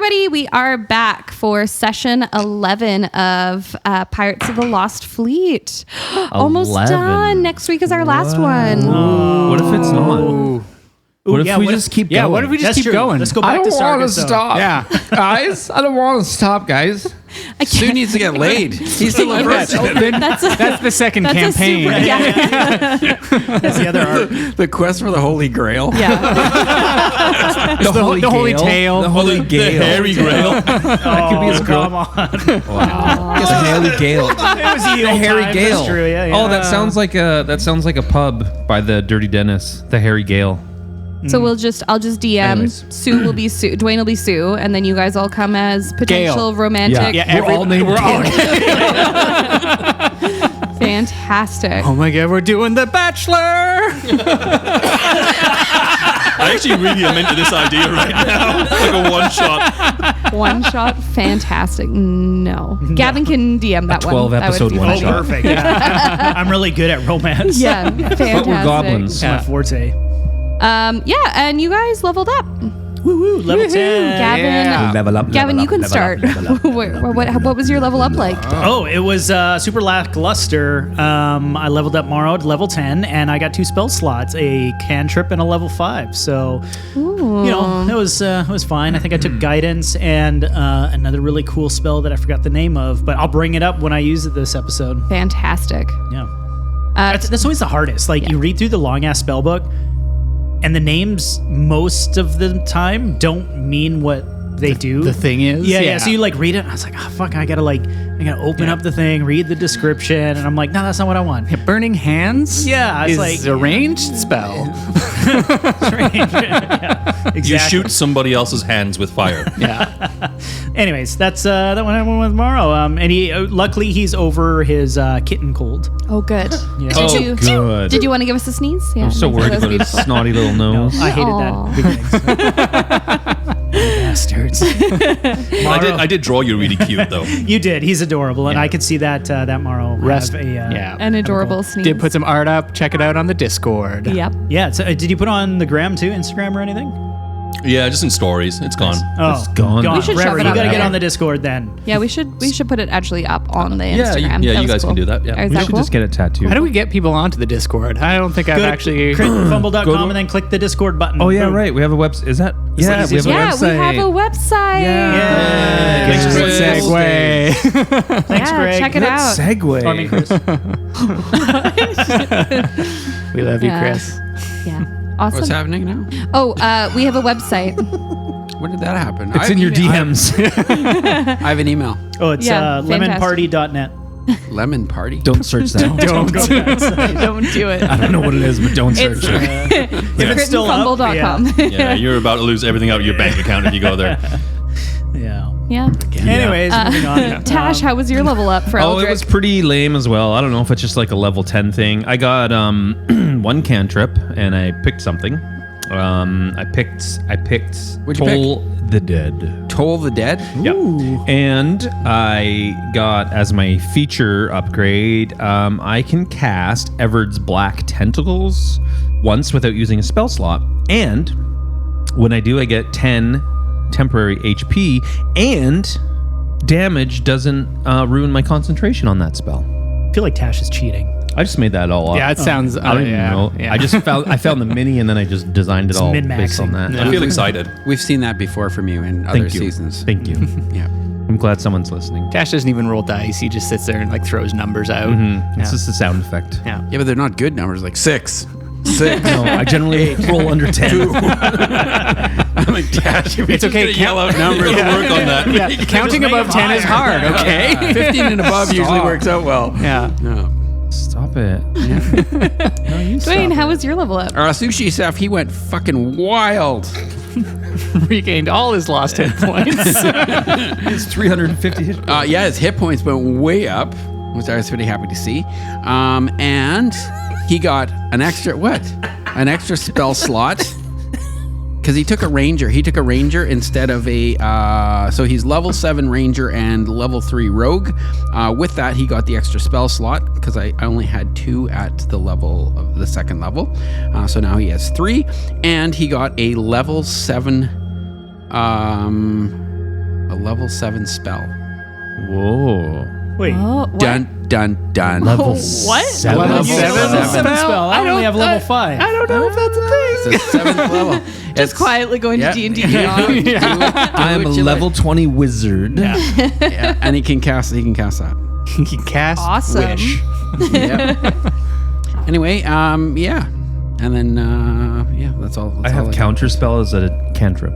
everybody. We are back for session 11 of Pirates of the Lost Fleet. Almost done. Next week is our last one. What if it's not? What if we just keep going? Yeah, what if we just keep going? Let's go back to Sargon. I don't want to stop. Yeah. Guys, I don't want to stop, guys. Stu needs to get laid. He's still a virgin. That's the second campaign. That's the other arc. The quest for the Holy Grail. Yeah. the holy tail. The Holy Gale. The Hairy Grail. That could be his girl. Come on. Wow. It's a Holy Gale. It was the old Harry time, Gale. that's true, yeah. Oh, that sounds like a pub by the Dirty Dennis. The Harry Gale. So I'll just DM. Anyways. Sue will be Sue. Dwayne will be Sue, and then you guys all come as potential romantic. Yeah, We're all named Gale. Fantastic. Oh my God, we're doing The Bachelor. I actually really am into this idea right now. Like a one shot. One shot, fantastic. No. Gavin can DM that 12 one. That would episode be one fun. shot. Perfect. Yeah. I'm really good at romance. Yeah, fantastic. But we're goblins. My forte. Yeah, and you guys leveled up. Woo-hoo, level 10. Gavin, Level up. Gavin, you can level start. up. What was your level up like? Oh, it was super lackluster. I leveled up Morrow to level 10, and I got 2 spell slots, a cantrip and a level 5. So, it was fine. I think I took guidance and another really cool spell that I forgot the name of, but I'll bring it up when I use it this episode. Fantastic. Yeah. That's always the hardest. Like, you read through the long-ass spell book, and the names most of the time don't mean what they do. The thing is, yeah. So you like read it. And I was like, oh fuck, I gotta open up the thing, read the description, and I'm like, no, that's not what I want. Burning Hands. Yeah, it's is like a ranged spell. strange. Yeah, exactly. You shoot somebody else's hands with fire. Yeah. Anyways, that's that one I went with Morrow. And he luckily he's over his kitten cold. Oh, good. Yeah. Good. Did you want to give us a sneeze? Yeah, I'm so worried about his snotty little nose. I hated that. Bastards. I did draw you really cute though. You did. He's adorable, and I could see that Morrow Rest. have a An adorable sneeze. Did put some art up. Check it out on the Discord. Yep. Yeah. So, did you put on the gram too, Instagram or anything? Yeah, just in stories. It's gone. Oh, It's gone. We should forever. shove it You up gotta get there. on the Discord then. Yeah, we should put it actually up on the Yeah, Instagram. you That was guys cool. can do that. Yeah. Is We that should cool? just get it tattooed. How do we get people onto the Discord? I don't think I've Go to actually. critfumble.com Go to- and then click the Discord button. Oh yeah, Boom. right. We have a website. Is that? Yeah, we have a Yeah, website. we have a website. Yeah. Thanks, Good Chris. segue. Thanks, Yeah, Greg. check it Good out. segue. I mean, Chris. We love you, Yeah. Chris. Yeah. Awesome. What's happening now? Oh, we have a website. When did that happen? It's in your DMs. I have an email. Oh, it's Yeah, lemonparty.net. Lemon Party. Don't search that. Don't. Don't do it. I don't know what it is, but don't search it. If it's still up, critfumble.com. Yeah, you're about to lose everything out of your bank account if you go there. Yeah. Yeah. Anyways, moving on. Tash, how was your level up for Oh, Eldrick? it was pretty lame as well. I don't know if it's just like a level 10 thing. I got one cantrip and I picked something. I picked What'd you Toll the Dead. Toll the Dead? Yep. And I got, as my feature upgrade, I can cast Everard's Black Tentacles once without using a spell slot. And when I do, I get 10 temporary HP, and damage doesn't ruin my concentration on that spell. I feel like Tash is cheating. I just made that all up. Yeah, it sounds. I don't even know. Yeah. I just found the mini and then I just designed it all based on that. I feel excited. We've seen that before from you in other Thank you. seasons. Thank you. Yeah. I'm glad someone's listening. Tash doesn't even roll dice. He just sits there and like throws numbers out. It's just a sound effect. Yeah. Yeah, but they're not good numbers, like 6. 6. No, I generally roll under 10. I'm like, Dash, It's okay. Yell out numbers to work on that. Yeah, counting above 10 is hard. Okay. 15 and above usually works out well. Yeah. No. Stop it. Dwayne, how was your level up? Our sushi chef, he went fucking wild. Regained all his lost hit points. It's 350 hit. Yeah, his hit points went way up, which I was pretty happy to see. And he got an extra, an extra spell slot. Because he took a ranger. He took a ranger instead of a... so he's level 7 ranger and level 3 rogue. With that, he got the extra spell slot because I only had 2 at the level of the second level. So now he has 3. And he got a level 7 a level 7 spell. Whoa. Wait. Oh, what? Dun, dun, dun. Level what? 7. Level You get a level seven. 7 spell. I only have level 5. I don't know if that's a thing. It's the 7th level. Just quietly going to D&D Beyond. I am a level 20 wizard. Yeah, and he can cast that. He can cast Awesome. Wish. Yeah. Anyway, yeah. And then, yeah, that's all. I have counter spell as a cantrip.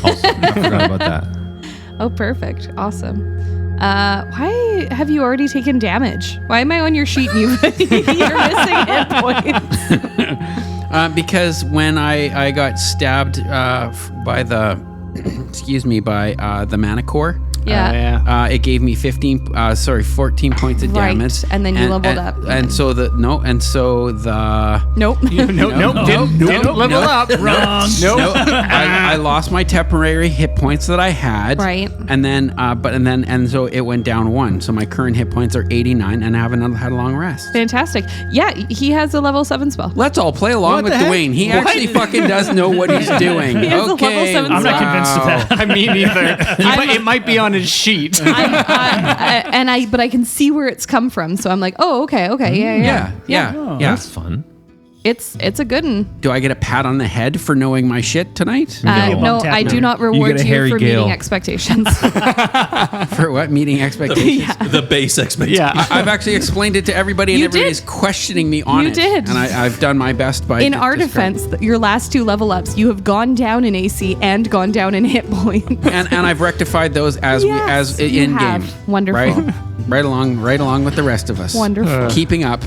Also, I forgot about that. Oh, perfect. Awesome. Why have you already taken damage? Why am I on your sheet and you're missing hit points? Because when I got stabbed by the, by the Manicore, Yeah. it gave me 14 points of Right, damage. and then you leveled up. And so the Nope. Didn't level up. Wrong. I lost my temporary hit points that I had. Right. And then, so it went down 1. So my current hit points are 89, and I haven't had a long rest. Fantastic. Yeah, he has a level 7 spell. Let's all play along with Dwayne. He actually fucking does know what he's doing. He has a level 7 I'm not convinced of that. I mean, either. It might be on his sheet. but I can see where it's come from, so I'm like, oh, okay, yeah. Yeah. That's fun. It's a good one. Do I get a pat on the head for knowing my shit tonight? No, I do not reward get a you Harry for Gale. meeting expectations. For what? Meeting expectations? The base expectation. Yeah. I've actually explained it to everybody, and You everybody's did. questioning me on You it. did. And I've done my best by In our defense, your last 2 level ups, you have gone down in AC and gone down in hit points. and I've rectified those as Yes, you in game. have. Wonderful. Right along with the rest of us. Wonderful. Keeping up.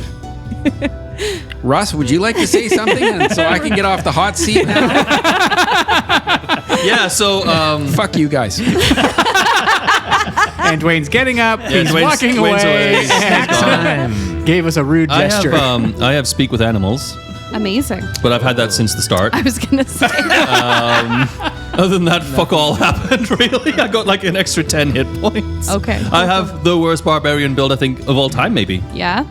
Russ, would you like to say something, and so I can get off the hot seat now? Yeah, so Fuck you guys. And Dwayne's getting up. He's Dwayne's- walking Dwayne's away. away. And Time. gave us a rude I gesture. have speak with animals, Amazing. but I've had that since the start. I was going to say. Other than that, fuck all happened, really. I got like an extra 10 hit points. Okay. I have the worst barbarian build, I think, of all time, maybe. Yeah.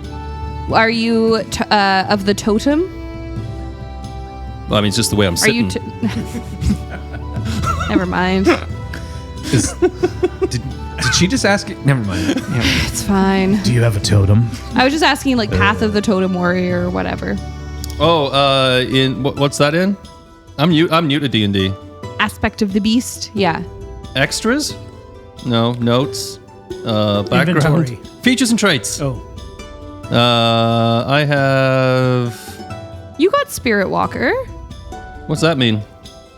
Are you of the totem? Well, I mean, it's just the way I'm Are sitting. you? Never mind. Did she just ask it? Never mind. It's fine. Do you have a totem? I was just asking, like, Path of the Totem Warrior or whatever. What's that in? I'm new to D&D. Aspect of the beast. Yeah. Extras? No. Notes? Background? Inventory. Features and traits. Oh. I have... You got Spirit Walker. What's that mean?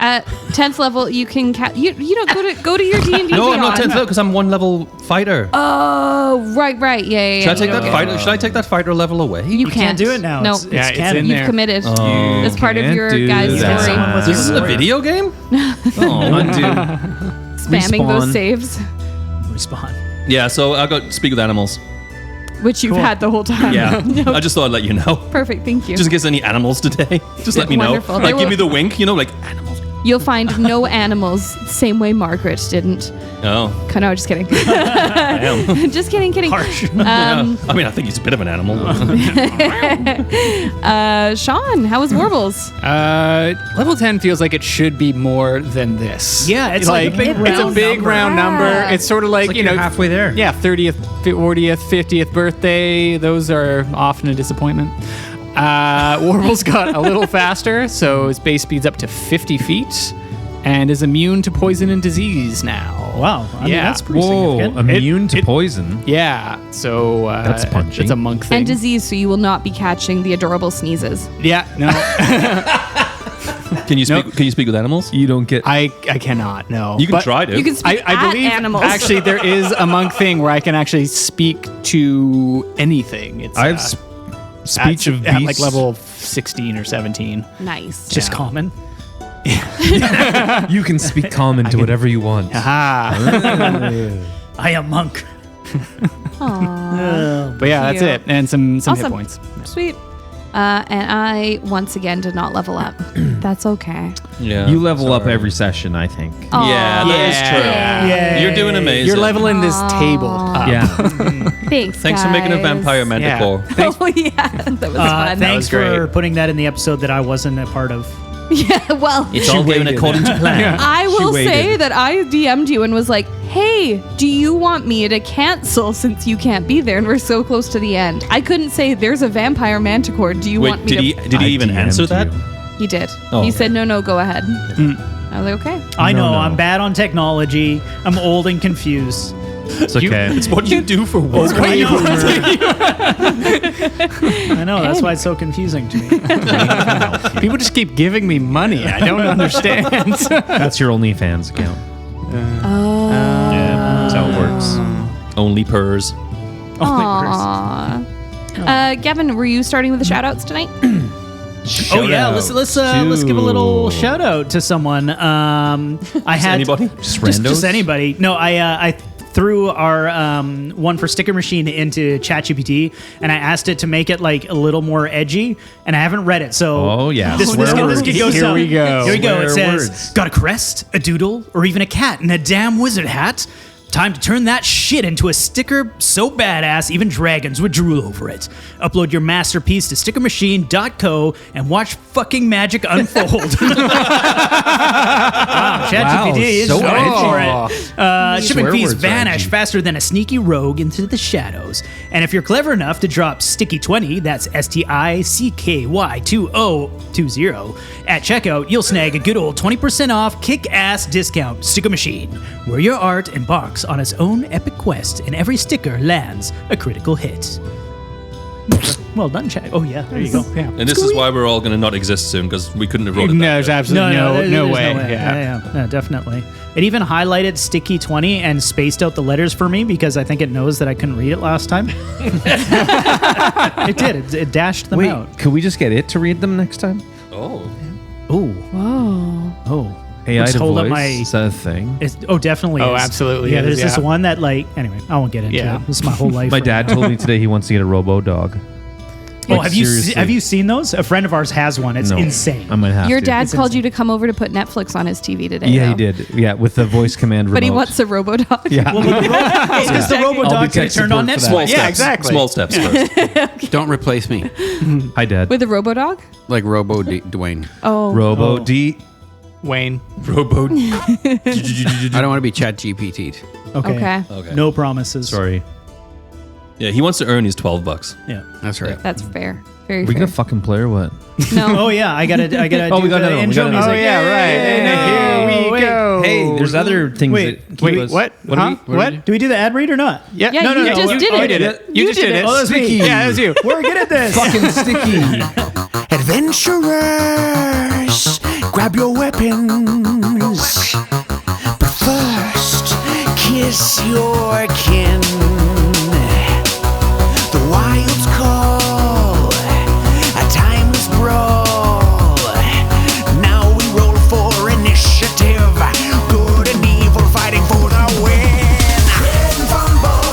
At 10th level, you can you don't go to your D&D. No, I'm not 10th level because I'm 1 level fighter. Oh, right. Yeah. Should I take that okay. fighter? Should I take that fighter level away? You can't do it now. No, It's Yeah, it's canon. in you've there. committed. Oh. That's part of Can't your do guy's that. story. Someone was This is a warrior. video game? Undo. Spamming those Respawn. saves, Respawn. Yeah, so I got speak with animals. which you've Cool. had the whole time. Yeah, No, I just thought I'd let you know. perfect. Thank you. Just in case any animals today, just let me know. Wonderful. Like, They give will- me the wink, like animals. You'll find no animals, same way Margaret didn't. Oh, No, just kidding. I am. Just kidding. Harsh. I mean, I think he's a bit of an animal. Sean, how was Warbles? Level 10 feels like it should be more than this. Yeah, it's like a big it's a round big number. round number. Yeah. It's sort of like, You're halfway there. Yeah, 30th, 40th, 50th birthday. Those are often a disappointment. Warble's got a little faster, so his base speed's up to 50 feet and is immune to poison and disease now. Wow. I mean, Yeah. that's pretty Whoa, significant. immune to poison. Yeah, so That's punchy. it's a monk thing. And disease, so you will not be catching the adorable sneezes. Yeah, no, Can you speak? Nope. Can you speak with animals? You don't get. I cannot. No, You can But try to. You can speak I at believe animals. actually there is a monk thing where I can actually speak to anything. It's I have speech of at beasts. like level 16 or 17. Nice. Just common. You can speak common to whatever you want. Aha. I am monk. Aw, But yeah, that's Cute. it. And some hit Awesome. points. sweet. And I once again did not level up. That's okay. Yeah. You level up sorry. every session, I think. Yeah, that is Yeah. true. Yeah. You're doing amazing. You're leveling this table up. Yeah. Thanks. Thanks for making a guys. vampire manticore. Oh yeah, that was fun. Thanks was great. for putting that in the episode that I wasn't a part of. Yeah, well, It's all going according to plan. I will waited. say that I DM'd you and was like, hey, do you want me to cancel since you can't be there and we're so close to the end? I couldn't say there's a vampire manticore. Do you want Wait, me did he even I answer DM'd that? you. He did. Oh, He okay. said, no, go ahead. I was like, okay. I know, No. I'm bad on technology. I'm old and confused. It's okay. It's what you do for work. I know, that's why it's so confusing to me. People just keep giving me money. I don't understand. That's your OnlyFans account. Yeah, that's how it works. Only purrs. Aww. Gavin, were you starting with the shout outs tonight? Oh yeah, let's give a little shout out to someone. I had anybody? Just randos? just anybody. No, I threw our one for sticker machine into ChatGPT and I asked it to make it like a little more edgy, and I haven't read it. So Oh, yeah. this Swear goes words. Here we go. Here we go. It Swear says, words. got a crest, a doodle, or even a cat in a damn wizard hat? Time to turn that shit into a sticker so badass even dragons would drool over it. Upload your masterpiece to stickermachine.co and watch fucking magic unfold. Wow, ChatGPT is so going for edgy. it. Shipping Swear fees words are vanish edgy. faster than a sneaky rogue into the shadows. And if you're clever enough to drop Sticky20, that's STICKY2020 at checkout, you'll snag a good old 20% off kick-ass discount. Sticker Machine, where your art embarks on its own epic quest and every sticker lands a critical hit. Well done, Chat. Oh yeah, there you go. Yeah. And this is why we're all going to not exist soon, because we couldn't have wrote it No, that there's good. absolutely there's no way. Yeah, definitely. It even highlighted Sticky 20 and spaced out the letters for me because I think it knows that I couldn't read it last time. It did. It dashed them Wait, out. could we just get it to read them next time? Oh. Oh, Whoa. oh. AI Let's to hold up voice, my- is that a thing? Definitely. Oh, is. absolutely Yeah, is, there's this yeah. one that like. Anyway, I won't get into Yeah. it. This is my whole life. My right dad now. told me today he wants to get a robo dog. Oh, Like, have seriously. you seen those? A friend of ours has one. It's No, insane. I might have Your to. dad It's called insane. you to come over to put Netflix on his TV today. Yeah, though. he did. Yeah, with the voice command remote. But he wants a RoboDog. Yeah. Is the I'll be RoboDog get tech turned on support for Netflix? that. Small Yeah, steps. exactly. Small steps first. Don't replace me. Hi, Dad. With a RoboDog? Like Dwayne. Oh. Robo D. Wayne. Robo. I don't want to be chat GPT'd. Okay. Okay. No promises. Sorry. Yeah, he wants to earn his $12. Yeah. That's right. That's fair. Very We fair. gonna fucking play or what? No. Oh yeah, I gotta Oh, do we got the another one. We intro got another music. one. Oh, yeah, right. And here we go. Hey, there's other things Wait, that keep us. What? What Huh? do we? What? Do we do the ad read or not? Yeah, Yeah, no, you just did it. did it. You just did it. Oh, that's me. Yeah, that was you. We're good at this. Fucking sticky. Adventurers, grab your weapons. But first, kiss your kin. The wilds call, a timeless brawl. Now we roll for initiative. Good and evil fighting for the win. Crit and fumble,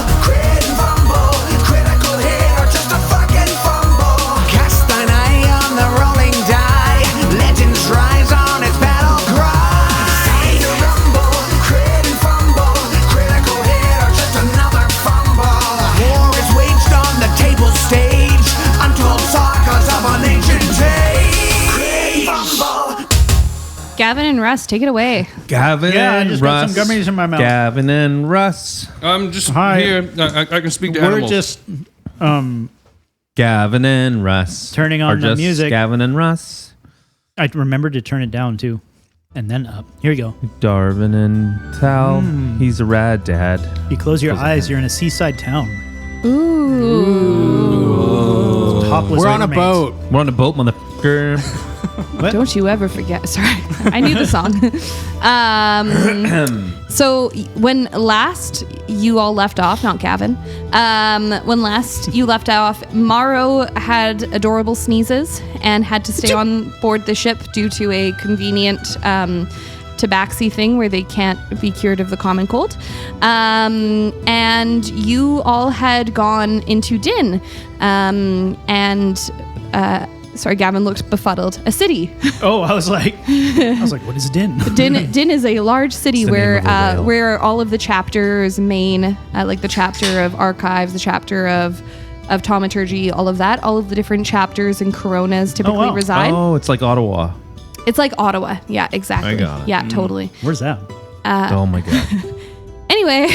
critical hit or just a fucking fumble. Cast thine eye on the rolling die. Legends rise on its battle cry. Time to rumble, crit and fumble, critical hit or just another fumble. War is waged on the table stage. Untold sagas of an ancient age. Crit and fumble. Gavin and Russ, take it away. Gavin Yeah, I and just got Russ. some gummies in my mouth. Gavin and Russ. I'm just Hi. here. I can speak to We're animals. just Gavin and Russ. Turning on Or the just music. Gavin and Russ. I remembered to turn it down too, and then up. Here we go. Darwin and Tal. He's a rad dad. You close your eyes. You're in a seaside town. Ooh. Topless We're on a roommates. boat. We're on a boat, motherfucker. Don't you ever forget. Sorry. I knew the song. So when last you all left off, not Gavin, when last you left off, Morrow had adorable sneezes and had to stay on board the ship due to a convenient tabaxi thing where they can't be cured of the common cold. And you all had gone into Din. Sorry, Gavin looked befuddled. A city. Oh, I was like, what is Din? Din is a large city It's the where name of a whale. where all of the chapters main, like the chapter of archives, the chapter of taumaturgy, all of the different chapters and coronas typically wow. reside. Oh, it's like Ottawa. It's like Ottawa. Yeah, exactly. I got it. Yeah, totally. Where's that? Oh my god. Anyway,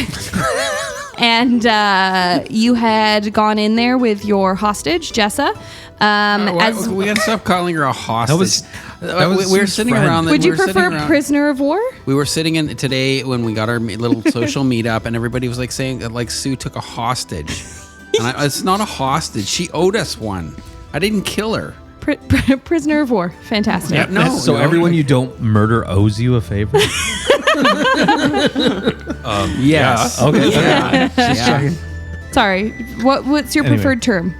and you had gone in there with your hostage, Jessa. As we gotta stop calling her a hostage. That was we were Sue's sitting friend. around. would we you were sitting prefer around- prisoner of war? We were sitting in today when we got our little social meetup, and everybody was like saying that like Sue took a hostage. And it's not a hostage. She owed us one. I didn't kill her. Prisoner of war. Fantastic. Yeah, no. So everyone you don't murder owes you a favor. Yes. Okay. Yeah. Yeah. Sorry. What's your Anyway. preferred term?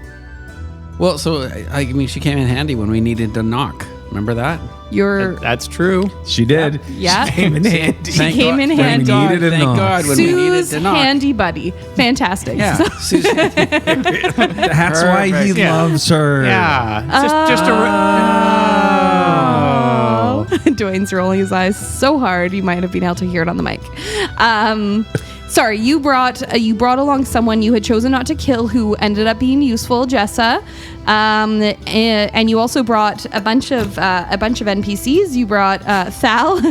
Well, so I mean, she came in handy when we needed to knock. Remember that? Your That's true. She did. yeah. Came in handy. Thank came in God. handy. Thank God. Needed a Thank knock. God when we needed Sue's to knock. handy buddy. Fantastic. Yeah. Sue's That's why he Perfect. Yeah. loves her. Yeah. Just a. Oh. Dwayne's rolling his eyes so hard you might have been able to hear it on the mic. Sorry, you brought along someone you had chosen not to kill who ended up being useful, Jessa. And you also brought a bunch of NPCs. You brought Thal,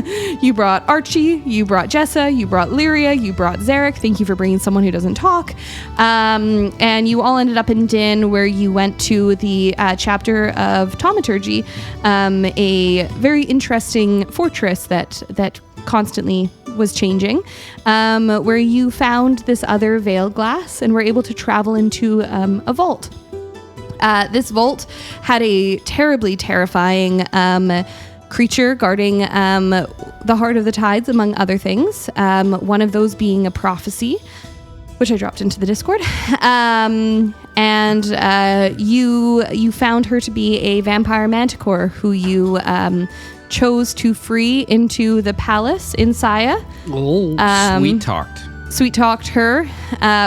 you brought Archie, you brought Jessa, you brought Lyria, you brought Zarek. Thank you for bringing someone who doesn't talk. And you all ended up in Din, where you went to the chapter of Taumaturgy, a very interesting fortress that constantly was changing, where you found this other veil glass and were able to travel into a vault. This vault had a terribly terrifying creature guarding the heart of the tides, among other things. One of those being a prophecy, which I dropped into the Discord. And you found her to be a vampire manticore who you chose to free into the palace in Saya. sweet talked. Sweet talked her.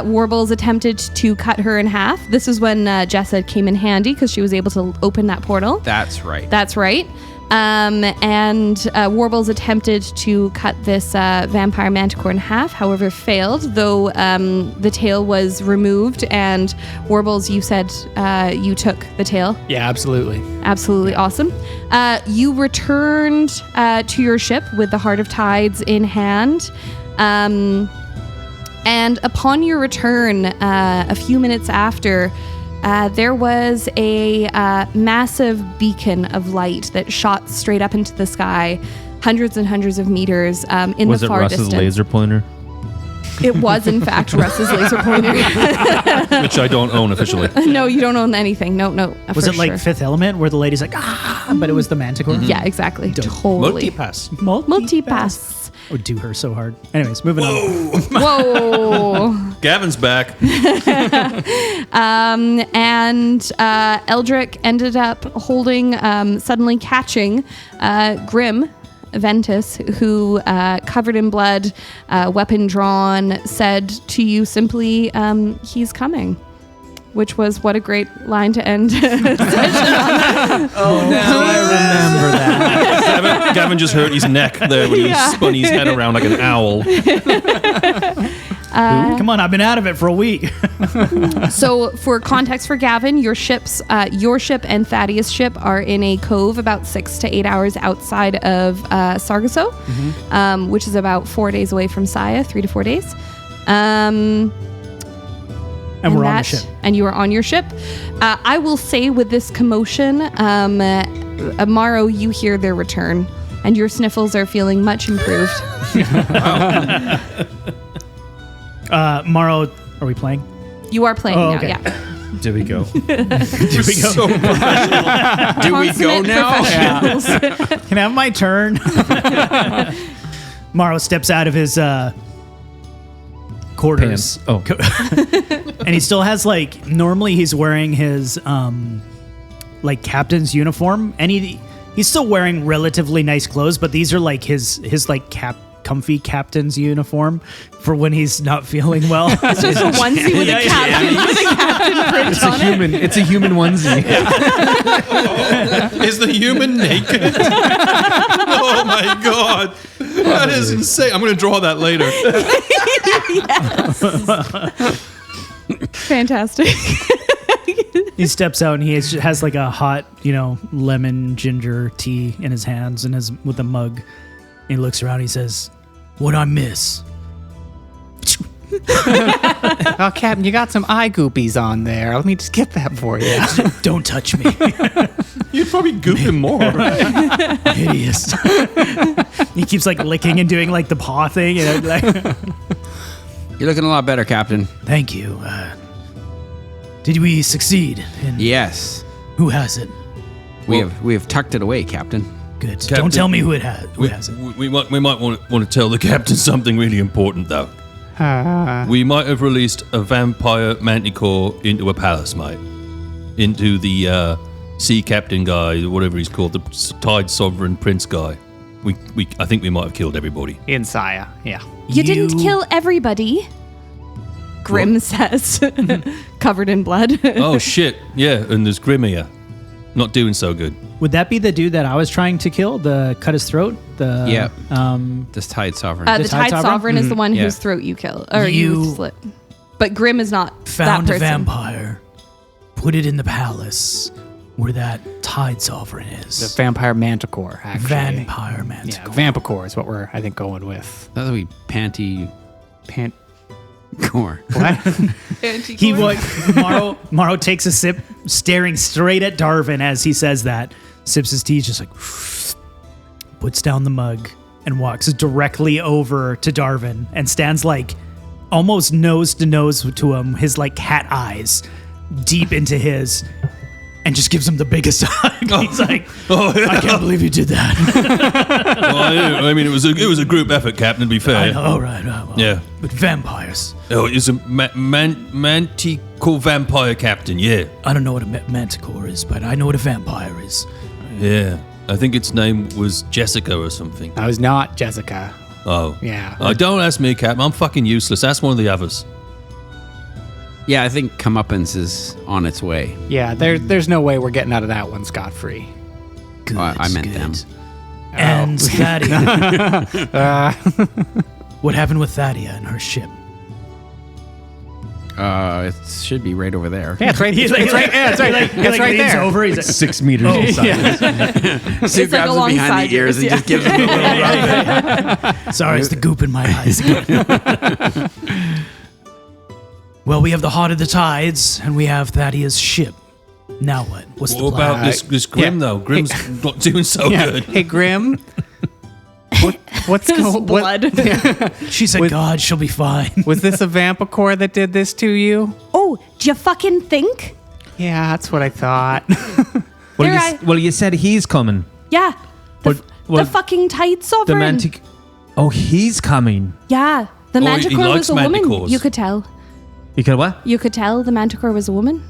Warbles attempted to cut her in half. This is when Jessa came in handy because she was able to open that portal. That's right. That's right. And Warbles attempted to cut this vampire manticore in half, however failed, though the tail was removed. And Warbles, you said you took the tail. Yeah, absolutely. Absolutely awesome. You returned to your ship with the Heart of Tides in hand. And upon your return, a few minutes after, there was a massive beacon of light that shot straight up into the sky, hundreds and hundreds of meters in Was the it far Russ's distance. laser pointer? It was, in fact, Russ's laser pointer. Which I don't own officially. No, you don't own anything. No. Was for it like sure. Fifth Element where the lady's like, but it was the Manticore? Yeah, exactly. Totally. Multipass. Multipass. I would do her so hard. Anyways, moving on. Whoa. Gavin's back. And Eldrick ended up holding, suddenly catching Grim Ventus, who, covered in blood, weapon drawn, said to you simply, he's coming. Which was what a great line to end. Now I remember that. Gavin just hurt his neck there when he spun his head around like an owl. Come on, I've been out of it for a week. So, for context for Gavin, your ship and Thaddeus' ship are in a cove about 6 to 8 hours outside of Sargasso, which is about 4 days away from Saya, 3 to 4 days. And we're on the ship. And you are on your ship. I will say with this commotion, Morrow, you hear their return, and your sniffles are feeling much improved. Morrow, are we playing? You are playing now, okay. yeah. Did we go? Do we go Consummate now? professionals. Can I have my turn? Morrow steps out of his quarters. Pants. Oh. And he still has normally he's wearing his captain's uniform, and he's still wearing relatively nice clothes, but these are his comfy captain's uniform for when he's not feeling well. It's just a onesie with a captain print on it. It's a human onesie. Is the human naked? Oh my god. That is insane. I'm going to draw that later. Fantastic. He steps out and he has like a hot, lemon ginger tea in his hands and with a mug. And he looks around and he says, "What I miss?" Oh, Captain, you got some eye goopies on there. Let me just get that for you. Don't touch me. You'd probably goop him more. Hideous. He keeps like licking and doing like the paw thing. Like, You're looking a lot better, Captain. thank you. Did we succeed? And Yes. who has it? We have tucked it away, Captain. Good. Captain, Don't tell me who has it. We might want to tell the captain something really important, though. We might have released a vampire manticore into a palace, mate. Into the sea captain guy, whatever he's called, the Tide Sovereign Prince guy. I think we might have killed everybody. In Saya, yeah. You didn't kill everybody, Grim says, covered in blood. Oh shit! Yeah, and there's Grim here, not doing so good. Would that be the dude that I was trying to kill? The cut his throat? This Tide Sovereign. The Tide Sovereign is the one Yeah. whose throat you kill, or You you slit. But Grim is not found that a person. vampire, put it in the palace where that Tide Sovereign is. The vampire manticore, actually. Vampire Yeah, manticore. vampicore is what we're, I think, going with. That'll be panty Pant. core. What? He Morrow takes a sip, staring straight at Darvin as he says that. Sips his tea, just like puts down the mug and walks directly over to Darvin and stands like almost nose to nose to him, his like cat eyes deep into his, and just gives him the biggest hug. He's like, I can't believe you did that. Well, I mean, it was a group effort, Captain. To be fair. All right. Well, Yeah. But vampires. Oh, it's a manticore vampire captain. Yeah. I don't know what a manticore is, but I know what a vampire is. Yeah. I think its name was Jessica or something. I was not Jessica. Oh. Yeah. Don't ask me, Captain. I'm fucking useless. Ask one of the others. Yeah, I think Comeuppance is on its way. Yeah, there's no way we're getting out of that one scot-free. Good. I meant good. them. And Thadia. What happened with Thadia and her ship? It should be right over there. Yeah, it's right. It's right. Yeah, it's right. It's right there. Over. He's like, 6 meters inside. Sue like grabs him behind alongside the ears yours, and just gives him a little rub. sorry, it's the goop in my eyes. Well, we have the Heart of the Tides, and we have Thadia's ship. Now what? What's the What plan? about this Grim, though? Grim's not doing so Yeah. good. Hey, Grim. What's His going? blood. She's a god. She'll be fine. Was this a vampire that did this to you? Oh, do you fucking think? Yeah, that's what I thought. There You said he's coming. Yeah. But- The fucking Tide The Sovereign. mantic. Oh, he's coming. Yeah. The he Manticore likes was a woman. manticores. You could tell. You could what? You could tell the Manticore was a woman.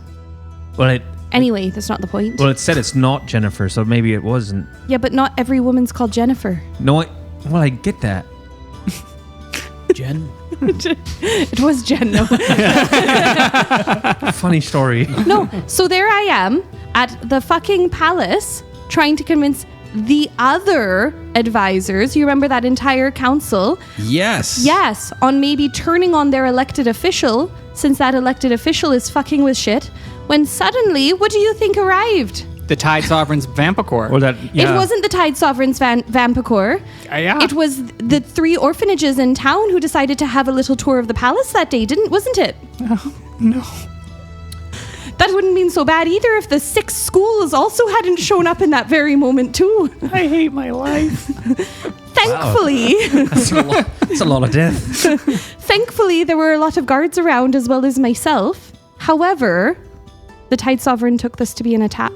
Well, Anyway, that's not the point. it said it's not Jennifer, so maybe it wasn't. Yeah, but not every woman's called Jennifer. No, I get that. Jen? It was Jen, no. Funny story. No, so there I am at the fucking palace trying to convince the other advisors, you remember that entire council? Yes. Yes, on maybe turning on their elected official, since that elected official is fucking with shit, when suddenly, what do you think arrived? The Tide Sovereign's vampire. Well, that It wasn't the Tide Sovereign's Vampire. Yeah. It was the 3 orphanages in town who decided to have a little tour of the palace that day, wasn't it? No. That wouldn't mean so bad either if the 6 schools also hadn't shown up in that very moment too. I hate my life. Thankfully, It's a lot of death. thankfully there were a lot of guards around as well as myself. However, the Tide Sovereign took this to be an attack.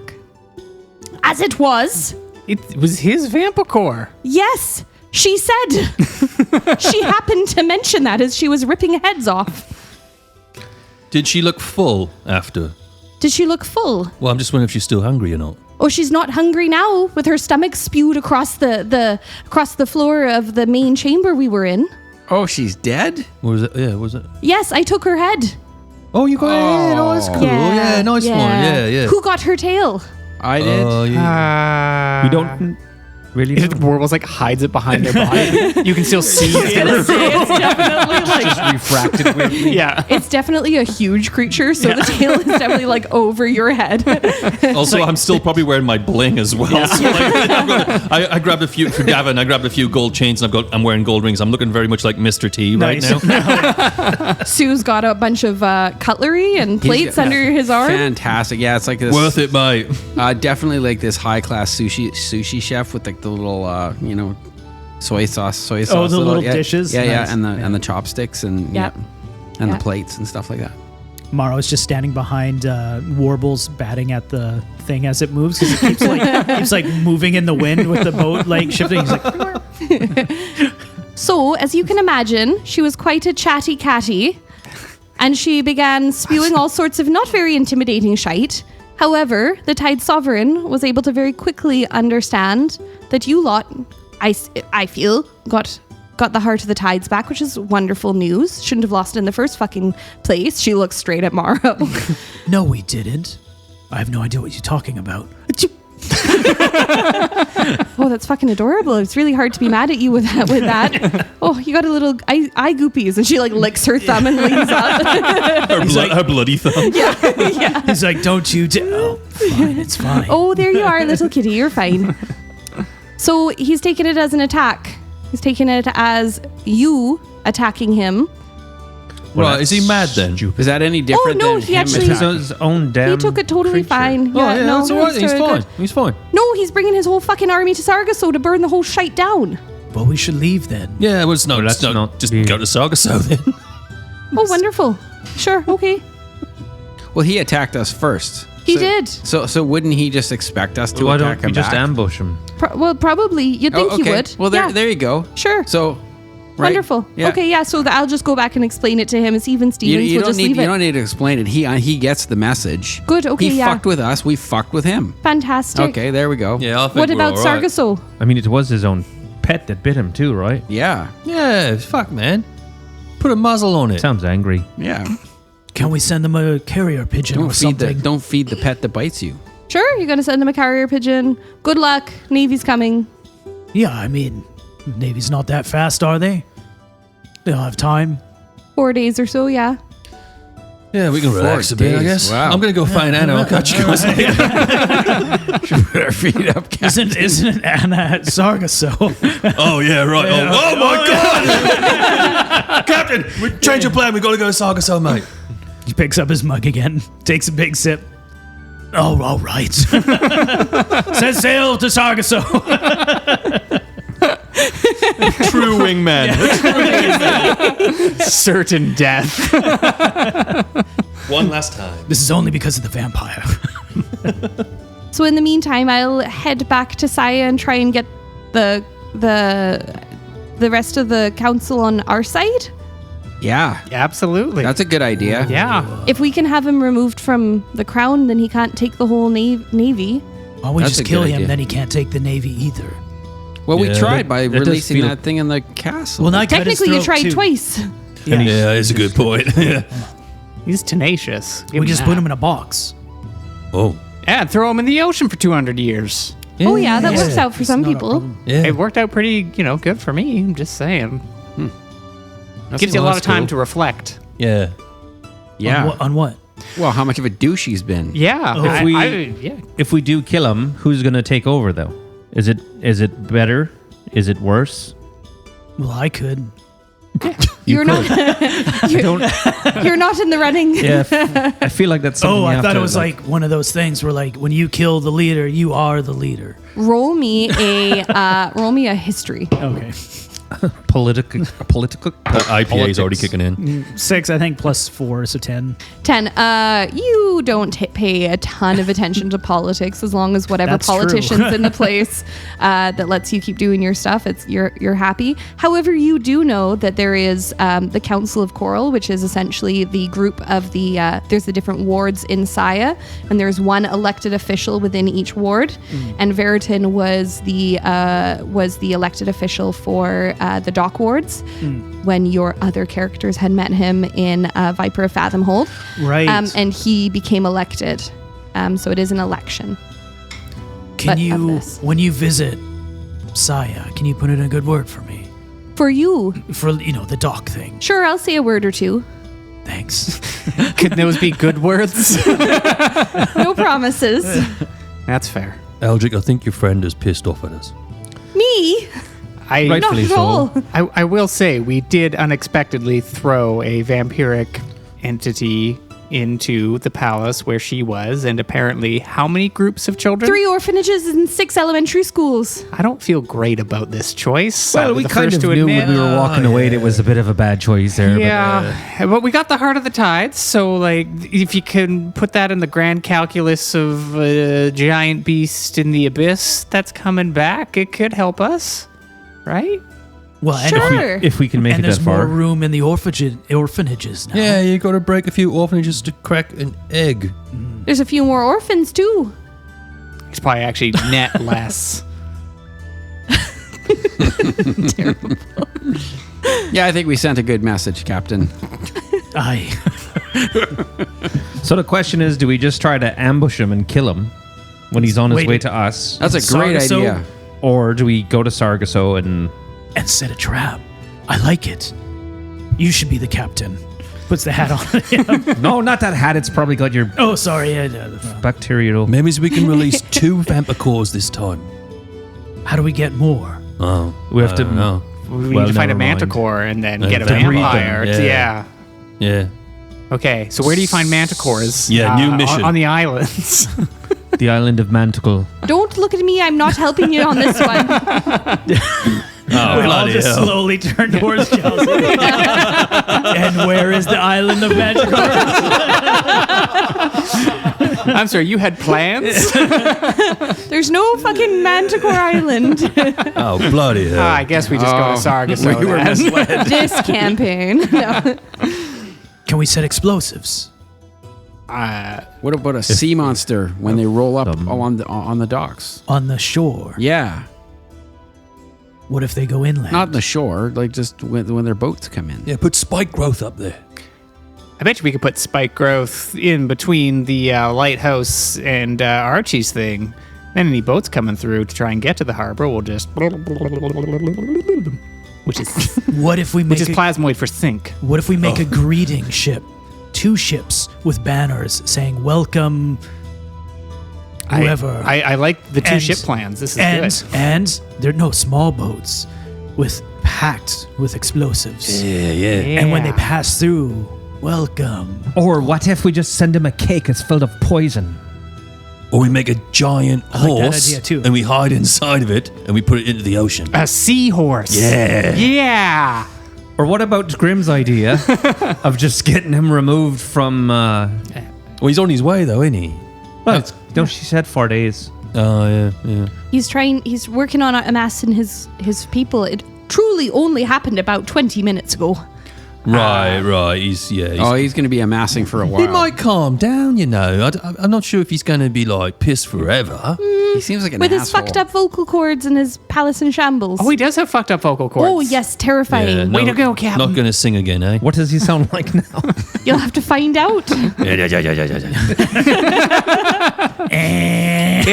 As it was. It was his vampire. Yes, she said. She happened to mention that as she was ripping heads off. Did she look full after? Did she look full? Well, I'm just wondering if she's still hungry or not. Oh, she's not hungry now, with her stomach spewed across the floor of the main chamber we were in. Oh, she's dead? Or was it? Yeah, was it? Yes, I took her head. Oh, you got it. Oh, that's cool. Yeah, nice one. Yeah, yeah. Who got her tail? I did. Oh, yeah. We don't Really? Warble's like hides it behind their body. You can still see it. It's definitely like refracted weirdly. Yeah. it's definitely a huge creature, so the tail is definitely like over your head. Also, I'm still probably wearing my bling as well. So I grabbed a few for Gavin. I grabbed a few gold chains, and I'm wearing gold rings. I'm looking very much like Mr. T right Nice. now. Sue's got a bunch of cutlery and plates under his arm. Fantastic. Yeah, it's like this. Worth it, mate. Definitely like this high class sushi chef with like the little soy sauce. the little dishes? Yeah, Nice. and the chopsticks and Yep. and Yeah. the plates and stuff like that. Maro is just standing behind Warbles, batting at the thing as it moves because it keeps like moving in the wind with the boat like shifting. He's like, So, as you can imagine, she was quite a chatty catty, and she began spewing all sorts of not very intimidating shite. However, the Tide Sovereign was able to very quickly understand that you lot, I feel, got the heart of the Tides back, which is wonderful news. Shouldn't have lost it in the first fucking place. She looks straight at Morrow. no, we didn't. I have no idea what you're talking about. Oh, that's fucking adorable. It's really hard to be mad at you with that. Oh, you got a little eye goopies, and she like licks her thumb and leans up. Her bloody thumb. Yeah. He's like, don't you oh, fine, it's fine. Oh, there you are, little kitty. You're fine. So he's taken it as an attack. He's taken it as you attacking him. Right, is he mad then? Is that any different no, than he him actually- attacking? His own damn He took it totally creature. fine. Oh, yeah, no, that's all right. He's very fine. good. He's fine. No, he's bringing his whole fucking army to Sargasso to burn the whole shite down. Well, we should leave then. Yeah, well, it's not. Well, It's let's not not just be- go to Sargasso then. Oh, wonderful. Sure, okay. Well, he attacked us first. He So- did. So wouldn't he just expect us to Why attack don't we him just back? ambush him? Well, probably. You'd think he would. Well, yeah. there you go. Sure. So, right. Wonderful. Yeah. Okay, yeah, so I'll just go back and explain it to him. It's even You, Stevens. you We'll don't just need leave you it. don't need to explain it. He gets the message. Good, okay, He yeah. fucked with us. We fucked with him. Fantastic. Okay, there we go. Yeah, I think What we're about all right. Sargasso? I mean, it was his own pet that bit him too, right? Yeah. Yeah, fuck, man. Put a muzzle on it. Sounds angry. Yeah. Can we send them a carrier pigeon or something? Don't feed the pet that bites you. Sure, you're going to send him a carrier pigeon. Good luck. Navy's coming. Yeah, I mean, Navy's not that fast, are they? They'll have time. 4 days or so, yeah. Yeah, we can relax a bit, I days. guess. Wow. I'm gonna go find Anna. I'll catch you guys later. Better feed up, cat. Isn't Anna at Sargasso? Oh yeah, right. Oh my god, Captain! We change your plan. We gotta go to Sargasso, mate. He picks up his mug again, takes a big sip. Oh, all right. Set sail to Sargasso. True wingman. Certain death. One last time. This is only because of the vampire. So in the meantime, I'll head back to Saya and try and get the rest of the council on our side. Yeah. Absolutely. That's a good idea. yeah. If we can have him removed from the crown, then he can't take the whole navy. Well, we That's a just kill good him, idea. then he can't take the Navy either. Well, we Yeah, tried by that does releasing feel- that thing in the castle. Well, I cut his Technically, you throat, tried too. twice. Yeah. Yeah, it's a good point. Yeah. He's tenacious. Give We him just that. put him in a box. Oh. Yeah, throw him in the ocean for 200 years. Oh yeah, that works out for It's some not a people. problem. Yeah. It worked out pretty, good for me. I'm just saying. Gives you a lot of time to reflect. Yeah. Yeah. On what? Well, how much of a douche he's been. Yeah. Oh. If we- yeah. If we do kill him, who's gonna take over though? Is it better? Is it worse? Well, I could. You're not. Don't. You're not in the running. Yeah, I feel like that's something. Oh, you I have thought to, it was like one of those things where, like, when you kill the leader, you are the leader. Roll me a history. Okay. political. IPA is already kicking in. 6, I think, plus 4, so 10. 10. You don't pay a ton of attention to politics as long as whatever That's true. politician's in the place that lets you keep doing your stuff. You're happy. However, you do know that there is the Council of Coral, which is essentially the group of there's the different wards in Saya, and there's one elected official within each ward. And Veritan was the elected official for the dock wards when your other characters had met him in Viper of Fathomhold. Right. And he became elected. So it is an election. Can but of you, this. when you visit Saya, can you put in a good word for me? For you. For, the dock thing. Sure, I'll say a word or two. Thanks. Could those be good words? No promises. That's fair. Eldrick, I think your friend is pissed off at us. Me? I Right. Not Rightfully at so. all. I will say we did unexpectedly throw a vampiric entity into the palace where she was, and apparently how many groups of children? 3 orphanages and 6 elementary schools. I don't feel great about this choice. Well, I was we the kind first of to knew admit. when we were walking away it was a bit of a bad choice there. Yeah, but we got the heart of the tides. So, like, if you can put that in the grand calculus of a giant beast in the abyss that's coming back, it could help us, right? Well, and Sure. If we can make and it there's that more far. room in the orphanages now. Yeah, you got to break a few orphanages to crack an egg. There's a few more orphans, too. It's probably actually net less. Yeah, I think we sent a good message, Captain. Aye. So the question is, do we just try to ambush him and kill him when he's on his Wait, way to us? That's a great Sargasso? idea. Or do we go to Sargasso and... And set a trap. I like it. You should be the captain. Puts the hat on. No, not that hat. It's probably got your Oh, sorry. bacterial... Maybe we can release 2 vampire cores this time. How do we get more? Oh, We have to- No. We Well, need to find a never mind. manticore and then And get a then breed them, vampire. yeah. Yeah. Okay, so where do you find manticores? Yeah, new mission. On the islands. The island of Manticle. Don't look at me. I'm not helping you on this one. Oh, We all bloody just hell. slowly turn towards Chelsea. And where is the island of Manticore? I'm sorry, you had plans? There's no fucking Manticore Island. Oh, bloody hell. I guess we just go to Sargasso. we were then. misled. This campaign. No. Can we set explosives? What about a sea monster when they roll up on the docks? On the shore. Yeah, What if they go inland? not the shore, like just when their boats come in. Yeah, put spike growth up there. I bet you we could put spike growth in between the lighthouse and Archie's thing. Then any boats coming through to try and get to the harbor will just... Which is What if we make plasmoid for sink. What if we make a greeting ship? 2 ships with banners saying welcome whoever. I like the 2 And- ship plans. This is good. And there are no small boats with packed with explosives. Yeah. And when they Yeah. pass through, welcome. Or what if we just send him a cake that's filled of poison? Or we make a giant like that horse idea too. and we hide inside of it and we put it into the ocean. A seahorse. Yeah. Yeah. Or what about Grimm's idea of just getting him removed from... Well, he's on his way though, isn't he? well, no, she said 4 days. Oh, yeah. He's working on amassing his people. It truly only happened about 20 minutes ago. Right. He's He's going to be amassing for a while. he might calm down, you know. I'm not sure if he's going to be like pissed forever. He seems like an With his asshole. fucked up vocal cords and his palace in shambles. Oh, he does have fucked up vocal cords. Oh, yes, terrifying. Way to go, Captain. Not going to sing again, eh? What does he sound like now? You'll have to find out.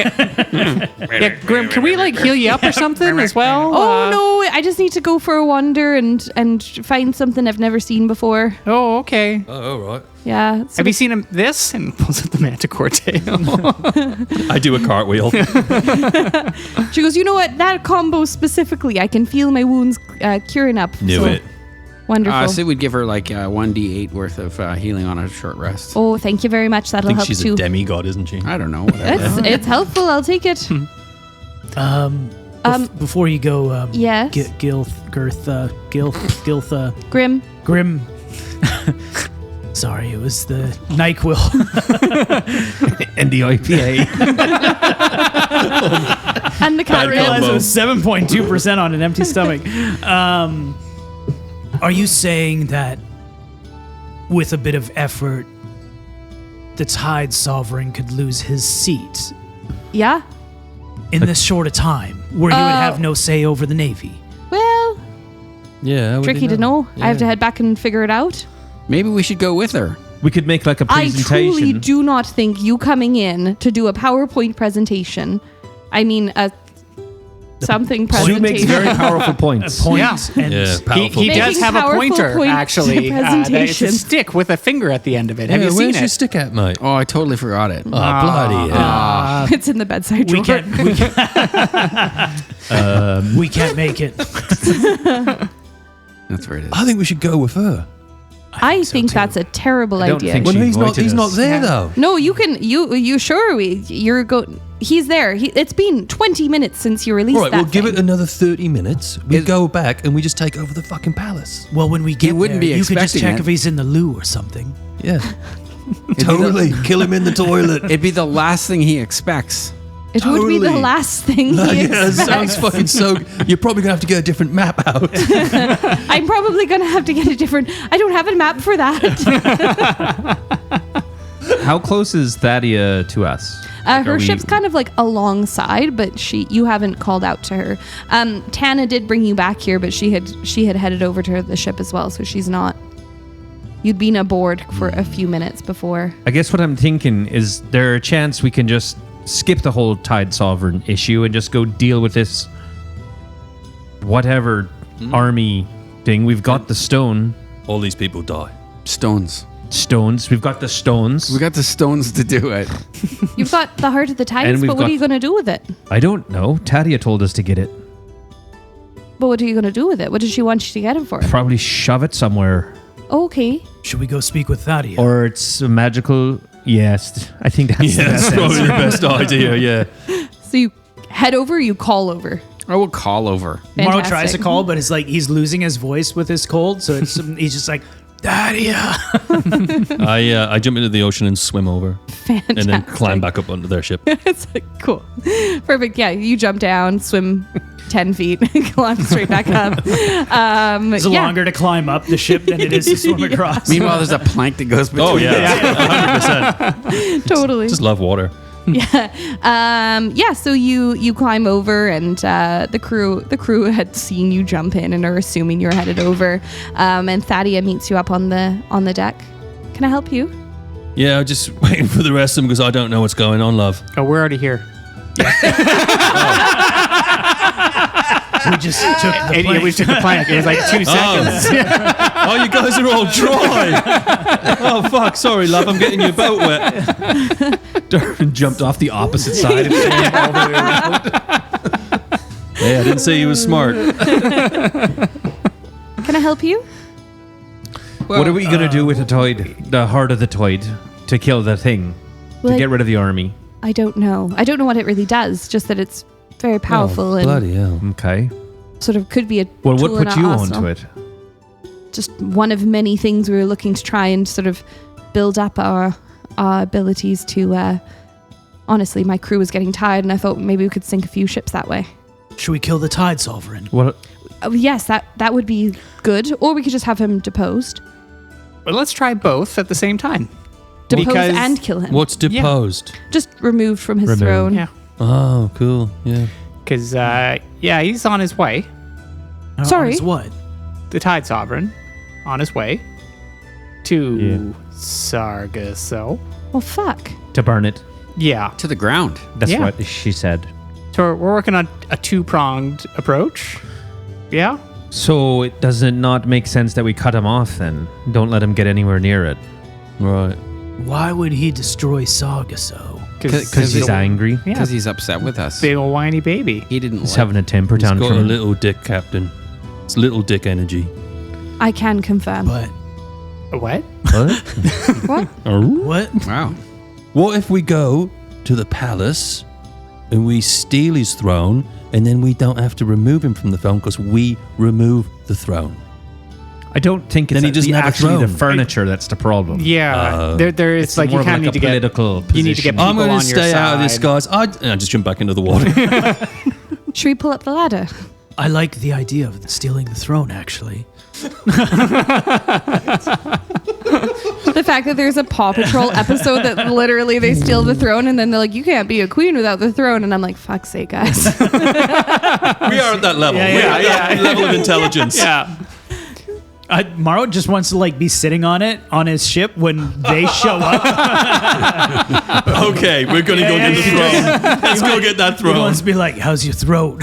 Yeah, Grim, can we like heal you up or something as well? Oh, no, I just need to go for a wander and find something I've never seen before. Oh, okay. Oh, all right. Yeah. it's- Have you seen him this? And pulls out the manticore tail. I do a cartwheel. She goes, you know what? That combo specifically, I can feel my wounds curing up. Knew So, it. Wonderful. I said we'd give her like 1d8 worth of healing on a short rest. Oh, thank you very much. I That'll think help she's too. a demigod, isn't she? I don't know. Whatever. It's helpful. I'll take it. Before you go, Yes. Gilth, Grim. Grim. Sorry, it was the NyQuil. And the IPA. And the cat Realize it rail. was 7.2% on an empty stomach. Are you saying that with a bit of effort, the Tide Sovereign could lose his seat Yeah. in this short a time, where he would have no say over the Navy? Well, Yeah. how would tricky he to know. I have to head back and figure it out. Maybe we should go with her. We could make like a I presentation. truly do not think you coming in to do a PowerPoint presentation. I mean, That something Stu makes presentation. very powerful points. Points. Yeah. And Yeah, He powerful. does Making have a powerful pointer, point actually. It's a presentation. stick with a finger at the end of it. Have Yeah, you seen where's your it? stick at, mate? Oh, I totally forgot it. Oh, bloody hell. It's in the bedside drawer. we can't make it. That's where it is. I think we should go with her. I think that's a terrible I don't idea. think Well, She he's not. invited He's not us. there Yeah. though. No, you can. You sure? He's there. It's been 20 minutes since you released All right, that we'll give thing. it another 30 minutes. We go back and we just take over the fucking palace. Well, when we get wouldn't there, be you could just expecting check it. if he's in the loo or something. Yeah. Totally. Kill him in the toilet. It'd be the last thing he expects. It would be the Totally. last thing he Yeah, it expects. sounds fucking so. You're probably gonna have to get a different map out. I'm probably going to have to get a different. I don't have a map for that. How close is Thadia to us? Like, Her are we- ship's kind of like alongside, but you haven't called out to her. Tana did bring you back here, but she had headed over to the ship as well, so she's not. You'd been aboard for a few minutes before. I guess what I'm thinking is there a chance we can just skip the whole Tide Sovereign issue and just go deal with this whatever army thing. We've got the All these people die. Stones. stones. We've got the stones. We got the stones to do it. You've got the heart of the And Titans, we've but what got- are you going to do with it? I don't know. Tadia told us to get it. But what are you going to do with it? What did she want you to get it for? Probably shove it somewhere. Okay. Should we go speak with Thadia? Or it's a magical. Yes, I think that's the Yeah, that's best probably answer. the best idea. Yeah. So you head over, you call over. I will call over. Morrow Fantastic. tries to call, but it's like he's losing his voice with his cold, so it's he's just like, Thadia. I jump into the ocean and swim over, Fantastic. and then climb back up onto their ship. It's like, cool. Perfect. Yeah, you jump down, swim 10 feet, climb straight back up. It's longer to climb up the ship than it is to swim across. Meanwhile, there's a plank that goes between. Oh yeah, 100%. Totally. Just love water. So you climb over, and the crew had seen you jump in and are assuming you're headed over. And Thadia meets you up on the deck. Can I help you? Yeah, I'm just waiting for the rest of them because I don't know what's going on, love. Oh, we're already here. We just took the And, yeah, we took the plank. It was like 2 seconds. Oh, you guys are all dry. Oh fuck! Sorry, love. I'm getting your boat wet. Darwin jumped off the opposite side and swam all the way around. Hey, I didn't say you was smart. Can I help you? What are we gonna do with the Toid, the heart of the Toid, to kill the thing, to Well, get rid of the army? I don't know. I don't know what it really does. Just that it's very powerful and Bloody hell! Okay. sort of could be a Well, what tool in put our you arsenal. onto it? Just one of many things we were looking to try and sort of build up our abilities to. Honestly, my crew was getting tired, and I thought maybe we could sink a few ships that way. Should we kill the Tide Sovereign? Well, Yes, that would be good. Or we could just have him deposed. But let's try both at the same time. Depose Because- and kill him. What's deposed? Just removed from his Removed. throne. Yeah. Oh, cool. Yeah. Because, he's on his way. Sorry. It's what? The Tide Sovereign, on his way to Yeah. Sargasso. Well, fuck. to burn it. Yeah. To the ground. That's Yeah. what she said. So we're working on a 2-pronged approach. Yeah. So it does it not make sense that we cut him off then? Don't let him get anywhere near it. Right. Why would he destroy Sargasso? Because he's angry. Yeah. Because he's upset with us. Big ol' whiny baby. He didn't He's like having a temper He's got a tantrum. little dick, Captain. It's little dick energy. I can confirm. But What? What? what? Wow. What if we go to the palace and we steal his throne and then we don't have to remove him from the throne because we remove the throne? I don't think it's Then he doesn't have a actually the throne. furniture that's the problem. Yeah. there is It's like more you of kind of like need to a get political you need to get position. people I'm going on to your stay side. out of this, guys. And I just jump back into the water. Should we pull up the ladder? I like the idea of stealing the throne, actually. The fact that there's a Paw Patrol episode that literally they steal the throne and then they're like, you can't be a queen without the throne. And I'm like, fuck's sake, guys. We are at that level. Yeah, We are at yeah, that level of intelligence. Yeah. Morrow just wants to be sitting on it on his ship when they show up. Okay, we're gonna go get the throne. Let's go get that He throne. wants to be like, "How's your throat?"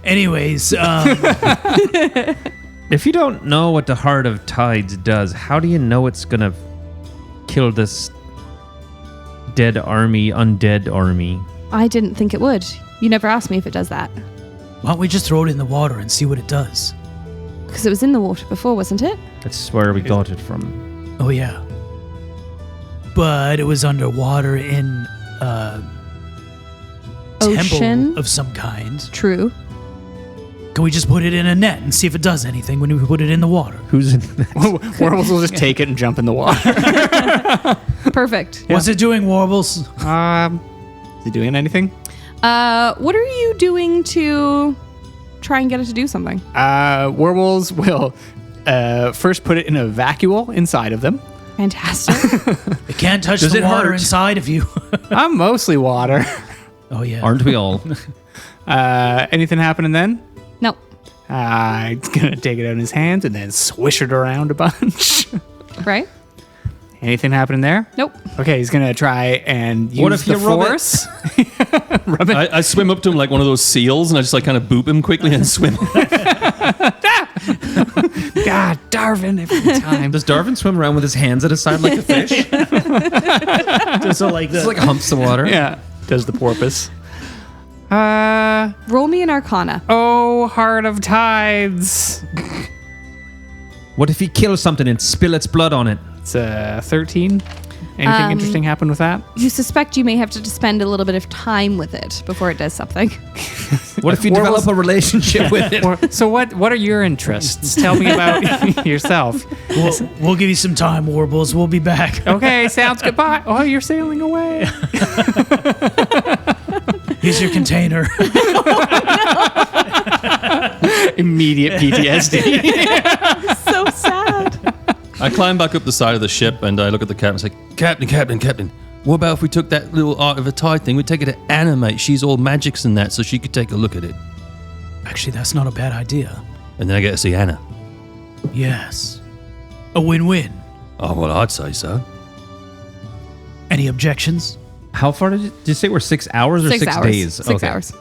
Anyways, If you don't know what the Heart of Tides does, how do you know it's gonna kill this undead army? I didn't think it would. You never asked me if it does that. why don't we just throw it in the water and see what it does? Because it was in the water before, wasn't it? That's where we got it from. Oh yeah, but it was underwater in a Ocean? temple of some kind. True. Can we just put it in a net and see if it does anything when we put it in the water? Who's in that? Warbles will just take it and jump in the water. Perfect. What's it doing, Warbles? Is he doing anything? What are you doing to try and get it to do something? Warbles will first put it in a vacuole inside of them. Fantastic. It can't touch Does the it water hurt? inside of you. I'm mostly water. Oh yeah. Aren't we all? Anything happening then? No. He's gonna take it out in his hands and then swish it around a bunch. Right? Anything happening there? Nope. Okay, he's gonna try and use What if the you rub it? force. I swim up to him like one of those seals, and I just kind of boop him quickly and swim. God, Darvin, every time. Does Darvin swim around with his hands at his side like a fish? So like It's like humps the water. Yeah, does the porpoise. Roll me an Arcana. Oh, Heart of Tides. What if he kills something and spill its blood on it? It's 13. Anything interesting happen with that? You suspect you may have to spend a little bit of time with it before it does something. What if you develop a relationship with it? So what are your interests? Tell me about yourself. We'll give you some time, Warbles. We'll be back. Okay, sounds good. Bye. Oh, you're sailing away. Here's your container. Immediate PTSD. So sad. I climb back up the side of the ship and I look at the captain and say, Captain, what about if we took that little Art of a Tide thing, we'd take it to Anna, mate. She's all magics and that, so she could take a look at it. Actually, that's not a bad idea. And then I get to see Anna. Yes. A win-win. Oh, well, I'd say so. Any objections? How far did you say we're 6 hours or 6 hours. days? 6 Okay. hours.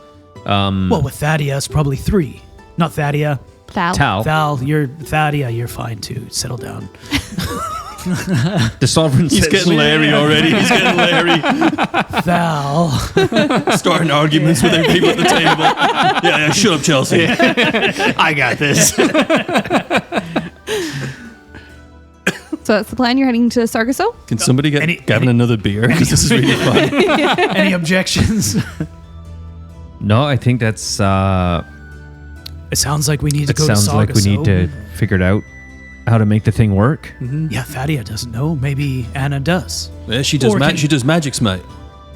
Well, with Thadia, it's probably 3. Not Thadia. Thal. Tal. Val, Thadia, you're fine too. Settle down. The sovereign He's says, getting Larry already. He's getting Larry. Val. Starting arguments with other people at the table. Yeah, shut up, Chelsea. I got this. So that's the plan. You're heading to Sargasso? Can somebody get Gavin any- another beer? Because this is really fun. Any objections? No, I think that's. It sounds like we need to It go to sounds like we need Sargasso. to figure it out how to make the thing work. Yeah, Thadia doesn't know. Maybe Anna does. Yeah, she does. Or She does magics, mate.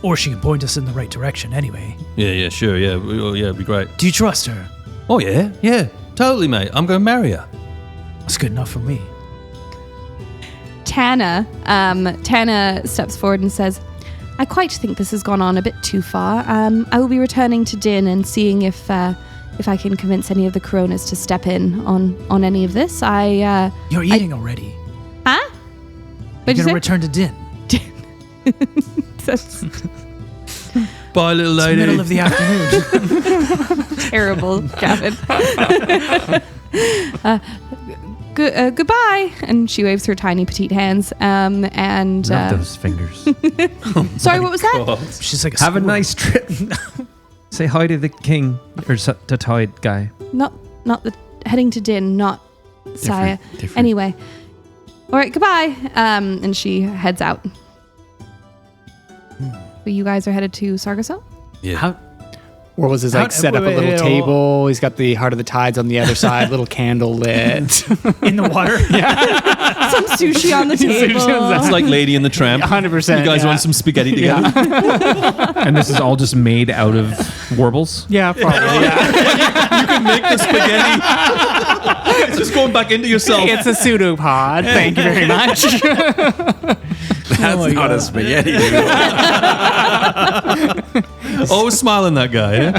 Or she can point us in the right direction anyway. Yeah, sure. Yeah, it'd be great. Do you trust her? Oh yeah, totally, mate. I'm going to marry her. That's good enough for me. Tana steps forward and says, I quite think this has gone on a bit too far. I will be returning to Din and seeing if I can convince any of the Coronas to step in on any of this. You're eating already. Huh? You're What'd you going to say? return to Din. That's Bye, little It's lady. middle of the afternoon. terrible, Gavin. Goodbye. And she waves her tiny petite hands. And Love those fingers. sorry, what was that? She's like a Have a squirrel. nice trip. Say hi to the king or the Tide guy. Not the heading to Din, not Saya. different. Anyway. All right, goodbye. And she heads out. So you guys are headed to Sargasso? Yeah. Warbles is like set up a little table. He's got the Heart of the Tides on the other side, little candle lit. In the water? Some sushi on the table. That's like Lady and the Tramp. 100%. You guys yeah. want some spaghetti together? And this is all just made out of warbles? Yeah, probably. Yeah. You can make the spaghetti. It's just going back into yourself. It's a pseudopod. Thank you very much. That's not a spaghetti. Always smiling, that guy. Yeah?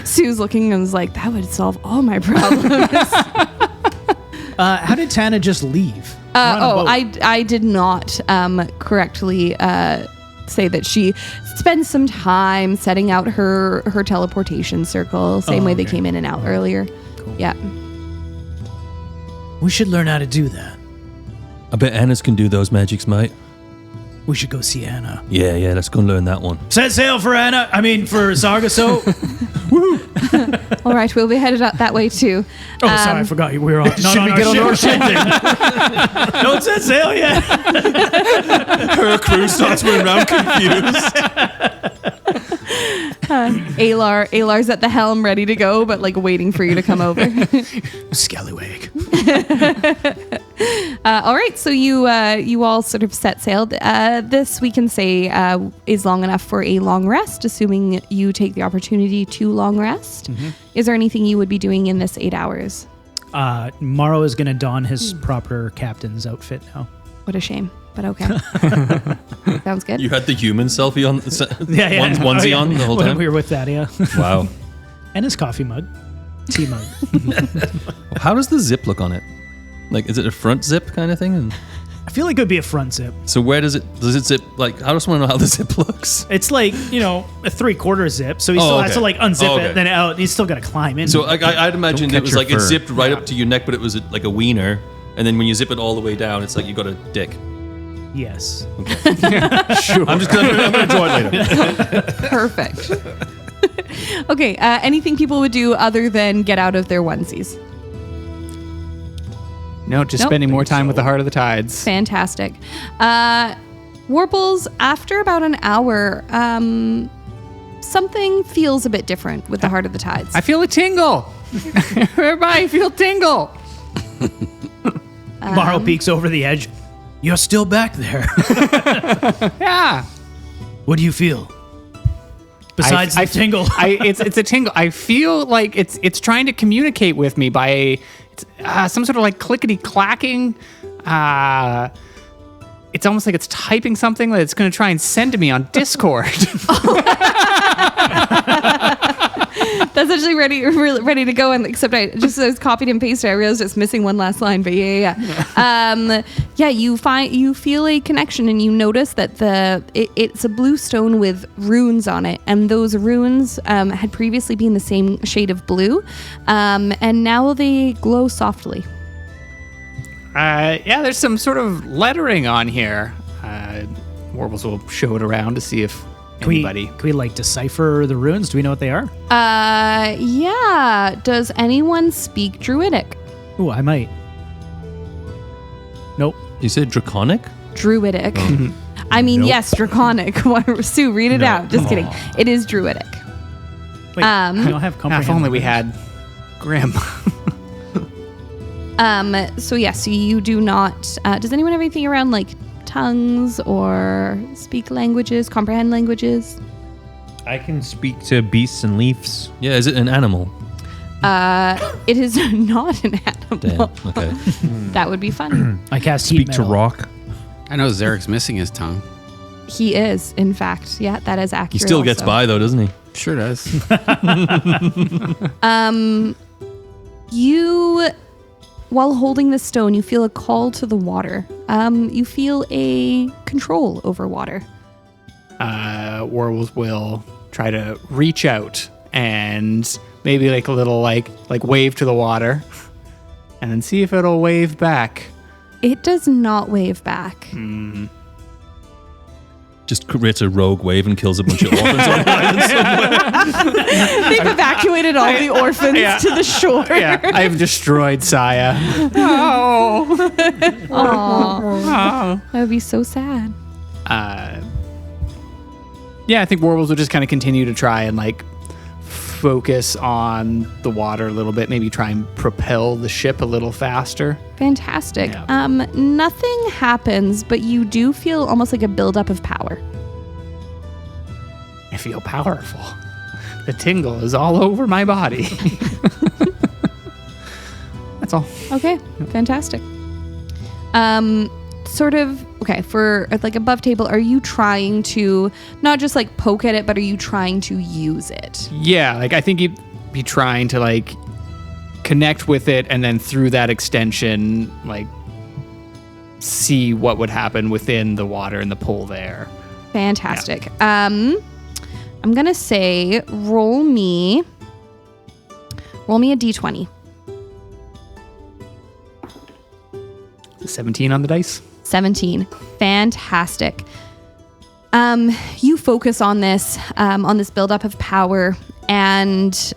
Sue's looking and was like, that would solve all my problems. How did Tana just leave? We're on a boat. I did not correctly say that she spends some time setting out her teleportation circle, same way they came in and out earlier. Cool. Yeah. We should learn how to do that. I bet Anna's can do those magics, mate. We should go see Anna. Yeah, let's go and learn that one. Set sail for Anna. I mean, for Sargasso. All right, we'll be headed out that way too. Oh, sorry, I forgot you. We were on. Not Should on we our get on ship. our ship? Don't set sail yet. Her crew starts running around confused. Alar's at the helm, ready to go, but like waiting for you to come over. Scallywag. All right, so you all sort of set sail. This we can say is long enough for a long rest, assuming you take the opportunity to long rest. Is there anything you would be doing in this 8 hours? Morrow is going to don his proper captain's outfit now. What a shame, but okay. Sounds good. You had the human selfie on, Yeah. onesie on the whole When time? we were with that, yeah. Wow. And his coffee mug. Tea mug. How does the zip look on it? Like, is it a front zip kind of thing? And I feel like it would be a front zip. so where does it zip? Like, I just want to know how the zip looks. It's like, a 3/4 zip. So he Oh, still has okay. to like unzip Oh, okay. it, then out. He's still got to climb in. So I'd imagine Don't it catch was your like it fur. zipped right up to your neck, but it was like a wiener. And then when you zip it all the way down, it's like you got a dick. yes. Sure. I'm going to draw it later. Perfect. Okay, anything people would do other than get out of their onesies? No, just Nope. spending more time with the Heart of the Tides. Fantastic. Warples, after about an hour, something feels a bit different with the Heart of the Tides. I feel a tingle. Everybody feel tingle. Morrow peeks over the edge. You're still back there. Yeah. What do you feel? Besides the tingle. It's a tingle. I feel like it's trying to communicate with me by some sort of like clickety clacking. It's almost like it's typing something that it's going to try and send to me on Discord. That's actually ready to go. And except I was copied and pasted. I realized it's missing one last line. But yeah. You feel a connection, and you notice that it's a blue stone with runes on it, and those runes had previously been the same shade of blue, and now they glow softly. There's some sort of lettering on here. Warbles will show it around to see if anybody. Can we like decipher the runes? Do we know what they are? Yeah. Does anyone speak Druidic? Ooh, I might. Nope. You said draconic? Druidic. I mean, yes, Draconic. Sue, read it out. Just kidding. It is Druidic. Wait, we don't have comprehend. If only we had Grim. So you do not. Does anyone have anything around like tongues or speak languages, comprehend languages? I can speak to beasts and leaves. Yeah, is it an animal? It is not an animal. Damn. Okay. That would be fun. I cast heat Speak to metal. rock. I know Zarek's missing his tongue. He is, in fact. Yeah, that is accurate. He still gets also. by though, doesn't he? Sure does. You, while holding the stone, you feel a call to the water. You feel a control over water. Warbles will try to reach out and maybe like a little like wave to the water, and then see if it'll wave back. It does not wave back. Just creates a rogue wave and kills a bunch of orphans on the island somewhere. They've evacuated all the orphans to the shore. Yeah, I've destroyed Saya. Oh. Aw, that would be so sad. Yeah, I think Warbles will just kind of continue to try and like focus on the water a little bit, maybe try and propel the ship a little faster. Fantastic. Yeah. Nothing happens, but you do feel almost like a buildup of power. I feel powerful. The tingle is all over my body. That's all. Okay, fantastic. sort of for like above table? Are you trying to not just like poke at it, but are you trying to use it? Yeah, like I think you'd be trying to like connect with it, and then through that extension, like see what would happen within the water in the pool there. Fantastic. I'm gonna say roll me a d20. 17 on the dice. 17. Fantastic. You focus on this buildup of power, and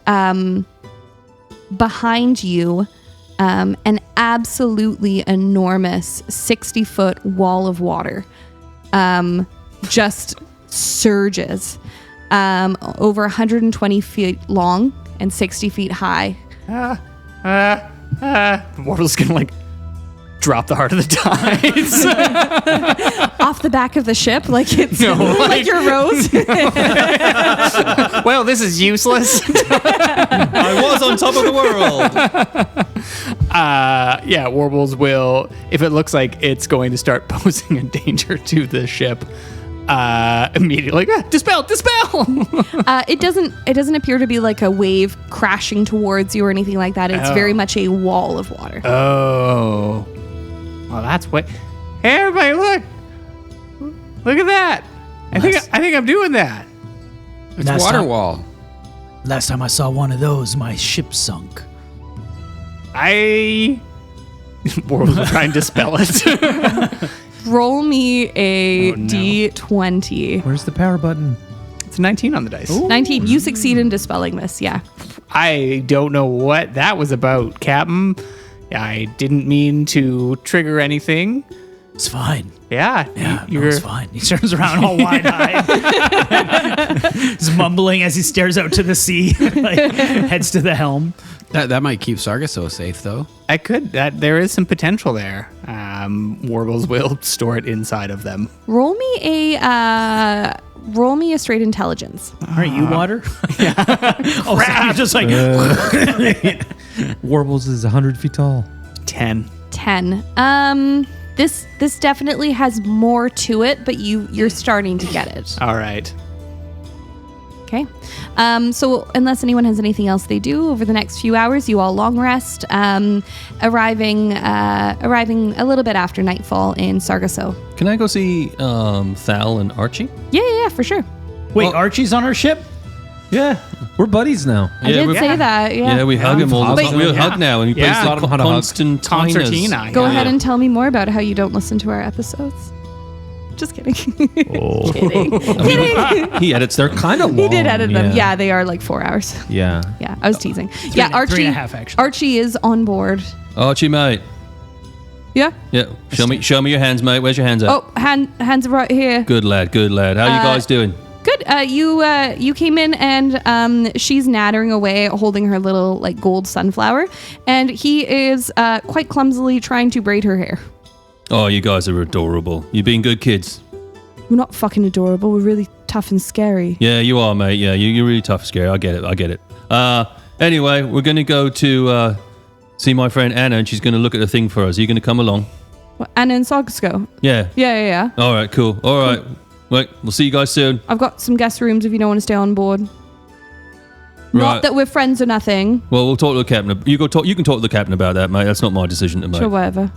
behind you, an absolutely enormous 60-foot wall of water just surges over 120 feet long and 60 feet high. Warble's gonna like drop the heart of the dice. Off the back of the ship, like it's No, like your rose. Well, this is useless. I was on top of the world. Yeah, Warbles will, if it looks like it's going to start posing a danger to the ship, immediately dispel. It doesn't appear to be like a wave crashing towards you or anything like that. It's very much a wall of water. Oh, well, that's what. Hey, everybody, look at that. I think I'm doing that. It's Last water time- wall. Last time I saw one of those, my ship sunk. Warbles will try and dispel it. Roll me a Oh, no. d20. Where's the power button? It's a 19 on the dice. 19. You succeed in dispelling this. Yeah. I don't know what that was about, Captain. I didn't mean to trigger anything. It's fine. Yeah, Yeah, you're it's fine. He turns around all wide-eyed. He's mumbling as he stares out to the sea, like, heads to the helm. That might keep Sargasso safe, though. I could. There is some potential there. Warbles will store it inside of them. Roll me a straight intelligence. Aren't you water? Yeah. Oh, so you're just like, Warbles is 100 feet tall. 10. 10. This definitely has more to it, but you're starting to get it. All right. Okay. So unless anyone has anything else they do over the next few hours, you all long rest, arriving a little bit after nightfall in Sargasso. Can I go see Thal and Archie? Yeah, for sure. wait, Archie's on our ship? Yeah, we're buddies now. I did we're- say that. Yeah. Yeah, we hug him all the Wait. time. We'll hug now, and he plays Yeah. the Taught him how to hug. Constantina. Go ahead and tell me more about how you don't listen to our episodes. Just kidding. Kidding. He edits their Kind of long. He did edit them. Yeah, they are like 4 hours. Yeah. Yeah, I was teasing. Yeah, Archie. 3.5 actually. Archie is on board. Archie, mate. Yeah. Yeah, show me your hands, mate. Where's your hands at? Oh, hands are right here. Good lad, good lad. How you guys doing? Good. You came in and she's nattering away, holding her little like gold sunflower, and he is quite clumsily trying to braid her hair. Oh, you guys are adorable. You being good kids. We're not fucking adorable. We're really tough and scary. Yeah, you are, mate. Yeah, you're really tough, scary. I get it. Anyway, we're gonna go to see my friend Anna, and she's gonna look at the thing for us. Are you gonna come along? What, Anna and Sogsko? Yeah. Yeah. All right, cool. All right. Wait, we'll see you guys soon. I've got some guest rooms if you don't want to stay on board. Right. Not that we're friends or nothing. Well, we'll talk to the captain. You can talk to the captain about that, mate. That's not my decision to make. Sure, whatever.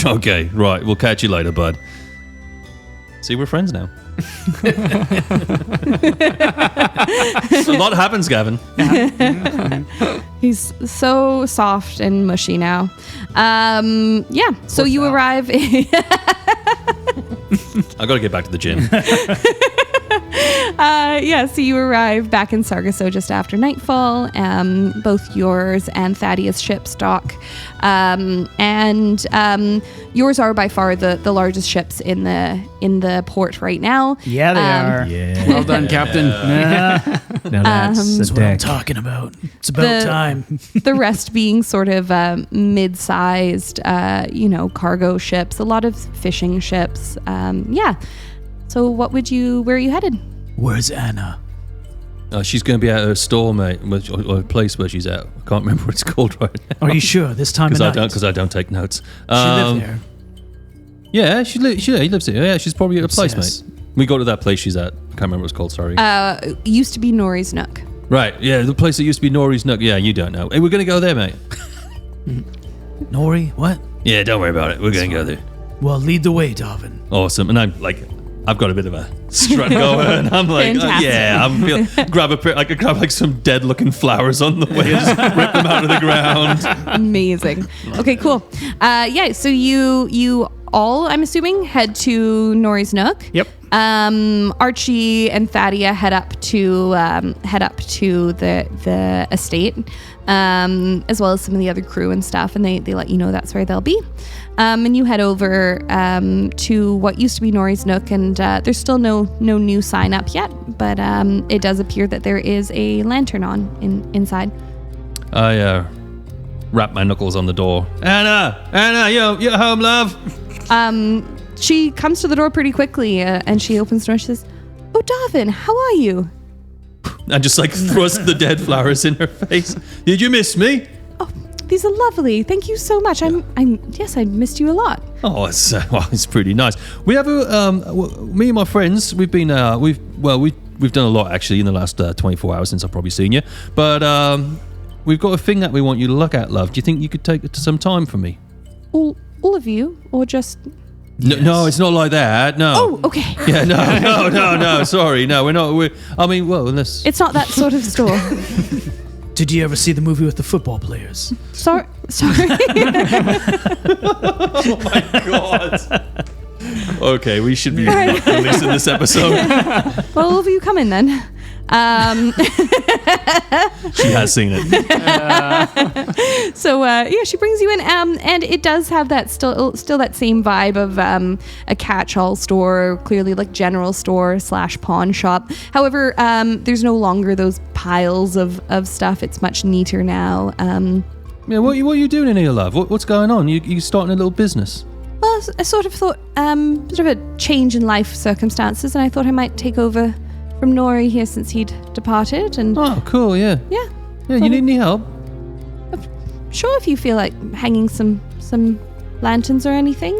Okay, right. We'll catch you later, bud. See, we're friends now. A lot happens, Gavin. He's so soft and mushy now. Yeah. So you arrive. I got to get back to the gym. So you arrive back in Sargasso just after nightfall. Both yours and Thaddeus' ships dock, and yours are by far the largest ships in the port right now. Yeah, they are. Yeah. Well done, Captain. Now that's That's the what I'm deck. talking about. It's about The- time. The rest being sort of mid-sized, cargo ships. A lot of fishing ships. Yeah. So where are you headed? Where's Anna? She's going to be at her store, mate, or a place where she's at. I can't remember what it's called right now. Are you sure this time of night? Because I don't take notes. She lived there. Yeah, he lives here. Yeah, she's probably at a place, Obsessed. mate. We go to that place she's at. I can't remember what it's called, sorry. Used to be Nori's Nook. Right, yeah, the place that used to be Nori's Nook. Yeah, you don't know. Hey, we're going to go there, mate. Nori, what? Yeah, don't worry about it. We're going to go there. Well, lead the way, Darvin. Awesome. And I'm like, I've got a bit of a strut going. And I'm like, Fantastic. I could grab like some dead looking flowers on the way and just rip them out of the ground. Amazing. Okay, cool. So you all, I'm assuming, head to Nori's Nook. Yep. Archie and Thadia head up to the estate, as well as some of the other crew and stuff, and they let you know that's where they'll be. And you head over to what used to be Nori's Nook, and there's still no new sign up yet, but it does appear that there is a lantern on inside. I wrap my knuckles on the door. Anna, you home, love? She comes to the door pretty quickly, and she opens the door and she says, "Oh, Darvin, how are you?" And just like thrust the dead flowers in her face. Did you miss me? "Oh, these are lovely. Thank you so much. Yes, I missed you a lot." Oh, it's pretty nice. We have me and my friends. We've been we've done a lot actually in the last 24 hours since I've probably seen you. But we've got a thing that we want you to look at, love. Do you think you could take some time for me? All of you, or just? No, it's not like that. No. Oh, okay. Yeah, no. Sorry, no, we're not. Unless It's not that sort of store. Did you ever see the movie with the football players? Sorry. Oh my god. Okay, we should be releasing this episode. Well, all of you come in then. She has seen it. So she brings you in, and it does have that still that same vibe of a catch-all store, clearly like general store / pawn shop. However, there's no longer those piles of stuff. It's much neater now. Yeah, what are you doing in here, love? What's going on? You starting a little business? Well, I sort of thought sort of a change in life circumstances, and I thought I might take over from Nori here since he'd departed. And Oh, cool. Yeah. yeah, Yeah. You need any help? sure, if you feel like hanging some lanterns or anything,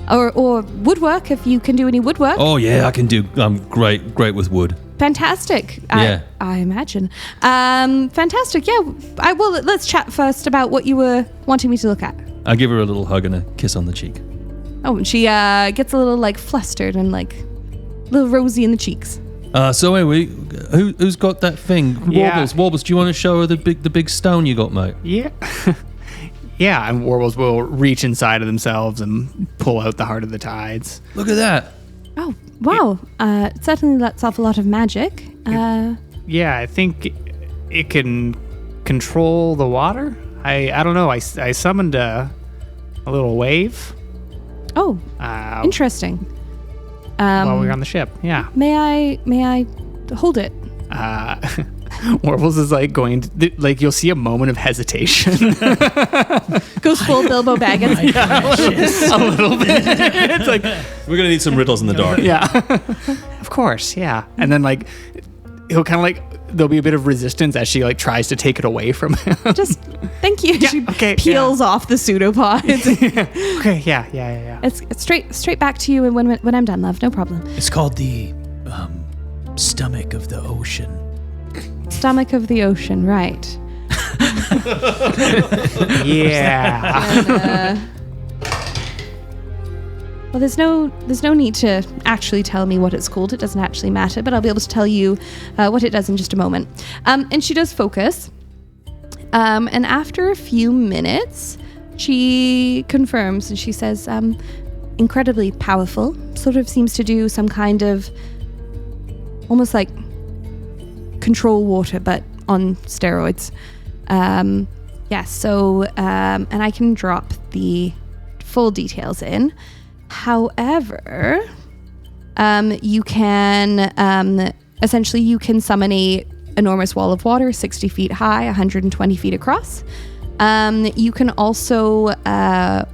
or woodwork, if you can do any woodwork. Oh yeah, I can do. I'm great with wood. Fantastic. Yeah. I imagine. Fantastic. Yeah. Let's chat first about what you were wanting me to look at. I give her a little hug and a kiss on the cheek. Oh, and she gets a little like flustered and like a little rosy in the cheeks. So anyway, who's got that thing? Yeah. Warbles, do you want to show her the big stone you got, mate? Yeah. Yeah, and Warbles will reach inside of themselves and pull out the Heart of the Tides. Look at that. Oh, wow. It certainly lets off a lot of magic. Yeah, I think it can control the water. I don't know. I summoned a little wave Oh, interesting. while we were on the ship. Yeah. May I hold it? Warbles is like going to, like, you'll see a moment of hesitation. Goes full Bilbo Baggins. A little bit. It's like, We're gonna need some riddles in the dark. yeah. Of course, yeah. And then like he'll kind of like, there'll be a bit of resistance as she like tries to take it away from him. Just thank you. She okay, peels off the pseudopods. Okay, yeah. It's straight back to you when I'm done, love. No problem. It's called the stomach of the ocean. Stomach of the ocean, right? Yeah. And, well, there's no need to actually tell me what it's called. It doesn't actually matter, but I'll be able to tell you what it does in just a moment. And she does focus. And after a few minutes, she confirms and she says, incredibly powerful. Sort of seems to do some kind of almost like control water, but on steroids. Yes, so, and I can drop the full details in. However, you can, essentially you can summon a enormous wall of water, 60 feet high, 120 feet across. You can also,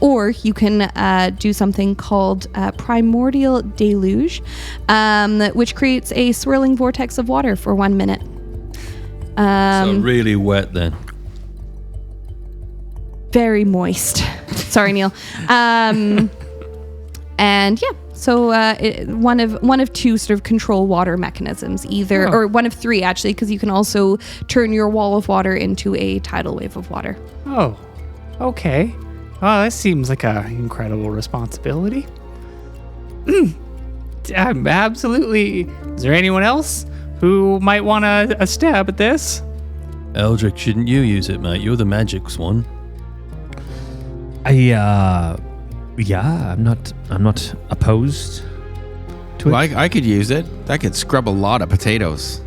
or you can do something called primordial deluge, which creates a swirling vortex of water for 1 minute. So really wet then. Very moist. Sorry, Neil. And yeah, so one of two sort of control water mechanisms, either or one of three actually, because you can also turn your wall of water into a tidal wave of water. Oh, okay. Well, that seems like an incredible responsibility. Absolutely. Is there anyone else who might want a stab at this? Eldrick, shouldn't you use it, mate? You're the magic's one. I'm not opposed to Well, it. I could use it. That could scrub a lot of potatoes.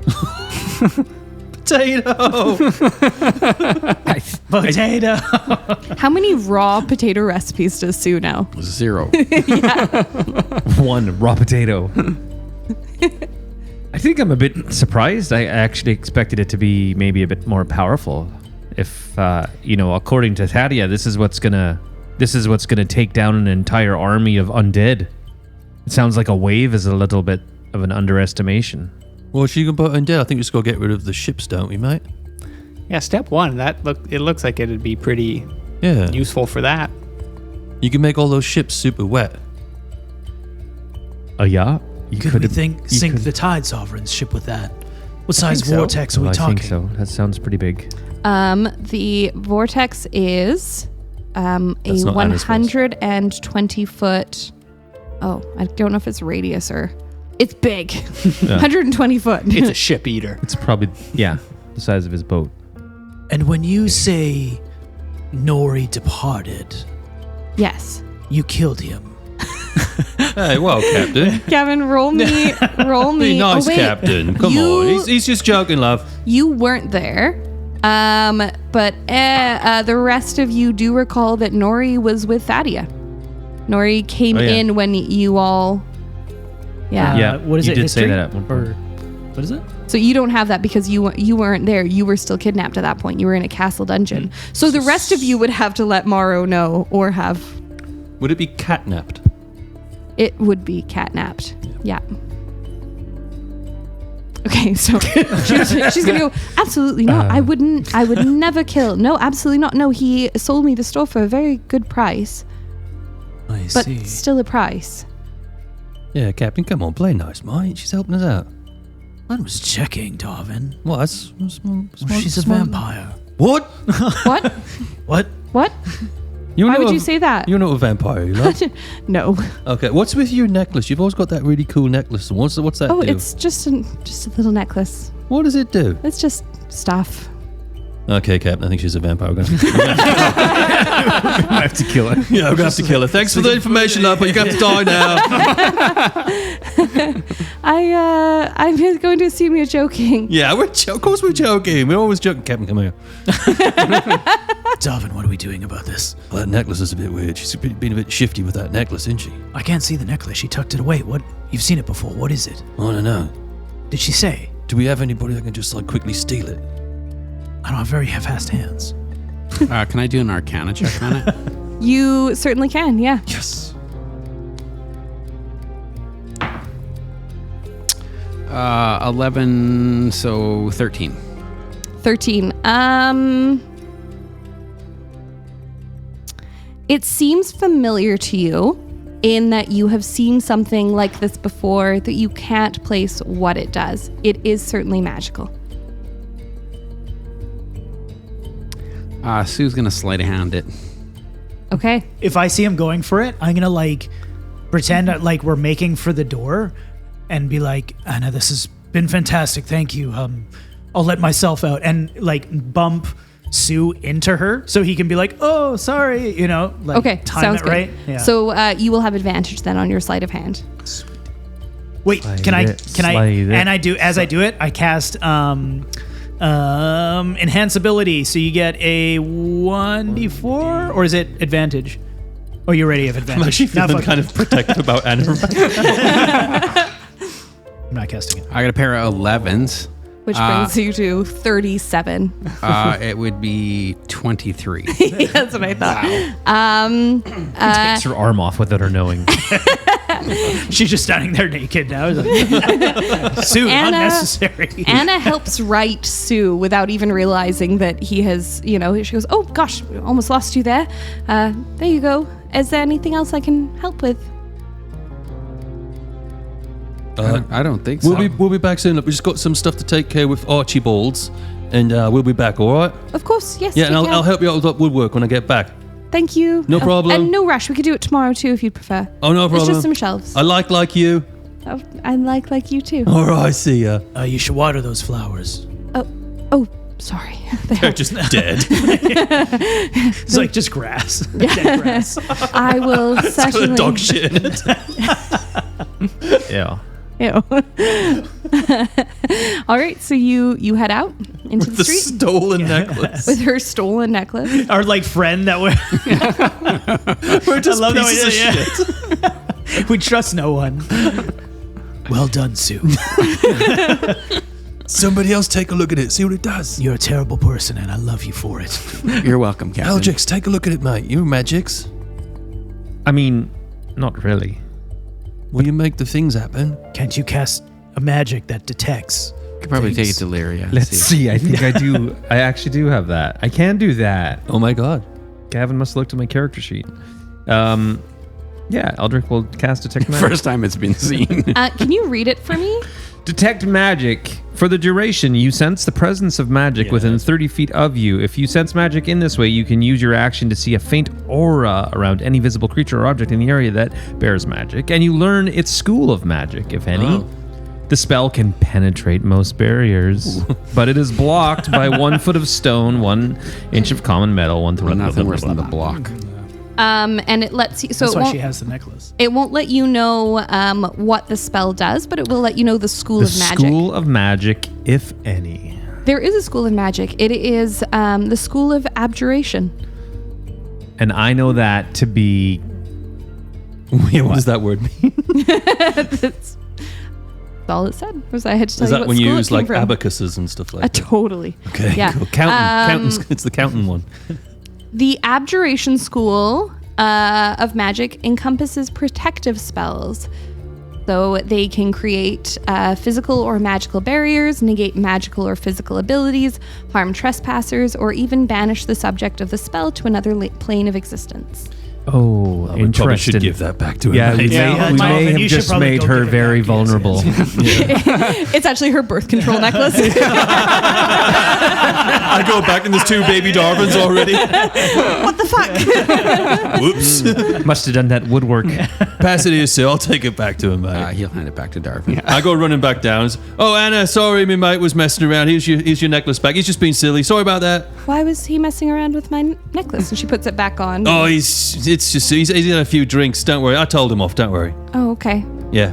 Potato! Potato. How many raw potato recipes does Sue know? 0. One raw potato. I think I'm a bit surprised. I actually expected it to be maybe a bit more powerful. If according to Thadia, this is what's gonna take down an entire army of undead. It sounds like a wave is a little bit of an underestimation. Well, she can put undead. I think we just got to get rid of the ships, don't we, mate? Yeah, step one. It looks like it'd be pretty Yeah. useful for that. You can make all those ships super wet. Yeah. You Could we could- sink you could- the Tide Sovereign's ship with that? What I size think so. vortex are we I talking? think so. That sounds pretty big. The vortex is a That's not Anna's place. 120 foot. Oh, I don't know if it's radius or. It's big. 120 foot. It's a ship eater. It's probably the size of his boat. And when you say Nori departed, Yes. you killed him. Hey, well, Captain. Gavin, roll me. Be nice, Oh, wait. Captain. Come You- on. He's just joking, love. You weren't there. But the rest of you do recall that Nori was with Thadia. Nori came Oh, yeah. in when you all. Yeah. Yeah, What is you it? did say history? that at one point. Or what is it? So you don't have that because you weren't there. You were still kidnapped at that point. You were in a castle dungeon. So the rest of you would have to let Morrow know or have. Would it be catnapped? It would be catnapped. Yeah. Okay, so she's gonna go. Absolutely not. I would never kill. No, absolutely not. No, he sold me the store for a very good price, I but see. still a price. Yeah, Captain, come on. Play nice, mate. She's helping us out. I was checking, Darwin. Well, that's She's a vampire. What? What? What? What? Why would you say that? You're not a vampire, you know? No. Okay, what's with your necklace? You've always got that really cool necklace. What's that Oh, do? it's just a little necklace. What does it do? It's just stuff. Okay, Captain, I think she's a vampire. We're gonna I have to kill it. yeah, we're going to have to kill her. Thanks for the information, love, but you're going to have to die now. I'm going to assume you're joking. Yeah, of course we're joking. We're always joking. Captain, come here. Darwin, what are we doing about this? Well, that necklace is a bit weird. She's been a bit shifty with that necklace, isn't she? I can't see the necklace. She tucked it away. What? You've seen it before. What is it? I don't know. Did she say? Do we have anybody that can just quickly steal it? I don't have very fast hands. Can I do an Arcana check on it? You certainly can, yeah. Yes. 11, so 13. 13. It seems familiar to you in that you have seen something like this before, that you can't place what it does. It is certainly magical. Sue's gonna sleight of hand it. Okay. If I see him going for it, I'm gonna pretend like we're making for the door, and be like, Anna, this has been fantastic. Thank you. I'll let myself out and bump Sue into her so he can be like, oh, sorry, Okay. time Sounds it good. right. Yeah. So you will have advantage then on your sleight of hand. Wait, can I? Slide it. And I do as I do it, I cast enhance ability. So you get a 1d4, or is it advantage? Oh, you already have advantage. I'm actually Nah, feeling fuck kind of protective about Anna. I'm not casting it. I got a pair of 11s. Which brings you to 37. It would be 23. That's what I thought. Takes her arm off without her knowing. She's just standing there naked now. Sue, Anna- unnecessary. Anna helps right Sue without even realizing that he has, she goes, oh gosh, we almost lost you there. There you go. Is there anything else I can help with? I don't think so. We'll be back soon. Look, we just got some stuff to take care with Archibalds, and we'll be back. All right? Of course, yes. Yeah, and take care. I'll help you out with that woodwork when I get back. Thank you. No problem. And no rush. We could do it tomorrow too if you'd prefer. Oh, no problem. It's just some shelves. I like you. Oh, I like you too. All right, see ya. You should water those flowers. Oh, sorry. They're just dead. It's like just grass. Dead grass. I will certainly. Dog shit in it. Yeah. Ew. All right, so you head out into the The street stolen necklace. with her stolen necklace. Our like friend that we're We're just I love that we pieces did, of shit. we trust no one. Well done, Sue. Somebody else take a look at it. See what it does. You're a terrible person, and I love you for it. You're welcome, Captain. Eldrix, take a look at it, mate. You Magix. I mean, not really. Will you make the things happen? Can't you cast a magic that detects? Could probably take it things? to Lyria. Let's see. I think I do. I actually do have that. I can do that. Oh my god. Gavin must have looked at my character sheet. Yeah, Eldrick will cast Detect Magic. First time it's been seen. Can you read it for me? Detect Magic. For the duration, you sense the presence of magic within 30 feet of you. If you sense magic in this way, you can use your action to see a faint aura around any visible creature or object in the area that bears magic, and you learn its school of magic, if any. Oh. The spell can penetrate most barriers, but it is blocked by 1 foot of stone, 1 inch of common metal, 1 Well, nothing worse than the block. And it lets you. So That's it why won't, she has the necklace. it won't let you know what the spell does, but it will let you know the school The of magic. school of magic, if any. There is a school of magic. It is the school of abjuration. And I know that to be... Wait, what does that word mean? That's all it said. Was I had to tell Is you that what when school you it use came like from. abacuses and stuff like that? Totally. Okay, Yeah. cool. Counting. It's the counting one. The abjuration school of magic encompasses protective spells. So they can create physical or magical barriers, negate magical or physical abilities, harm trespassers, or even banish the subject of the spell to another plane of existence. Oh, We probably interesting. should give that back to her. Yeah, we mate. may, we Michael, may have you should just probably made go her give it very back. Yes, vulnerable. It's actually her birth control necklace. I go back and there's 2 baby Darwins already. What the fuck? Whoops. Must have done that woodwork. Pass it here, sir. I'll take it back to him, mate. He'll hand it back to Darvin. I go running back down. Oh, Anna, sorry, my mate was messing around. Here's your necklace back. He's just being silly. Sorry about that. Why was he messing around with my necklace? And she puts it back on. Oh, he's had a few drinks. Don't worry. I told him off. Don't worry. Oh, okay. Yeah.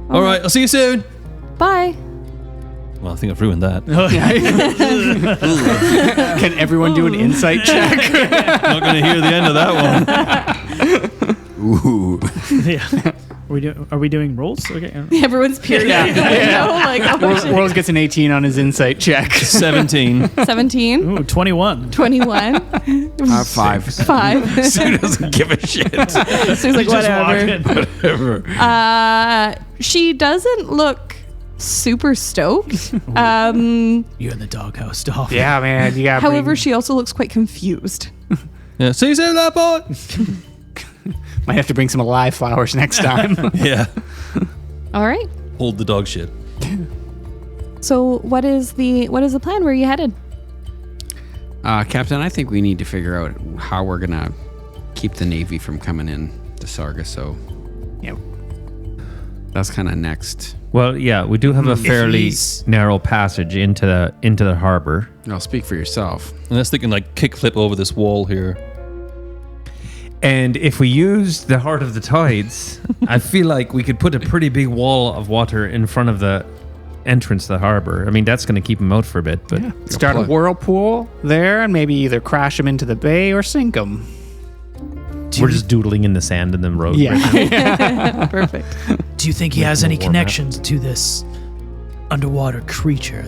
All right. I'll see you soon. Bye. Well, I think I've ruined that. Can everyone do an insight check? Not going to hear the end of that one. Ooh. Yeah. Are we doing rolls? Okay. Everyone's period. Yeah. You know, like, oh, World gets an 18 on his insight check. 17. 17, Ooh, 21. 21, 5. 5. Sue doesn't give a shit. Sue's like, Just whatever. walking. She doesn't look super stoked. You're in the doghouse, Dolphin. Yeah, man. You got. However, she also looks quite confused. Yeah. See you soon, that boy. might have to bring some live flowers next time. Yeah. All right. Hold the dog shit. So what is the plan? Where are you headed? Captain, I think we need to figure out how we're going to keep the Navy from coming in to Sargasso. Yeah. That's kind of next. Well, yeah, we do have a fairly he's- narrow passage into the harbor. I'll speak for yourself. And I was thinking like kickflip over this wall here. And if we use the Heart of the Tides, I feel like we could put a pretty big wall of water in front of the entrance to the harbor. I mean, that's going to keep them out for a bit, but Start a whirlpool there and maybe either crash them into the bay or sink them. we're just doodling in the sand in the road. Yeah. Perfect. Do you think he has any warm connections to this underwater creature?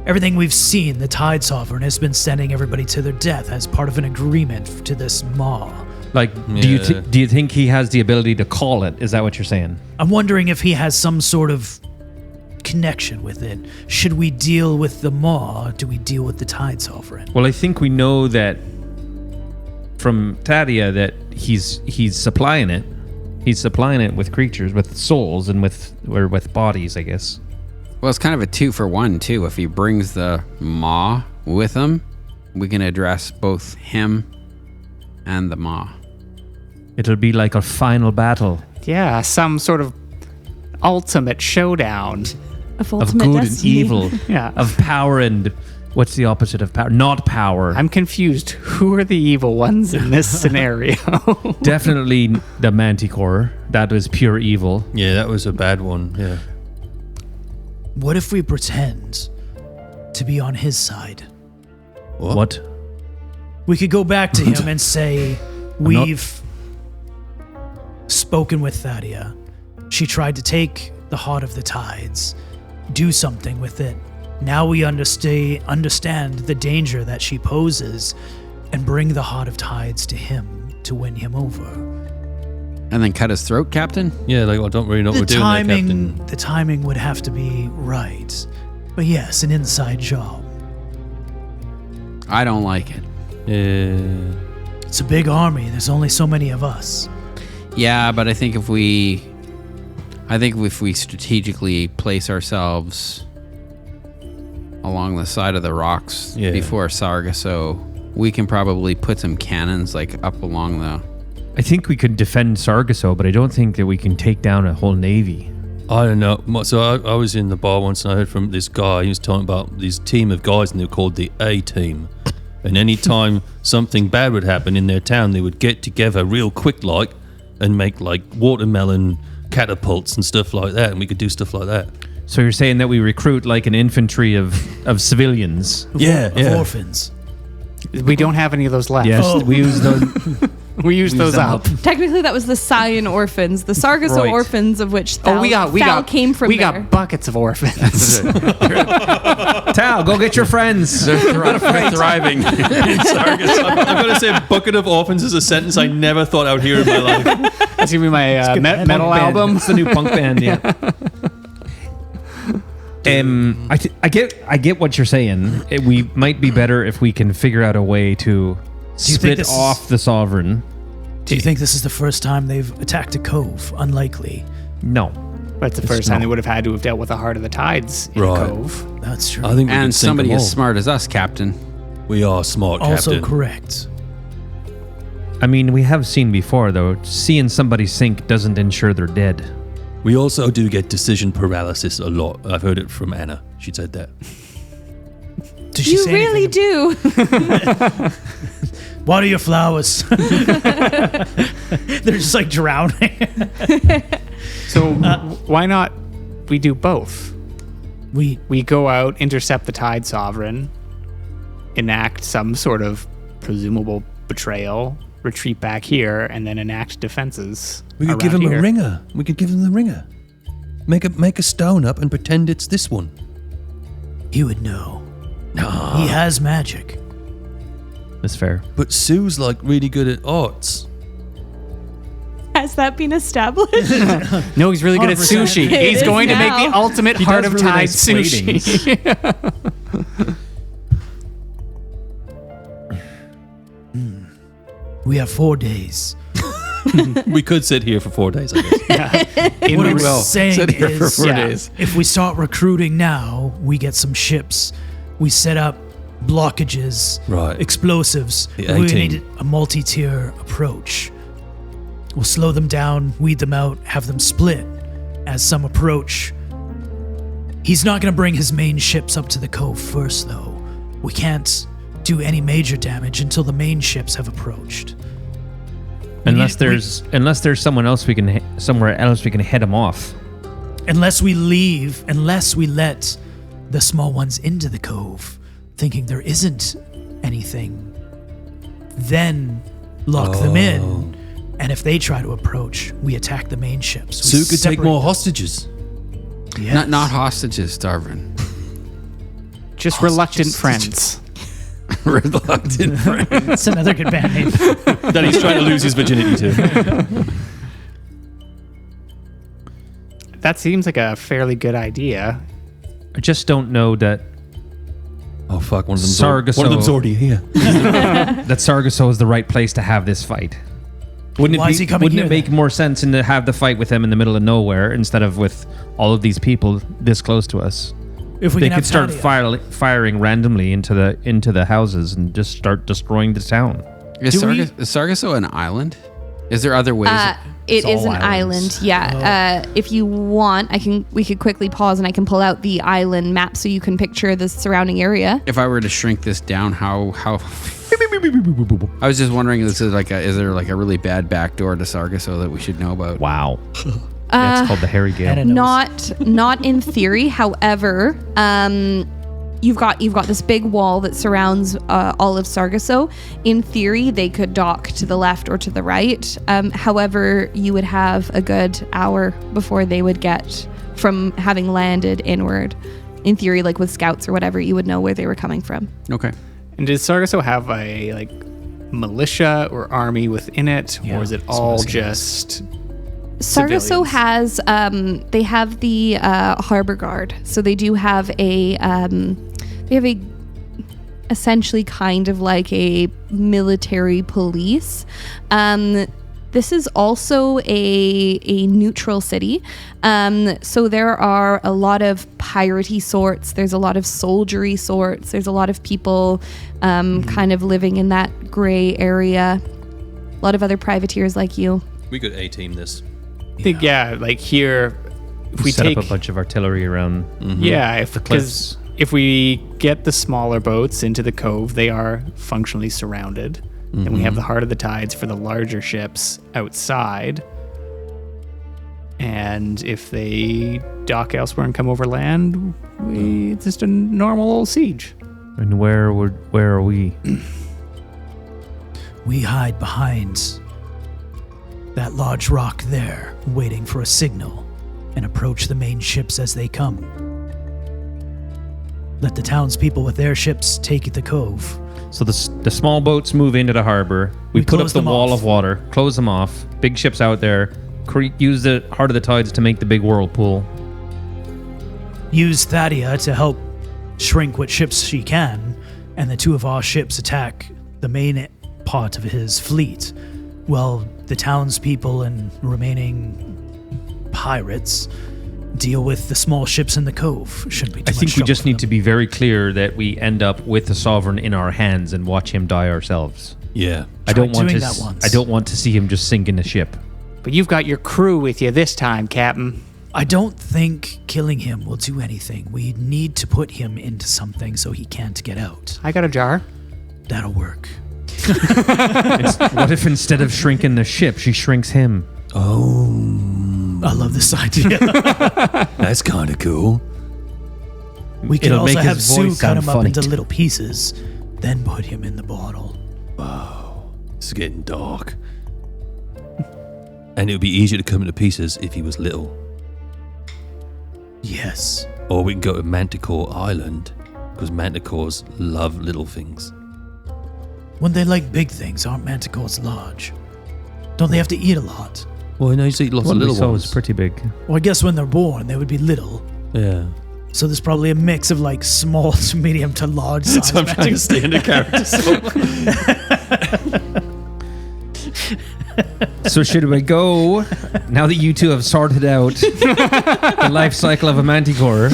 Everything we've seen, the Tide Sovereign has been sending everybody to their death as part of an agreement to this maw. Like, Yeah. do you think he has the ability to call it? Is that what you're saying? I'm wondering if he has some sort of connection with it. Should we deal with the maw, or do we deal with the Tide Sovereign? Well, I think we know that from Tadia that he's supplying it. He's supplying it with creatures, with souls, and with bodies, I guess. Well, it's kind of a 2-for-1 too. If he brings the maw with him, we can address both him and the maw. It'll be like a final battle Yeah, some sort of ultimate showdown. Of of ultimate good destiny. and evil, Yeah. of power and what's the opposite of power? Not power. I'm confused. Who are the evil ones in this scenario? Definitely the Manticore. That was pure evil. Yeah, that was a bad one. Yeah. What if we pretend to be on his side? What? We could go back to him and say, we've spoken with Thadia. She tried to take the Heart of the Tides, do something with it. Now we understand the danger that she poses, and bring the Heart of Tides to him to win him over. And then cut his throat, Captain? Yeah, like I don't really know what we're doing there, Captain. The timing would have to be right. But yes, an inside job. I don't like it. Yeah. It's a big army. There's only so many of us. Yeah, but I think if we strategically place ourselves along the side of the rocks before Sargasso, we can probably put some cannons like up along the... I think we could defend Sargasso, but I don't think that we can take down a whole navy. I don't know. So I was in the bar once and I heard from this guy. He was talking about this team of guys and they were called the A-Team. And any time something bad would happen in their town, they would get together real quick like and make like watermelon catapults and stuff like that. And we could do stuff like that. So you're saying that we recruit like an infantry of civilians? Of orphans. We don't have any of those left. Yes, we use those. We used those them up. Technically, that was the Scion orphans, the Sargasso Right. orphans, of which Oh, we Thal came from. We there. got buckets of orphans. Tal, go get your friends. They're thriving. I'm going to say bucket of orphans is a sentence I never thought I would hear in my life. That's gonna be my metal Punk band. album. It's the new punk band. Yeah. I get what you're saying. We might be better if we can figure out a way to think split this is- off the sovereign. Do you think this is the first time they've attacked a cove? Unlikely. No. But it's the first time they would have had to have dealt with the Heart of the Tides in Right. a cove. That's true. I think we can And sink somebody them as all. smart as us, Captain. We are smart, also Captain. correct. I mean, we have seen before, though. Seeing somebody sink doesn't ensure they're dead. We also do get decision paralysis a lot. I've heard it from Anna. She said that. Did she You say really anything? do. Water your flowers. They're just like drowning. So why not we do both? We We go out, intercept the Tide Sovereign, enact some sort of presumable betrayal, retreat back here, and then enact defenses. We could around give him here. a ringer. We could give him the ringer. Make a stone up and pretend it's this one. He would know. He has magic. That's fair. But Sue's like really good at arts. Has that been established? No, he's really good at 100%. sushi. It He's is going to make now. the ultimate He Heart does of really Tide nice sushi. We have 4 days. We could sit here for 4 days, I guess. In What the I'm will. saying Sit here for is, 4 days. if we start recruiting now, we get some ships. We set up blockages, Right. explosives. The We A-team. need a multi-tier approach. We'll slow them down, weed them out, have them split as some approach. He's not going to bring his main ships up to the cove first, though. We can't do any major damage until the main ships have approached. Unless there's someone else somewhere else we can head them off. Unless we let the small ones into the cove, thinking there isn't anything, then lock them in. And if they try to approach, we attack the main ships. We Sue could take separate more them. hostages. Yes. Not hostages, Darvin. Just reluctant friends. Reluctant friend. That's another good band name. That he's trying to lose his virginity to. That seems like a fairly good idea. I just don't know that Oh fuck! One of them's Sargasso. already here. that Sargasso is the right place to have this fight. Why is he coming Wouldn't here it make then? more sense to have the fight with them in the middle of nowhere instead of with all of these people this close to us? If we They can could have start firing randomly into the houses and just start destroying the town. Is Sargasso an island? Is there other ways? It all is an islands. island, yeah. If you want, we could quickly pause and I can pull out the island map so you can picture the surrounding area. If I were to shrink this down, how? I was just wondering, is there like a really bad backdoor to Sargasso that we should know about? Wow. Yeah, it's called the Harry Gale. Not in theory. However, you've got this big wall that surrounds all of Sargasso. In theory, they could dock to the left or to the right. However, you would have a good hour before they would get from having landed inward. In theory, like with scouts or whatever, you would know where they were coming from. Okay. And does Sargasso have a militia or army within it, or is it all just Sargasso civilians? has they have the harbor guard, so they do have a essentially kind of like a military police. This is also a neutral city, so there are a lot of piratey sorts. There's a lot of soldiery sorts. There's a lot of people kind of living in that gray area. A lot of other privateers like you. We could A-team this. I think, like here, if we set take up a bunch of artillery around. because if we get the smaller boats into the cove, they are functionally surrounded. And we have the Heart of the Tides for the larger ships outside. And if they dock elsewhere and come over land, it's just a normal old siege. And where are we? We hide behind that large rock there, waiting for a signal, and approach the main ships as they come. Let the townspeople with their ships take the cove. So the small boats move into the harbor. We put up close the them wall off. of water, close them off. Big ships out there. Use the Heart of the Tides to make the big whirlpool. Use Thadia to help shrink what ships she can, and the two of our ships attack the main part of his fleet, while the townspeople and remaining pirates deal with the small ships in the cove. Shouldn't be too I much think we trouble just for need them. to be very clear that we end up with the Sovereign in our hands and watch him die ourselves. Yeah. I don't want doing to. that once. I don't want to see him just sink in the ship. But you've got your crew with you this time, Captain. I don't think killing him will do anything. We need to put him into something so he can't get out. I got a jar. That'll work. What if instead of shrinking the ship, she shrinks him? I love this idea. That's kind of cool. We can It'll also make have his Sue voice cut sound him up funny. into little pieces, then put him in the bottle. It's getting dark. And it would be easier to cut him into pieces if he was little. Yes. Or we can go to Manticore Island, because Manticores love little things. When they like big things, aren't manticores large? Don't they have to eat a lot? Well, you know, you see lots What of we little saw ones. was pretty big. Well, I guess when they're born, they would be little. Yeah. So there's probably a mix of like small to medium to large size. So I'm trying to stay in the character. So should we go, now that you two have sorted out the life cycle of a manticore,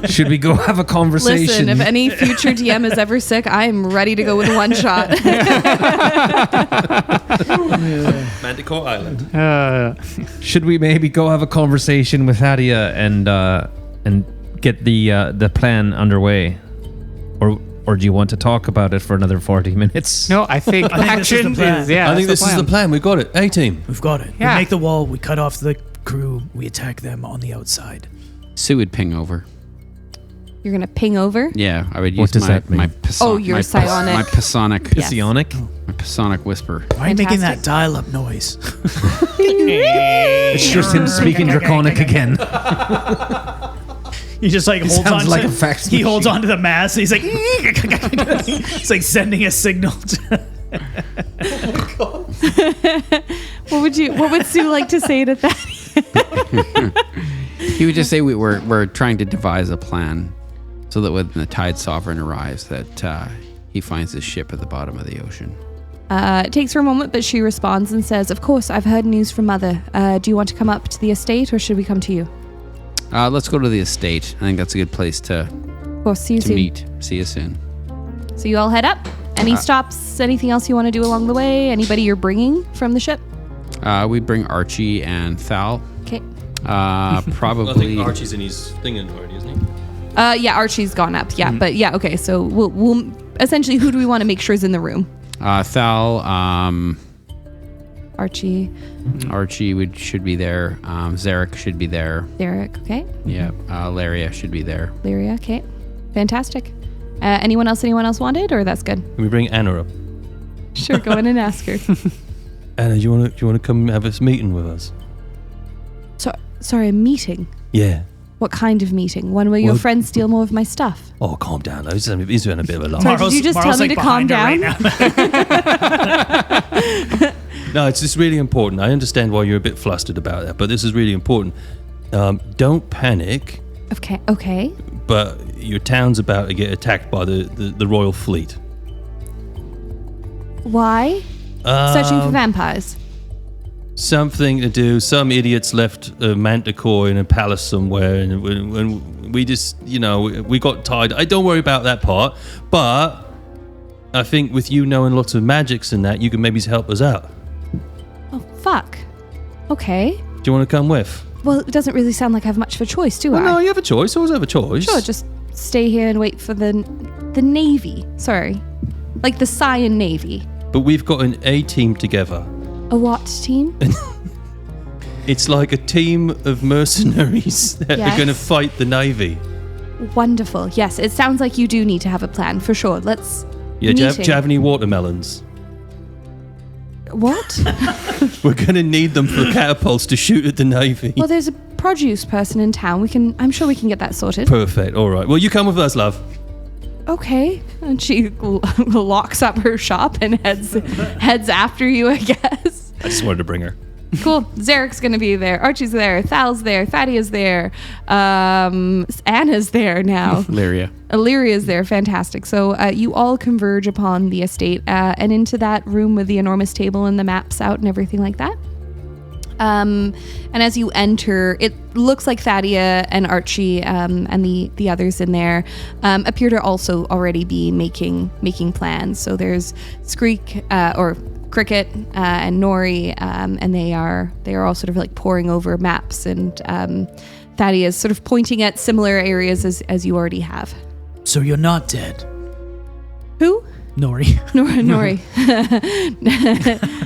should we go have a conversation? Listen, if any future DM is ever sick, I am ready to go with one shot. Manticore Island. Should we maybe go have a conversation with Hadia and get the plan underway? Or do you want to talk about it for another 40 minutes? No, I think I think this is action the plan. is, yeah. I think this is the plan. We've got it. A-team. We've got it. Yeah. We make the wall, we cut off the crew, we attack them on the outside. Sue would ping over. You're gonna ping over. Yeah, I would What use does my that mean? my Oh, your psionic. my psionic Yes. Psionic? my psionic whisper. Why are you making that Fantastic. dial-up noise? It's just him speaking Draconic again. He just like holds sounds on like to a fax he holds machine. onto the mast and he's like it's like sending a signal to What would Sue like to say to that? He would just say we're trying to devise a plan so that when the Tide Sovereign arrives, that he finds his ship at the bottom of the ocean. It takes her a moment, but she responds and says, "Of course, I've heard news from Mother. Do you want to come up to the estate, or should we come to you?" Let's go to the estate. I think that's a good place to Of course, see you soon. meet. See you soon. So you all head up. Any stops? Anything else you want to do along the way? Anybody you're bringing from the ship? We bring Archie and Thal. Okay. I Probably. think Archie's in his thing already, isn't he? Yeah, Archie's gone up. Yeah, but yeah, okay. So we'll essentially, who do we want to make sure is in the room? Thal. Archie, Should be there. Zarek should be there. Derek. Okay. Yeah. Laria should be there. Lyria. Okay. Fantastic. Anyone else wanted, or that's good? Can we bring Anna up? Sure. Go in and ask her. Anna, do you want to come have this meeting with us? Sorry, a meeting. Yeah. What kind of meeting? One where your Well- friends steal more of my stuff? Oh, calm down. Though. He's having a bit of a laugh. Sorry, did you just tell me to calm down? No, it's just really important. I understand why you're a bit flustered about that, but this is really important. Don't panic, Okay. but your town's about to get attacked by the royal fleet. Why? Searching for vampires. Something to do. Some idiots left a manticore in a palace somewhere, and when we just, we got tired. I don't worry about that part, but I think with you knowing lots of magics and that, you can maybe help us out. Oh, fuck. Okay. Do you want to come with? Well, it doesn't really sound like I have much of a choice, do Well, I? no, you have a choice. Always have a choice. Sure, just stay here and wait for the Navy. Sorry. Like the Cyan Navy. But we've got an A team together. A what team? It's like a team of mercenaries that are going to fight the Navy. Wonderful. Yes, it sounds like you do need to have a plan, for sure. Let's... Yeah, do you have any watermelons? What? We're going to need them for catapults to shoot at the Navy. Well, there's a produce person in town. I'm sure we can get that sorted. Perfect. All right. Well, you come with us, love. Okay. And she locks up her shop and heads after you, I guess. I just wanted to bring her. Cool. Zarek's going to be there. Archie's there. Thal's there. Thaddeus there. Anna's there now. Laria. Illyria's there. Fantastic. So you all converge upon the estate and into that room with the enormous table and the maps out and everything like that. And as you enter, it looks like Thadia and Archie and the others in there appear to also already be making plans. So there's Skreek or Cricket and Nori, and they are all sort of like poring over maps, and Thadia is sort of pointing at similar areas as you already have. So you're not dead. Who? Nori. Nori.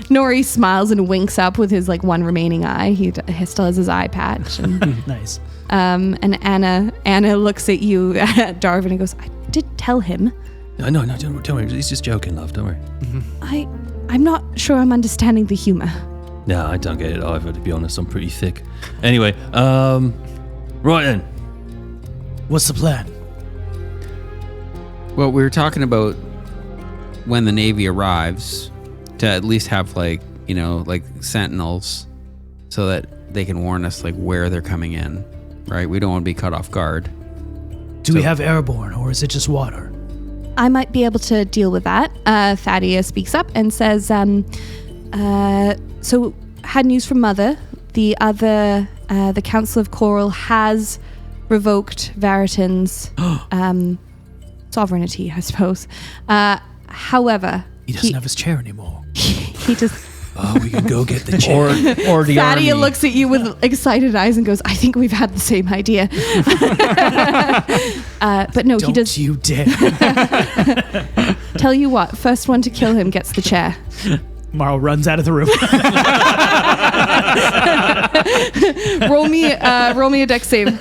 Nori smiles and winks up with his like one remaining eye. He still has his eye patch. And, Nice. and Anna looks at you, at Darvin, and goes, "I did tell him. No, don't worry. He's just joking, love. Don't worry. I'm not sure I'm understanding the humor." No, I don't get it either, to be honest. I'm pretty thick. Anyway, right then. What's the plan? Well, we were talking about when the Navy arrives to at least have like sentinels so that they can warn us like where they're coming in, right? We don't want to be caught off guard. Do we have airborne, or is it just water? I might be able to deal with that. Thadia speaks up and says, so had news from Mother. The Council of Coral has revoked Varitan's sovereignty, I suppose. However, He doesn't have his chair anymore. he just... Oh, we can go get the chair. Or the army. Thadia looks at you with excited eyes and goes, "I think we've had the same idea." But no, he does. Don't you dare. Tell you what, first one to kill him gets the chair. Morrow runs out of the room. Roll me a dex save.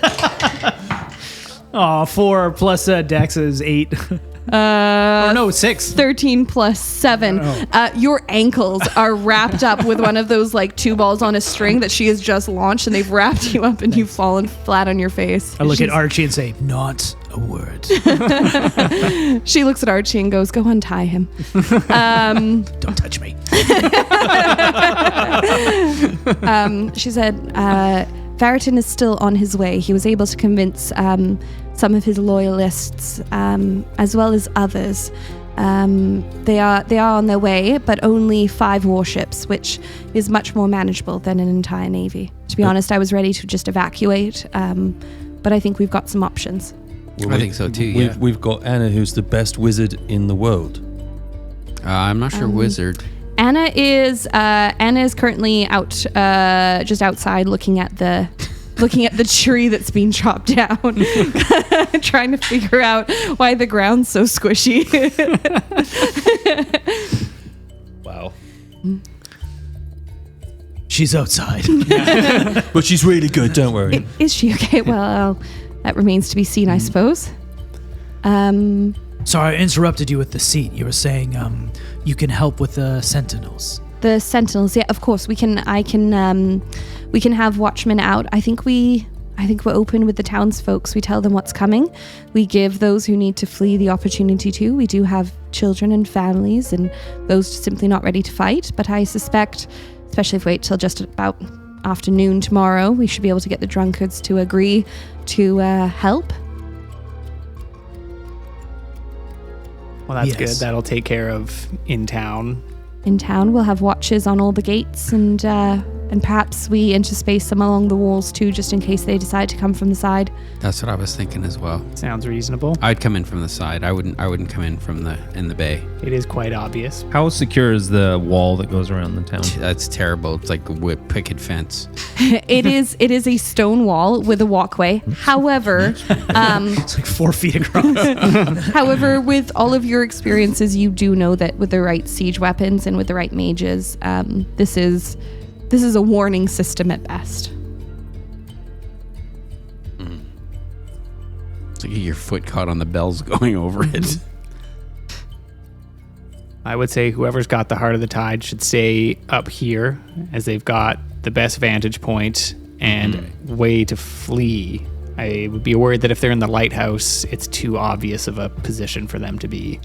Oh, 4 plus Dex is 8. Or no, 6. 13 plus 7. Your ankles are wrapped up with one of those like 2 balls on a string that she has just launched, and they've wrapped you up, and you've fallen flat on your face. I look at Archie and say, "Not a word." She looks at Archie and goes, "Go untie him." Don't touch me. She said, Varitan is still on his way. He was able to convince some of his loyalists, as well as others, They are on their way, but only 5 warships, which is much more manageable than an entire navy. To be honest, I was ready to just evacuate, but I think we've got some options. I think so too. Yeah. We've got Anna, who's the best wizard in the world. I'm not sure wizard. Anna is currently out, just outside, looking at the tree that's been chopped down, trying to figure out why the ground's so squishy. Wow. She's outside. But she's really good, don't worry. Is she okay? Well, that remains to be seen, I suppose. Sorry, I interrupted you with the seat. You were saying you can help with the sentinels. The sentinels, yeah, of course. We can have watchmen out. I think we're open with the townsfolk. We tell them what's coming. We give those who need to flee the opportunity to. We do have children and families and those simply not ready to fight. But I suspect, especially if we wait till just about afternoon tomorrow, we should be able to get the drunkards to agree to help. Well, that's Yes. good. That'll take care of in town. In town, we'll have watches on all the gates, and perhaps we interspace them along the walls too, just in case they decide to come from the side. That's what I was thinking as well. Sounds reasonable. I'd come in from the side. I wouldn't come in from in the bay. It is quite obvious. How secure is the wall that goes around the town? That's terrible. It's like a picket fence. It is a stone wall with a walkway. However, It's like 4 feet across. However, with all of your experiences, you do know that with the right siege weapons and with the right mages, this is a warning system at best. It's like your foot caught on the bells going over it. I would say whoever's got the heart of the tide should stay up here, as they've got the best vantage point and way to flee. I would be worried that if they're in the lighthouse, it's too obvious of a position for them to be,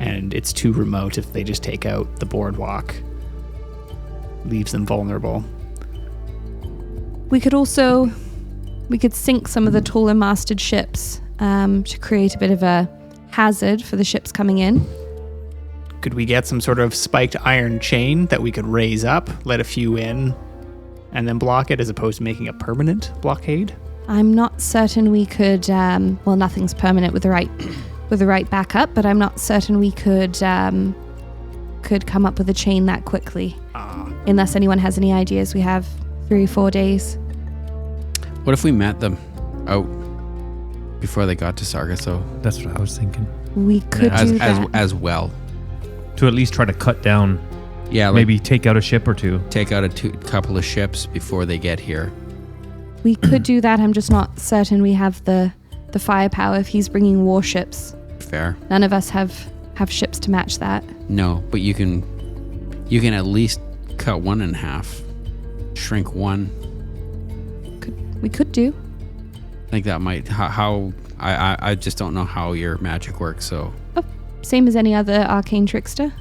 and it's too remote if they just take out the boardwalk. Leaves them vulnerable. We could sink some of the taller masted ships to create a bit of a hazard for the ships coming in. Could we get some sort of spiked iron chain that we could raise up, let a few in, and then block it, as opposed to making a permanent blockade? I'm not certain we could. Well, nothing's permanent with the right backup, but I'm not certain we could come up with a chain that quickly. Unless anyone has any ideas, we have 3 or 4 days. What if we met them out before they got to Sargasso? That's what I was thinking. We could do that. As well. To at least try to cut down, Yeah, like maybe take out a ship or two. take out a couple of ships before they get here. We could do that. I'm just not certain we have the firepower if he's bringing warships. Fair. None of us have ships to match that. No, but you can at least cut one in half, shrink one. We could do. I think that might I just don't know how your magic works. So Same as any other arcane trickster.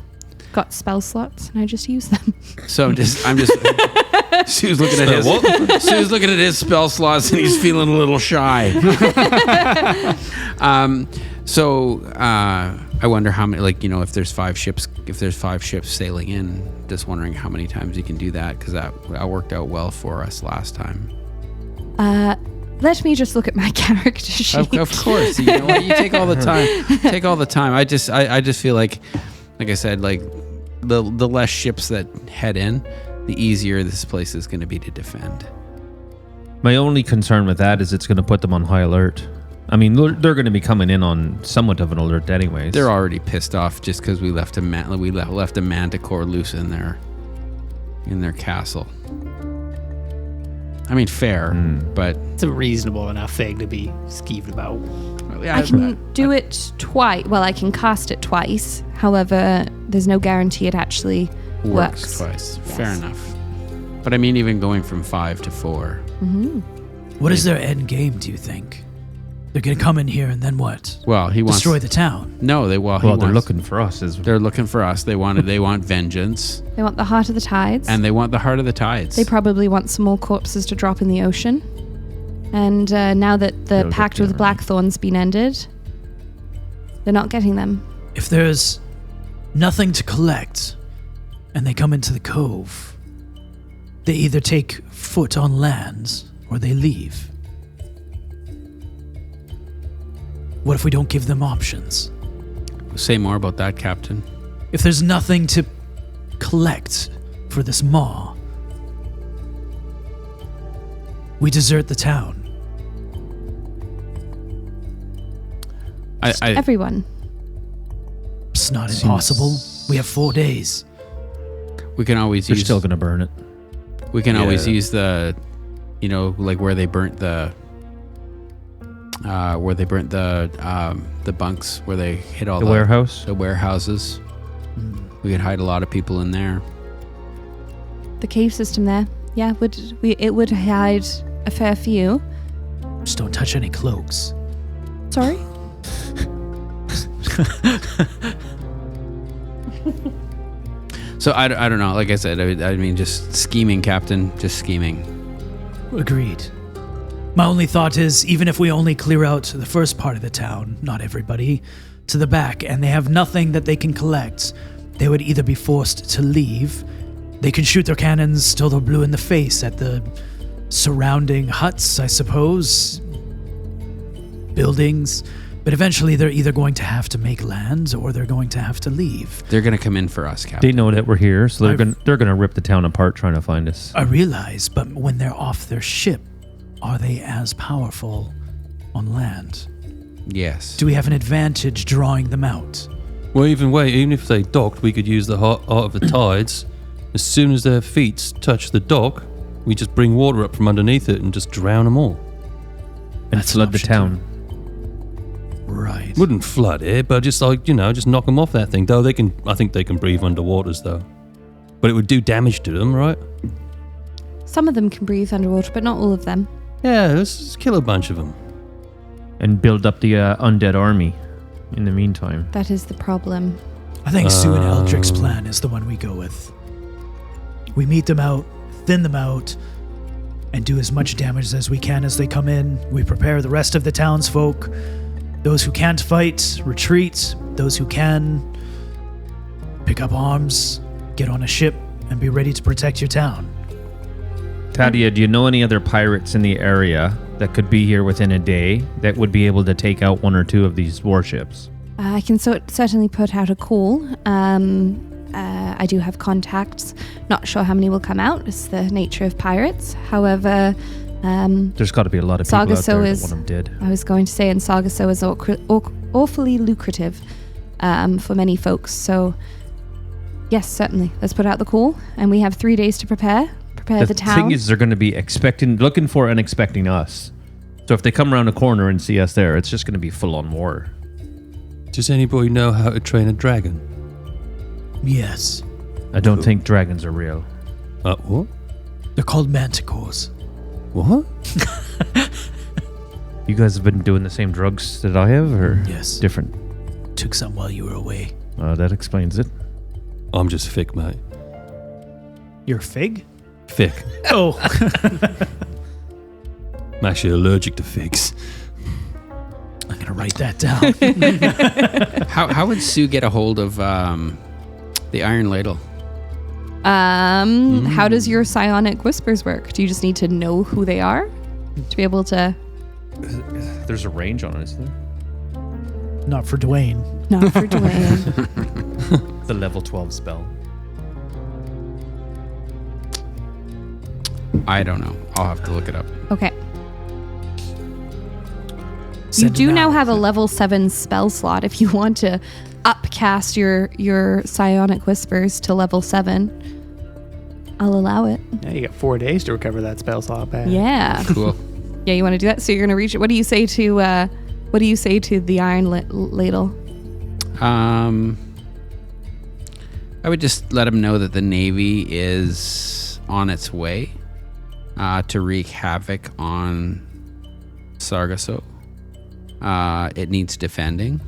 Got spell slots, and I just use them. I'm just Sue's looking at his spell slots and he's feeling a little shy. I wonder how many, if there's 5 ships sailing in, just wondering how many times you can do that, because that worked out well for us last time. Let me just look at my character sheet. Of course, you know what? You take all the time. Take all the time. I just feel like I said, like the less ships that head in, the easier this place is going to be to defend. My only concern with that is it's going to put them on high alert. I mean, they're going to be coming in on somewhat of an alert anyways. They're already pissed off just because we left a manticore loose in their castle. I mean, fair, but It's a reasonable enough thing to be skeeved about. I can do it twice. Well, I can cast it twice. However, there's no guarantee it actually works. twice. Yes. Fair enough. But I mean, even going from 5 to 4. What is their end game, do you think? They're going to come in here and then what? Well, he wants Destroy the town. No, they're looking for us. They're looking for us. They want vengeance, They want the heart of the tides. and they want the heart of the tides. They probably want some more corpses to drop in the ocean. And now that the They'll pact get with there, Blackthorn's been ended, they're not getting them. If there's nothing to collect and they come into the cove, they either take foot on land or they leave. What if we don't give them options? Say more about that, Captain. If there's nothing to collect for this maw, we desert the town. Everyone. It's not impossible. We have 4 days. We can always They're use. still gonna burn it. We can always use the, like where they burnt the bunks, where they hit all The warehouse. the warehouses. We could hide a lot of people in there. The cave system there. Yeah, it would hide a fair few. Just don't touch any cloaks. Sorry? So I don't know. Like I said, I mean, just scheming, Captain. Just scheming. Agreed. My only thought is, even if we only clear out the first part of the town, not everybody, to the back, and they have nothing that they can collect, they would either be forced to leave. They can shoot their cannons till they're blue in the face at the surrounding huts, I suppose, buildings. But eventually they're either going to have to make land or they're going to have to leave. They're gonna come in for us, Captain. They know that we're here, so they're gonna rip the town apart trying to find us. I realize, but when they're off their ship, are they as powerful on land? Yes. Do we have an advantage drawing them out? Well, even if they docked, we could use the heart of the tides. As soon as their feet touch the dock, we just bring water up from underneath it and just drown them all. And That's flood an the option town. Right. Wouldn't flood it, but just just knock them off that thing. Though I think they can breathe underwaters though. But it would do damage to them, right? Some of them can breathe underwater, but not all of them. Yeah, let's just kill a bunch of them. And build up the undead army in the meantime. That is the problem. I think Sue and Eldrick's plan is the one we go with. We meet them out, thin them out, and do as much damage as we can as they come in. We prepare the rest of the townsfolk. Those who can't fight, retreat. Those who can, pick up arms, get on a ship, and be ready to protect your town. Tadia, do you know any other pirates in the area that could be here within a day that would be able to take out one or two of these warships? I can certainly put out a call. I do have contacts. Not sure how many will come out. It's the nature of pirates. However, There's got to be a lot of people out Sargasso there that is- want them dead. I was going to say, and Sargasso is awfully lucrative for many folks. So, yes, certainly. Let's put out the call. And we have 3 days to prepare the town. thing is, they're going to be looking for and expecting us. So if they come around a corner and see us there, it's just going to be full-on war. Does anybody know how to train a dragon? Yes. I don't think dragons are real. What? They're called manticores. What? You guys have been doing the same drugs that I have, or Yes. different? Took some while you were away. That explains it. I'm just thick, mate. You're a fig? Thick. Oh. I'm actually allergic to figs. I'm going to write that down. How would Sue get a hold of the iron ladle? How does your psionic whispers work? Do you just need to know who they are to be able to? There's a range on it, isn't there? Not for Dwayne. Not for Dwayne. The level 12 spell. I don't know. I'll have to look it up. Okay. Send you do them now out. have a level 7 spell slot if you want to upcast your psionic whispers to level 7. I'll allow it. Yeah, you got 4 days to recover that spell slot back. Yeah. Cool. Yeah, you want to do that? So you're going to reach it. What do you say to the iron ladle? I would just let him know that the Navy is on its way to wreak havoc on Sargasso. It needs defending.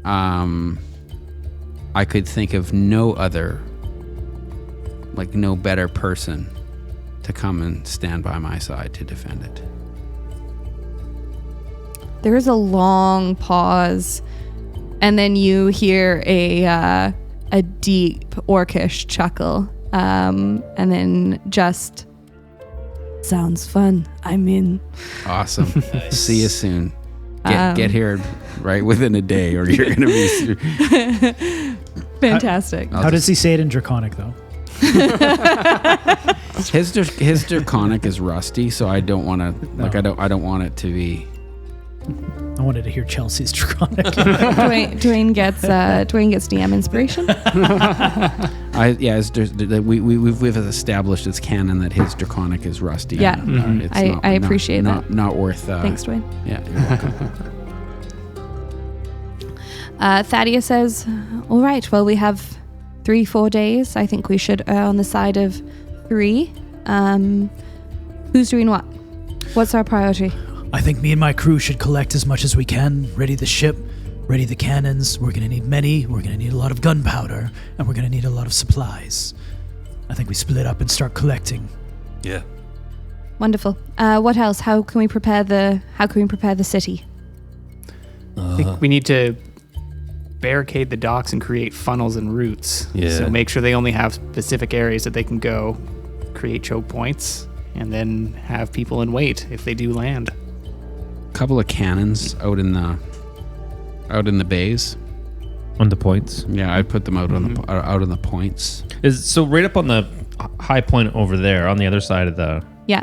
I could think of no better person to come and stand by my side to defend it. There is a long pause And then you hear a deep orcish chuckle. And then just sounds fun. I'm in. Awesome. See you soon. Get here right within a day, or you're gonna be. Fantastic. How does he say it in Draconic, though? His Draconic is rusty, so I don't want to. Like, I don't want it to be. I wanted to hear Chelsea's Draconic. Dwayne gets DM inspiration. We've established as canon that his Draconic is rusty. Yeah. It's I appreciate that. Not worth. Thanks, Dwayne. Yeah, you're welcome. Thaddeus says, all right, well, we have 3-4 days. I think we should err on the side of 3. Who's doing what? What's our priority? I think me and my crew should collect as much as we can, ready the ship, ready the cannons. We're going to need many. We're going to need a lot of gunpowder, and we're going to need a lot of supplies. I think we split up and start collecting. Yeah. Wonderful. What else? How can we prepare the city? I think we need to barricade the docks and create funnels and routes. Yeah. So make sure they only have specific areas that they can go, create choke points, and then have people in wait if they do land. Couple of cannons out in the bays. On the points. Yeah, I'd put them out on the points. So right up on the high point over there, on the other side of the Yeah.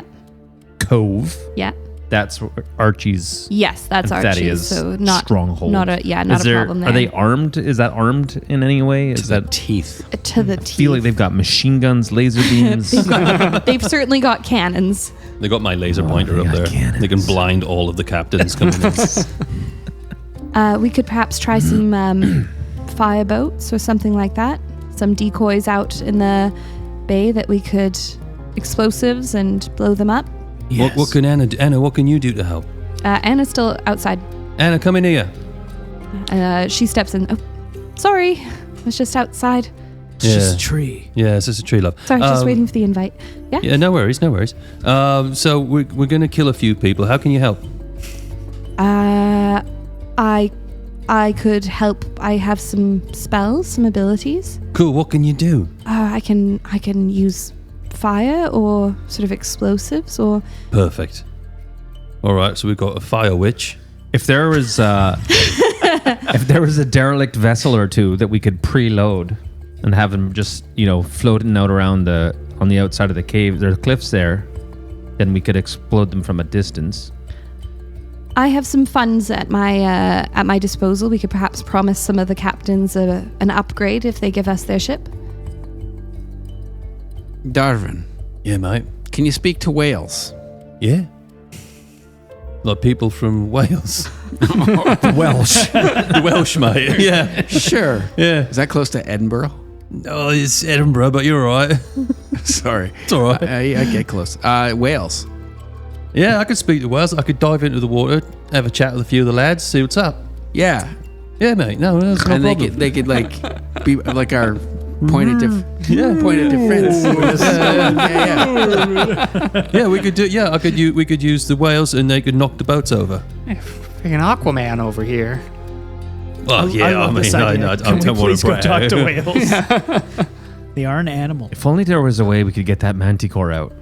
cove. Yeah. That's Yes, Archie's. that's and Archie's. Thaddeus' So not stronghold. Not a problem there. Are they armed? Is that armed in any way? Is The that teeth. to the I feel like teeth? they've got machine guns, laser beams. They've certainly got cannons. They got my laser pointer they up got there. cannons. They can blind all of the captains coming in. We could perhaps try some fire boats or something like that. Some decoys out in the bay that we could explosives and blow them up. Yes. What can Anna do? Anna, what can you do to help? Anna's still outside. Anna, come in here. She steps in. Oh, sorry. I was just outside. It's just a tree. Yeah, it's just a tree, love. Sorry, just waiting for the invite. Yeah? Yeah, no worries. So we're going to kill a few people. How can you help? I could help. I have some spells, some abilities. Cool, what can you do? I can use fire or sort of explosives or Perfect. All right, so we've got a fire witch. If there was a derelict vessel or two that we could preload and have them just, floating out around on the outside of the cave, there are cliffs there, then we could explode them from a distance. I have some funds at my disposal. We could perhaps promise some of the captains an upgrade if they give us their ship. Darwin, Yeah, mate. can you speak to whales? Yeah. Like people from Wales. Welsh. The Welsh, mate. Yeah. Sure. Yeah. Is that close to Edinburgh? Oh, it's Edinburgh, but you're all right. Sorry. It's all right. I get close. Whales. Yeah, I could speak to Wales. I could dive into the water, have a chat with a few of the lads, see what's up. Yeah. Yeah, mate. No, that's no And problem. they could like be like our point of difference. Yeah, we could do. Yeah, we could use the whales, and they could knock the boats over. Freaking Aquaman over here. Well, yeah. I love this mean, idea. I Can we don't want please to go talk to whales? They are an animal. If only there was a way we could get that manticore out.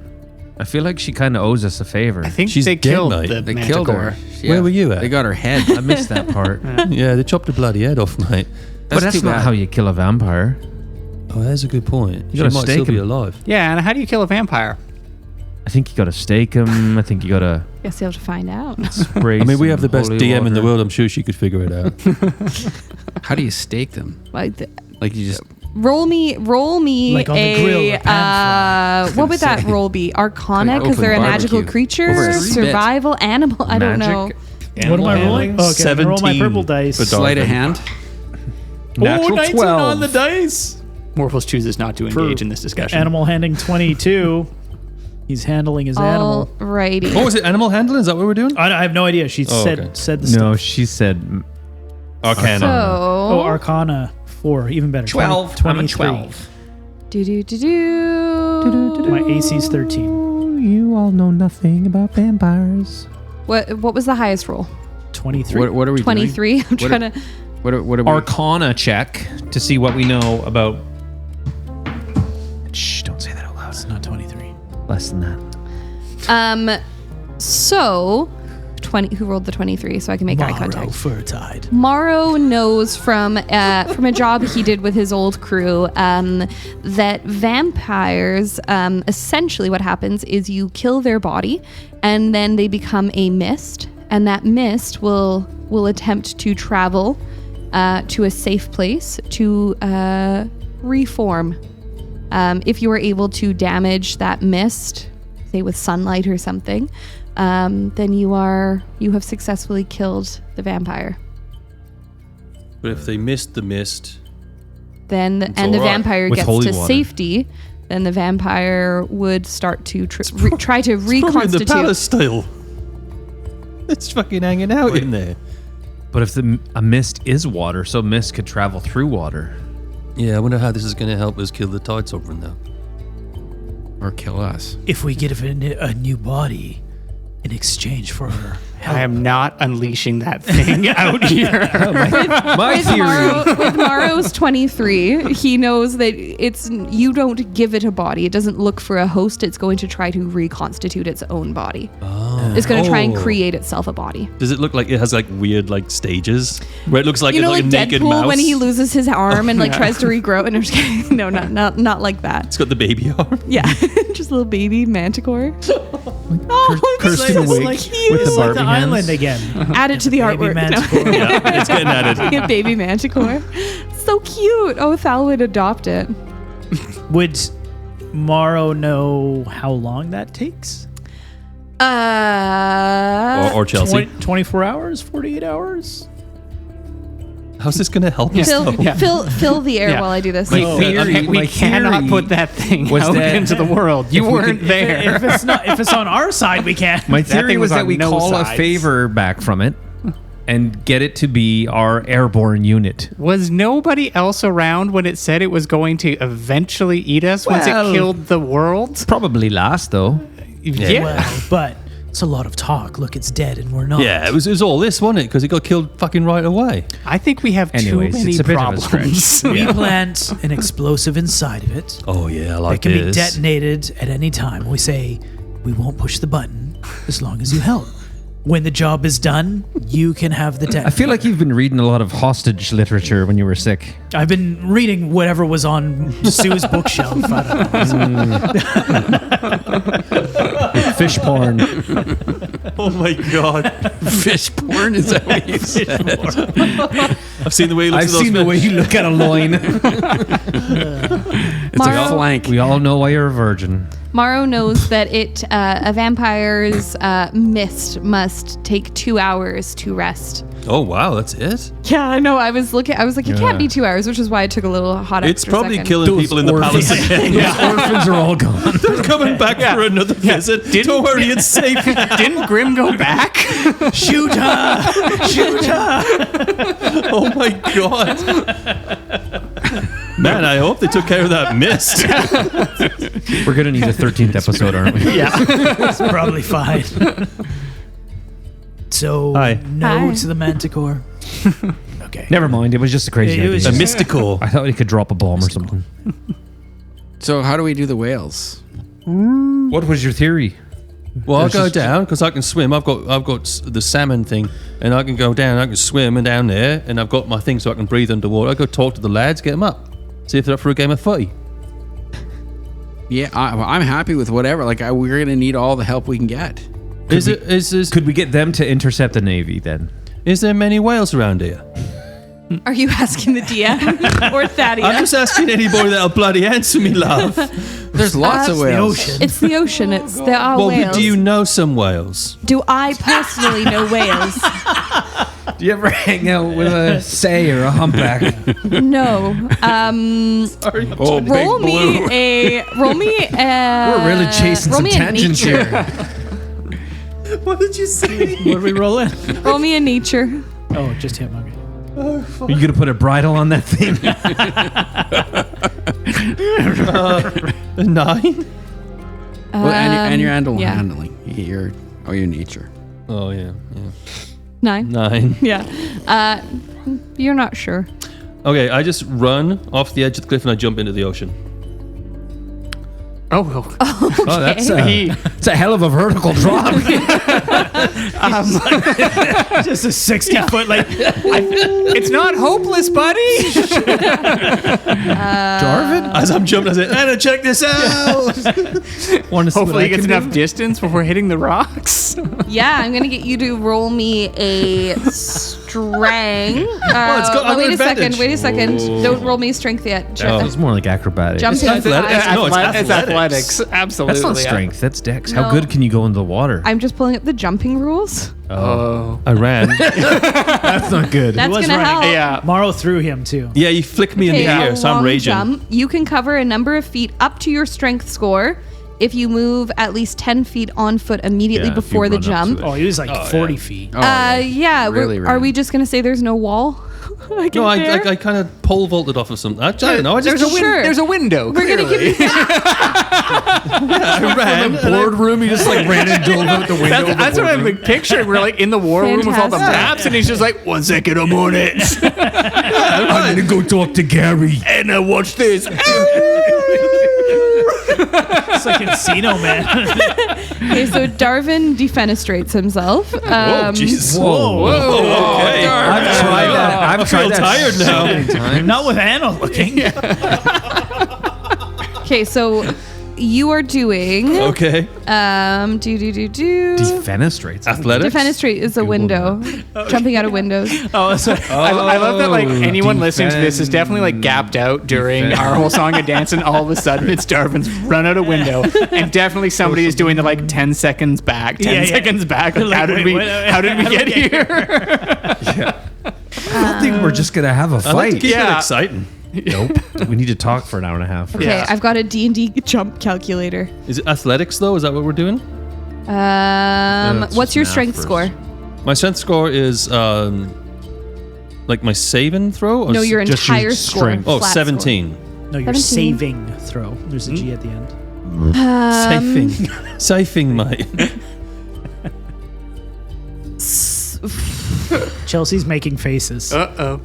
I feel like she kind of owes us a favor. I think She's they dead, killed mate. the They manticore. killed her. Yeah. Where were you at? They got her head. I missed that part. Yeah, they chopped the bloody head off, mate. But that's too not bad. how you kill a vampire. Oh, that's a good point. She gotta might stake still be him. alive. Yeah, and how do you kill a vampire? I think you gotta stake him. I think you gotta Guess you'll have to find out. spray I mean, we have some the best holy DM in the water. world. I'm sure she could figure it out. How do you stake them? Like, Like you just roll me Like on the grill or pan what would that roll be? Arcana, Like because they're a open magical barbecue. creature, Over a spit. survival, animal. I don't know. Magic. What am I Animal rolling? handling. Okay, I'm gonna roll my 17 purple dice. for sleight of Darwin. hand. Natural 19 12. on the dice. Morphos chooses not to engage in this discussion. Animal handling 22. He's handling his animal. Alrighty. Oh, was it animal handling? Is that what we're doing? I have no idea. She said okay. the No, stuff. she said Arcana. So, Oh, Arcana 4, even better. 23. Do. My AC's 13. You all know nothing about vampires. What was the highest roll? 23. What are we doing? 23. I'm What trying to. What are we? Arcana check to see what we know about. Shh! Don't say that out loud. It's not 23. Less than that. So 20. Who rolled the 23? So I can make eye contact. Furtide. Morrow knows from a job he did with his old crew that vampires, essentially what happens is you kill their body and then they become a mist, and that mist will attempt to travel to a safe place to reform. If you are able to damage that mist, say with sunlight or something, then you have successfully killed the vampire. But if they missed the mist, Then the all right. vampire With gets holy to water. safety, then the vampire would start to try to probably in the reconstitute. palace still. It's fucking hanging out in there. But if a mist is water, so mist could travel through water. Yeah, I wonder how this is going to help us kill the Tide Sovereign, though. Or kill us. If we get a new body in exchange for her help. I am not unleashing that thing out here. My theory. With Morrow's 23, he knows that you don't give it a body. It doesn't look for a host. It's going to try to reconstitute its own body. It's going to try and create itself a body. Does it look like it has like weird like stages where it looks like You it's know, like like a naked Deadpool mouse? when he loses his arm and like tries to regrow it. And I'm just kidding. No, not like that. It's got the baby arm. Yeah, just a little baby manticore. Kirsten It's Wiig like he with is the like the Barbie hands. island again. Add it to the Baby artwork. manticore. Yeah, it's getting added. No. Baby manticore. So cute. Oh, Thal would adopt it. Would Morrow know how long that takes? Or Chelsea. 24 hours? 48 hours? How's this going to help us? Fill, though? fill the air Yeah. while I do this. My theory- we my cannot theory put that thing was out that into the world. You if we weren't could- there. If it's on our side, we can. My That theory thing was was that on we no call a sides. favor back from it and get it to be our airborne unit. Was nobody else around when it said it was going to eventually eat us once it Well- killed the world? Probably last though. Yeah. Well, but it's a lot of talk. Look, it's dead and we're not. Yeah, it was all this, wasn't it? Because it got killed fucking right away. I think we have Anyways, too many it's a bit of a problems. We plant an explosive inside of it. Oh yeah, I It like can be this. detonated at any time. We say, we won't push the button as long as you help. When the job is done, you can have the detonator. I feel like you've been reading a lot of hostage literature when you were sick. I've been reading whatever was on Sue's bookshelf. I don't know. Fish porn. Oh my god. Fish porn? Is that what you said? I've seen the way he looks I've at those seen the way you look at a loin. It's Morrow- a flank. We all know why you're a virgin. Morrow knows that a vampire's mist must take 2 hours to rest. Oh wow, that's it. Yeah, I know. I was like, it can't be 2 hours, which is why it took a little hot. It's extra probably second. killing people in the palace again. Those orphans are all gone. They're coming back for another visit. Don't worry, it's safe. Didn't Grim go back? Shoot her! Shoot her! Oh my god. Man, I hope they took care of that mist. We're gonna need a 13th episode, aren't we? It's probably fine. So, Hi. no Hi. to the manticore. Okay. Never mind. It was just a crazy It was idea. A mystical. I thought he could drop a bomb or something. So how do we do the whales? What was your theory? Well, I'll There's go just- down because I can swim. I've got the salmon thing, and I can go down. I can swim and down there, and I've got my thing so I can breathe underwater. I go talk to the lads, get them up, see if they're up for a game of footy. Yeah, I'm happy with whatever. Like, we're going to need all the help we can get. Could we get them to intercept the Navy then? Is there many whales around here? Are you asking the DM or Thaddeus? I'm just asking anybody that'll bloody answer me, love. There's lots of the whales. ocean. It's the ocean. There are Well, whales. do you know some whales? Do I personally know whales? Do you ever hang out with a say or a humpback? No. Oh, Roll big blue. me. We're really chasing roll some me a tangents nature. here. What did you say? What are we rolling? Roll me a nature. Oh, just him. Okay. Are you gonna put a bridle on that thing? A 9? Well, and your yeah. handling. Your nature. Oh yeah. 9? 9. Yeah. You're not sure. Okay, I just run off the edge of the cliff and I jump into the ocean. Oh, that's it's a hell of a vertical drop. Just a 60-foot, like, it's not hopeless, buddy. Darvin? As I'm jumping, I say, Anna, check this out. Want to see Hopefully, what I he gets can enough do? distance before hitting the rocks. Yeah, I'm gonna get you to roll me a strength. I'm wait an a second. advantage. Wait a second. Don't roll me strength yet. It's more like acrobatics. Jumping. Athletics. No, it's It's athletics. athletics. Absolutely. That's not strength. That's dex. No. How good can you go into the water? I'm just pulling up the jumping rules. Oh. I ran. That's not good. That's was gonna running. help. Yeah. Morrow threw him too. Yeah, you flick me in the Okay, air, a so I'm long raging. jump. You can cover a number of feet up to your strength score if you move at least 10 feet on foot immediately Yeah, if you before the run up to jump. it. Oh, he was like 40 feet. Oh, Yeah. Really Are ran. we just gonna say there's no wall? No, I kind of pole vaulted off of something. I don't know. I just Sure. There's a window. We're gonna give you. I ran. boardroom, he just like ran and dove out the window. That's what I'm picturing. We're like in the war room with all the Fantastic. maps, and he's just like, 1 second, I'm on it. I'm gonna go talk to Gary. And watch this. It's like Encino Man. Okay, so Darvin defenestrates himself. Oh, Jesus. Whoa. Okay. I've tried that. I've feel tried that tired so now. many times. Not with Anna looking. Okay, so you are doing Okay. Defenestrates. Athletics. defenestrate is a window, jumping out of windows. Oh, so I love that like anyone listening to this is defend. definitely like gapped out during Defend. our whole song and dance, and all of a sudden it's Darvin's run out a window, and definitely somebody is doing the like 10 seconds back, 10 seconds back. Like, Like, how did wait, we get here? I think we're just gonna have a I like to fight. keep it Yeah. exciting. Nope. We need to talk for an hour and a half. Okay, Yeah. I've got a D&D jump calculator. Is it athletics though? Is that what we're doing? It's What's just your math strength first. score? My strength score is like my saving throw. Or No, your just your entire score. strength. Oh, flat 17. no, you're 17. saving throw. There's a G at the end. Safing, mate. Chelsea's making faces. Uh-oh.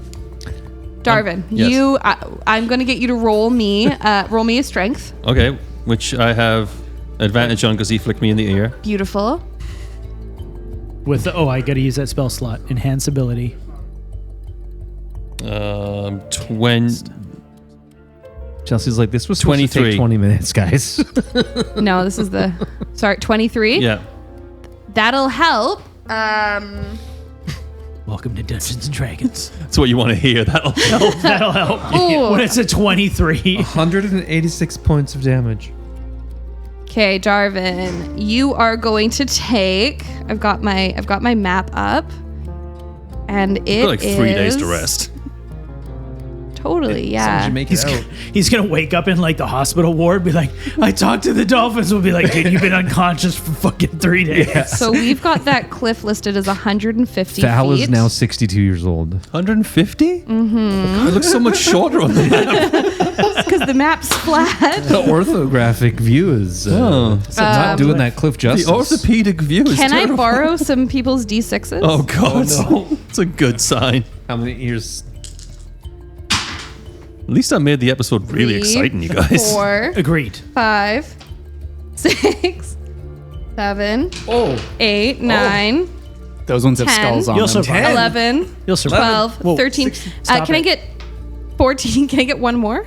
Darvin, yes. I'm going to get you to roll me a strength. Okay, which I have advantage on because he flicked me in the ear. Beautiful. With I got to use that spell slot. Enhance ability. 20. Chelsea's like, this was supposed to 23. take 20 minutes, guys. No, this is the 23. Yeah. That'll help. Welcome to Dungeons and Dragons. That's what you want to hear. That'll help. That'll help. Ooh. When it's a 23. 186 points of damage. Okay, Darvin, you are going to take. I've got my map up, and it Got like 3 days to is- rest. Totally, yeah. Make it out. He's gonna wake up in like the hospital ward, be like, "I talked to the dolphins." We'll be like, "Dude, you've been unconscious for fucking 3 days." So we've got that cliff listed as 150 Val feet. is now 62 years old. 150? Mm-hmm. It looks so much shorter on the map. because the map's flat. The orthographic view is not doing that cliff The justice. orthopedic view is Can I terrible. borrow some people's D6s? Oh, God. It's a good sign. How many years? At least I made the episode really 3, exciting, you guys. 4, Agreed. 5, 6, 7, Oh, 8, 9, Those ones have 10. skulls on You'll them. survive. 11, You'll survive. 12, Whoa, 13. 16. Stop Can I it. get 14? Can I get one more?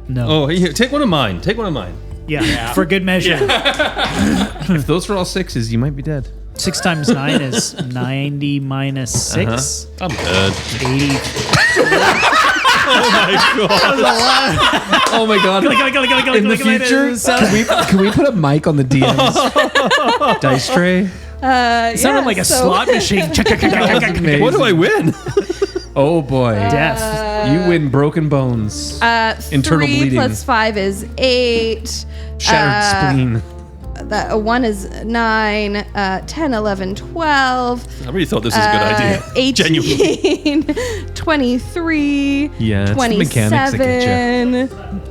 No. Oh, here, take one of mine. Take one of mine. Yeah. For good measure. if those were all sixes, you might be dead. 6 times 9 is 90 minus 6. I'm good. 80. Oh my god! In the future, can we put a mic on the DM's dice tray? It sounded like a slot machine. What do I win? Oh boy! Death. You win broken bones, internal 3 bleeding, plus 5 is 8. shattered spleen. That 1 is 9, 10, 11, 12. I really thought this was a good idea. 18, Genuinely. 23, Yeah, it's the mechanics that get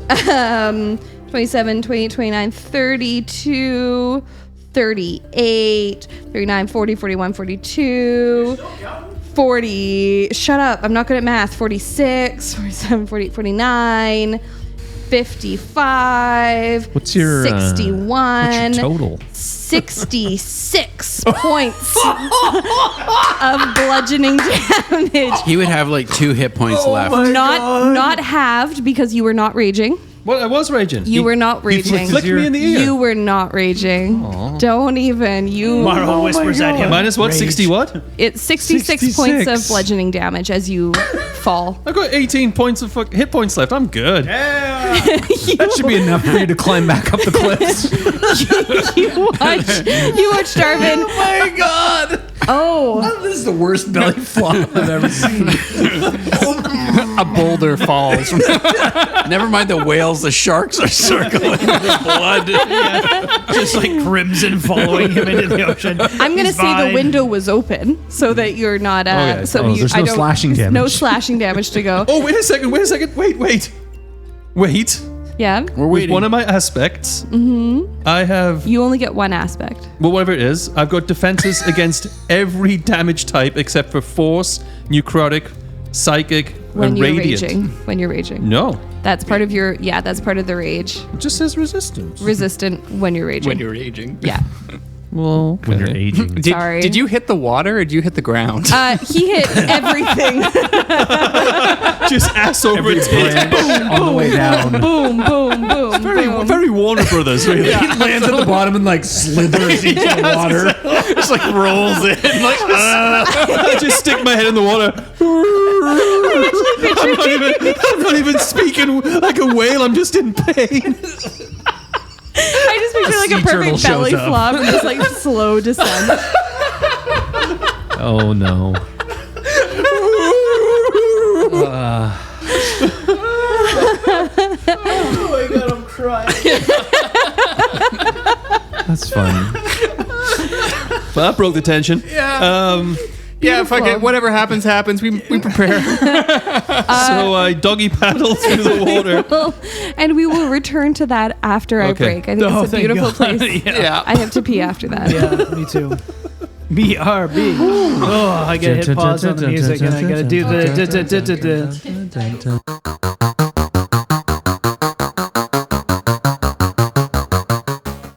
27, 27, 28, 29, 32, 38, 39, 40, 41, 42, 40. Shut up. I'm not good at math. 46, 47, 48, 49, 55. What's your 61. what's your total? 66 points of bludgeoning damage. He would have like 2 hit points left. Not halved because you were not raging. What? I was raging. You were not raging. flicked Flicked me in the ear. You were not raging. Don't even. Maro whispers at him. Minus what? Rage. 60 what? It's 66 points of bludgeoning damage as you fall. I've got 18 points of hit points left. I'm good. That should be enough for you to climb back up the cliffs. you watch Darvin. Oh my god! Oh, This is the worst belly flop I've ever seen. A boulder falls. Never mind the whales, the sharks are circling the blood. Just like crimson following him into the ocean. I'm gonna He's say the fine. window was open so that you're not. Okay. So Oh, you, there's I no don't- slashing there's No damage. slashing damage to go. Oh, wait a second. Wait. Yeah, We're With waiting. one of my aspects, I have, you only get one aspect. well, whatever it is, I've got defenses against every damage type except for force, necrotic, psychic, When and you're radiant. raging. When you're raging. No, That's part of your. Yeah, that's part of the rage. it just says resistance. Resistant when you're raging. When you're aging. Yeah. Well, When you're aging. Sorry. Did you hit the water or did you hit the ground? He hit everything. just ass over tit. on the way down. boom, boom, boom. boom. Very Warner Brothers, really. He lands at the bottom and like slithers into the water. Just like rolls in, like I just stick my head in the water. I'm not even speaking like a whale. I'm just in pain. I just picture like a sea turtle perfect belly shows up. flop and this like slow descent. Oh no. Oh my god, I'm crying. That's fun. But that broke the tension. Yeah, fuck it. Whatever happens, happens. We prepare. So I doggy paddle through the water. And we will return to that after I Okay. break. I think it's a thank beautiful God. place. Yeah. I have to pee after that. Yeah, me too. BRB. Oh, I gotta hit pause on the music and I gotta do the.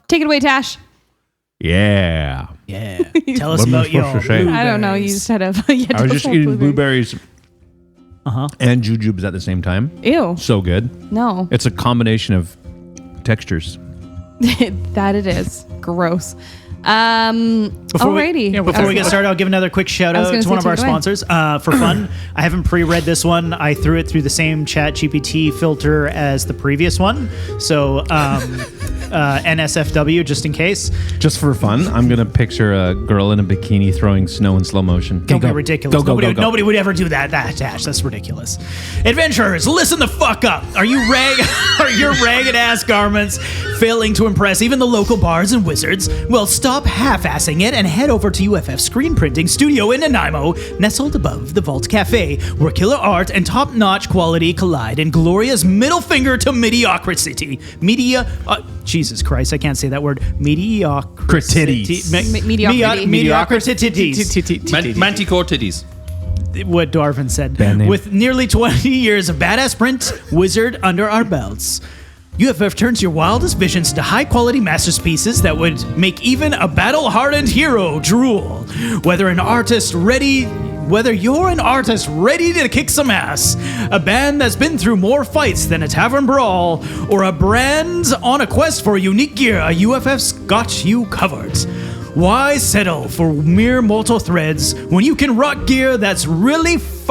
Take it away, Tash. Yeah. Yeah. Tell us What am I about your. supposed to say? I don't know. You just had a. I was just eating blueberries Uh-huh. and jujubes at the same time. Ew. So good. No. It's a combination of textures. That it is. Gross. Alrighty. Before we get started, I'll give another quick shout I was out gonna to say one of our take it away. sponsors. For fun, I haven't pre-read this one. I threw it through the same Chat GPT filter as the previous one. So NSFW, just in case. Just for fun, I'm going to picture a girl in a bikini throwing snow in slow motion. Don't be ridiculous. Go, go. Nobody would ever do that. Dash. That's ridiculous. Adventurers, listen the fuck up. Are your ragged ass garments failing to impress even the local bards and wizards? Well, stop half-assing it and head over to UFF Screen Printing Studio in Nanaimo, nestled above the Vault Cafe, where killer art and top-notch quality collide in glorious middle finger to mediocrity. Jesus Christ, I can't say that word. Mediocrity. Mediocrity. Mediocrity. Manticore titties. What Darvin said. Band name. With nearly 20 years of badass print wizard under our belts, UFF turns your wildest visions to high-quality masterpieces that would make even a battle-hardened hero drool. Whether you're an artist ready to kick some ass, a band that's been through more fights than a tavern brawl, or a brand on a quest for unique gear, UFF's got you covered. Why settle for mere mortal threads when you can rock gear that's really that's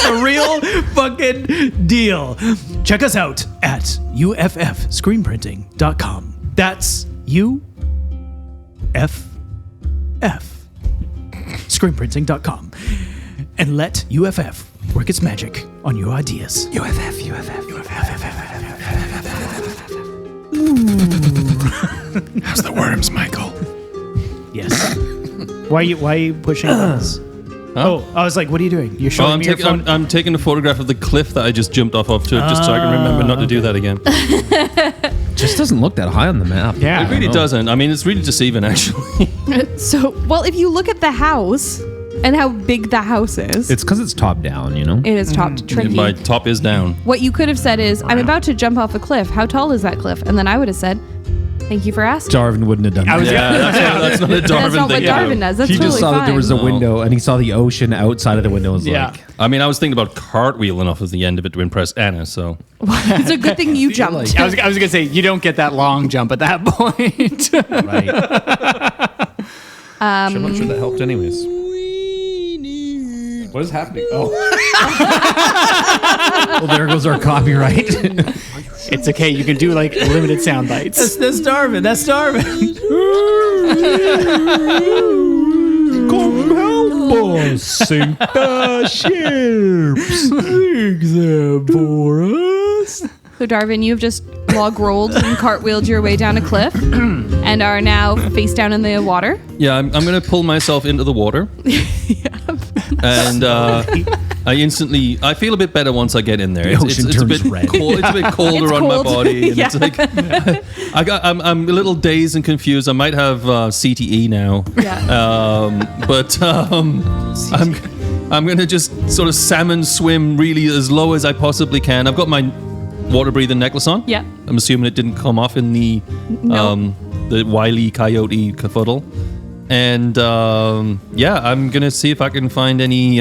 the real fucking deal? Check us out at uffscreenprinting.com. That's UFF screenprinting.com. And let UFF work its magic on your ideas. How's the worms, Michael? Yes. Why are you pushing this? Oh, I was like, what are you doing? You're Oh, showing me your phone. I'm taking a photograph of the cliff that I just jumped off of just so I can remember not to do that again. just doesn't look that high on the map. Yeah. It really doesn't. I mean, it's really deceiving, actually. So, well, if you look at the house and how big the house is, It's because it's top down, you know? it is top tricky. My top is down. What you could have said is, I'm about to jump off a cliff. How tall is that cliff? And then I would have said, thank you for asking. Darwin wouldn't have done that. That's not a Darwin That's not what thing. Darwin does. That's He totally just saw fine. that there was a window, and he saw the ocean outside of the window. Was Yeah. like, I mean, I was thinking about cartwheeling off of the end of it to impress Anna, so. It's a good thing you jumped. I was going to say, you don't get that long jump at that point. right. I'm not sure that helped anyways. What is happening? Oh. Well, there goes our copyright. It's okay. You can do like limited sound bites. That's Darwin. That's Darwin. Come help us sink the ships. Sink them for us. So, Darwin, you've just log rolled and cartwheeled your way down a cliff and are now face down in the water. Yeah, I'm going to pull myself into the water. And I feel a bit better once I get in there. ocean It's a turns bit red. cold. It's a bit colder It's on my cold. body. And Yeah. it's like, I'm a little dazed and confused. I might have CTE now. Yeah. But I'm going to just sort of salmon swim really as low as I possibly can. I've got my water breathing necklace on. Yeah. I'm assuming it didn't come off in the Wile E. Coyote kerfuddle. And yeah, I'm gonna see if I can find any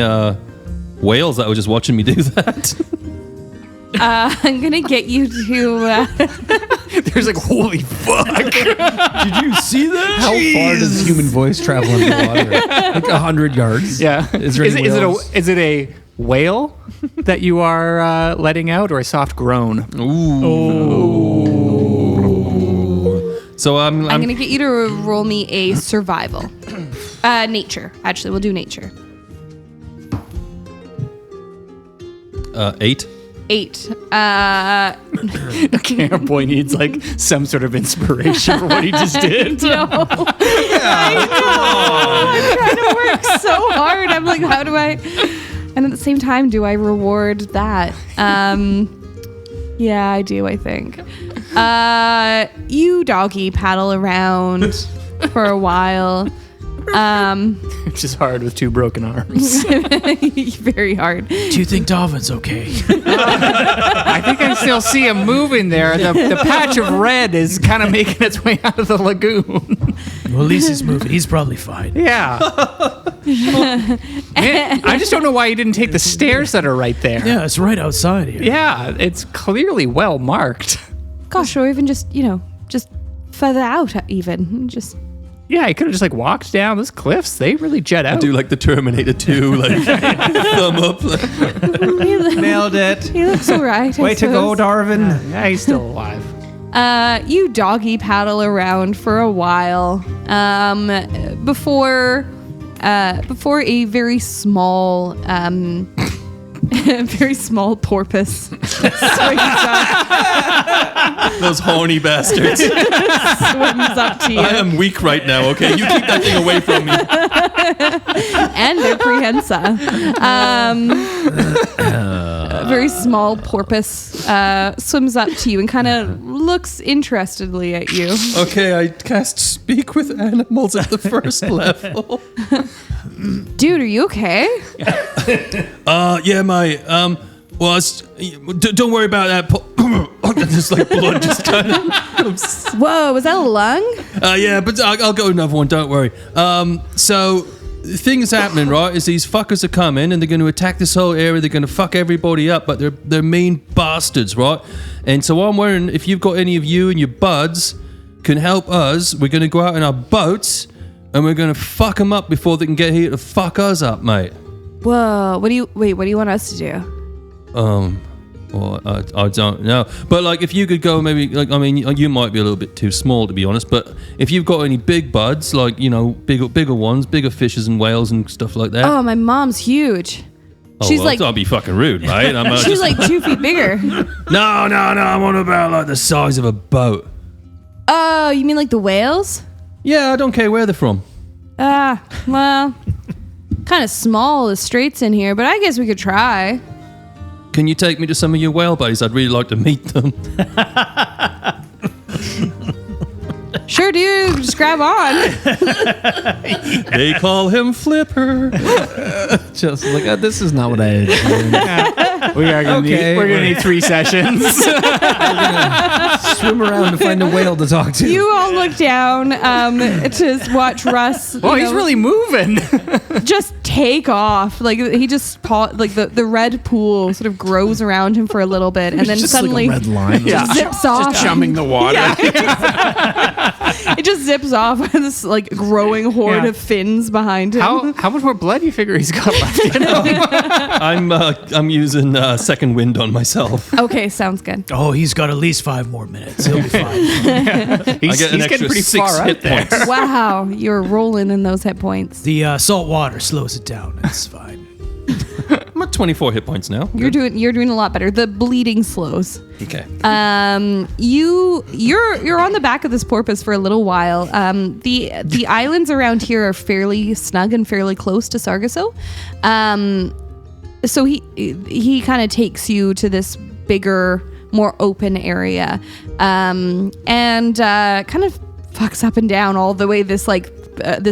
whales that were just watching me do that. I'm going to get you to... There's like, holy fuck. Did you see that? How far does human voice travel in the water? Like 100 yards. Yeah. Is there any whales? Is it a whale that you are letting out, or a soft groan? So I'm going to get you to roll me a survival. Nature. Actually, we'll do nature. 8. 8. Okay, our boy needs like some sort of inspiration for what he just did. No. I know. I'm trying to work so hard. I'm like, how do I... And at the same time, do I reward that? Yeah, I do, I think. You doggy paddle around for a while. Which is hard with 2 broken arms. Very hard. Do you think Darwin's okay? I think I still see him moving there. The patch of red is kind of making its way out of the lagoon. Well, at least he's moving. He's probably fine. Yeah. Man, I just don't know why you didn't take the stairs that are right there. Yeah, it's right outside here. Yeah, it's clearly well marked. Gosh, or even just, just further out even. Just... Yeah, you could have just like walked down those cliffs. They really jet out. I do like the Terminator 2, like thumb up. Nailed it. He looks all right. Way to go, Darwin. Yeah, he's still alive. You doggy paddle around for a while before a very small porpoise swims Those horny bastards. up to you. I am weak right now, okay? You keep that thing away from me. And they're prehensile. A very small porpoise swims up to you and kind of looks interestedly at you. Okay, I cast Speak with Animals at the first level. Dude, are you okay? Yeah, mate. Well, don't worry about that. Just like blood just kind of... Whoa, was that a lung? Yeah, but I'll go another one, don't worry. So, the thing that's happening, right, is these fuckers are coming and they're going to attack this whole area. They're going to fuck everybody up, but they're mean bastards, right? And so I'm wondering if you've got any of you and your buds can help us. We're going to go out in our boats and we're going to fuck them up before they can get here to fuck us up, mate. Whoa, what do you want us to do? Well, I don't know. But, like, if you could go maybe, like, I mean, you might be a little bit too small, to be honest, but if you've got any big buds, like, bigger ones, bigger fishes and whales and stuff like that. Oh, my mom's huge. Oh, she's well, like, that'll be fucking rude, right? she's like 2 feet bigger. No, I'm on about, like, the size of a boat. Oh, you mean like the whales? Yeah, I don't care where they're from. Well, kind of small, the straits in here, but I guess we could try. Can you take me to some of your whale buddies? I'd really like to meet them. Sure, dude. Just grab on. They call him Flipper. Just like, this is not what I did. We are gonna Okay, we're gonna need 3 sessions. Swim around to find a whale to talk to. You all look down to watch Russ. Oh, he's really moving. just take off. Like he just like the red pool sort of grows around him for a little bit, and then just suddenly like a red line. zips off. Just chumming the water. It just zips off with this like growing horde of fins behind him. How much more blood do you figure he's got left in him? I'm using second wind on myself. Okay, sounds good. Oh, he's got at least 5 more minutes. He'll be fine. I get an getting extra pretty 6 far out hit there. points. Wow, you're rolling in those hit points. The salt water slows it down. It's fine. I'm at 24 hit points now. You're doing a lot better. The bleeding slows. Okay. You're on the back of this porpoise for a little while. The islands around here are fairly snug and fairly close to Sargasso. So he kind of takes you to this bigger, more open area, and kind of fucks up and down all the way this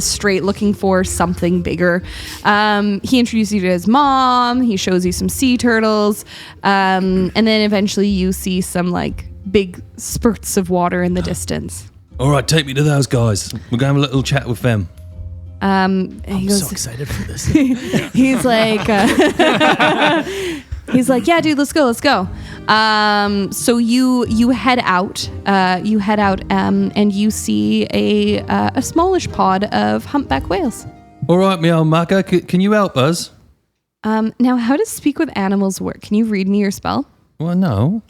straight, looking for something bigger. He introduces you to his mom. He shows you some sea turtles, and then eventually you see some like big spurts of water in the distance. All right, take me to those guys. We're going to have a little chat with them. I'm so excited for this. He's like, yeah, dude, let's go. So you head out, and you see a smallish pod of humpback whales. All right, me old mucker, can you help us? Now, how does speak with animals work? Can you read me your spell? Well, no,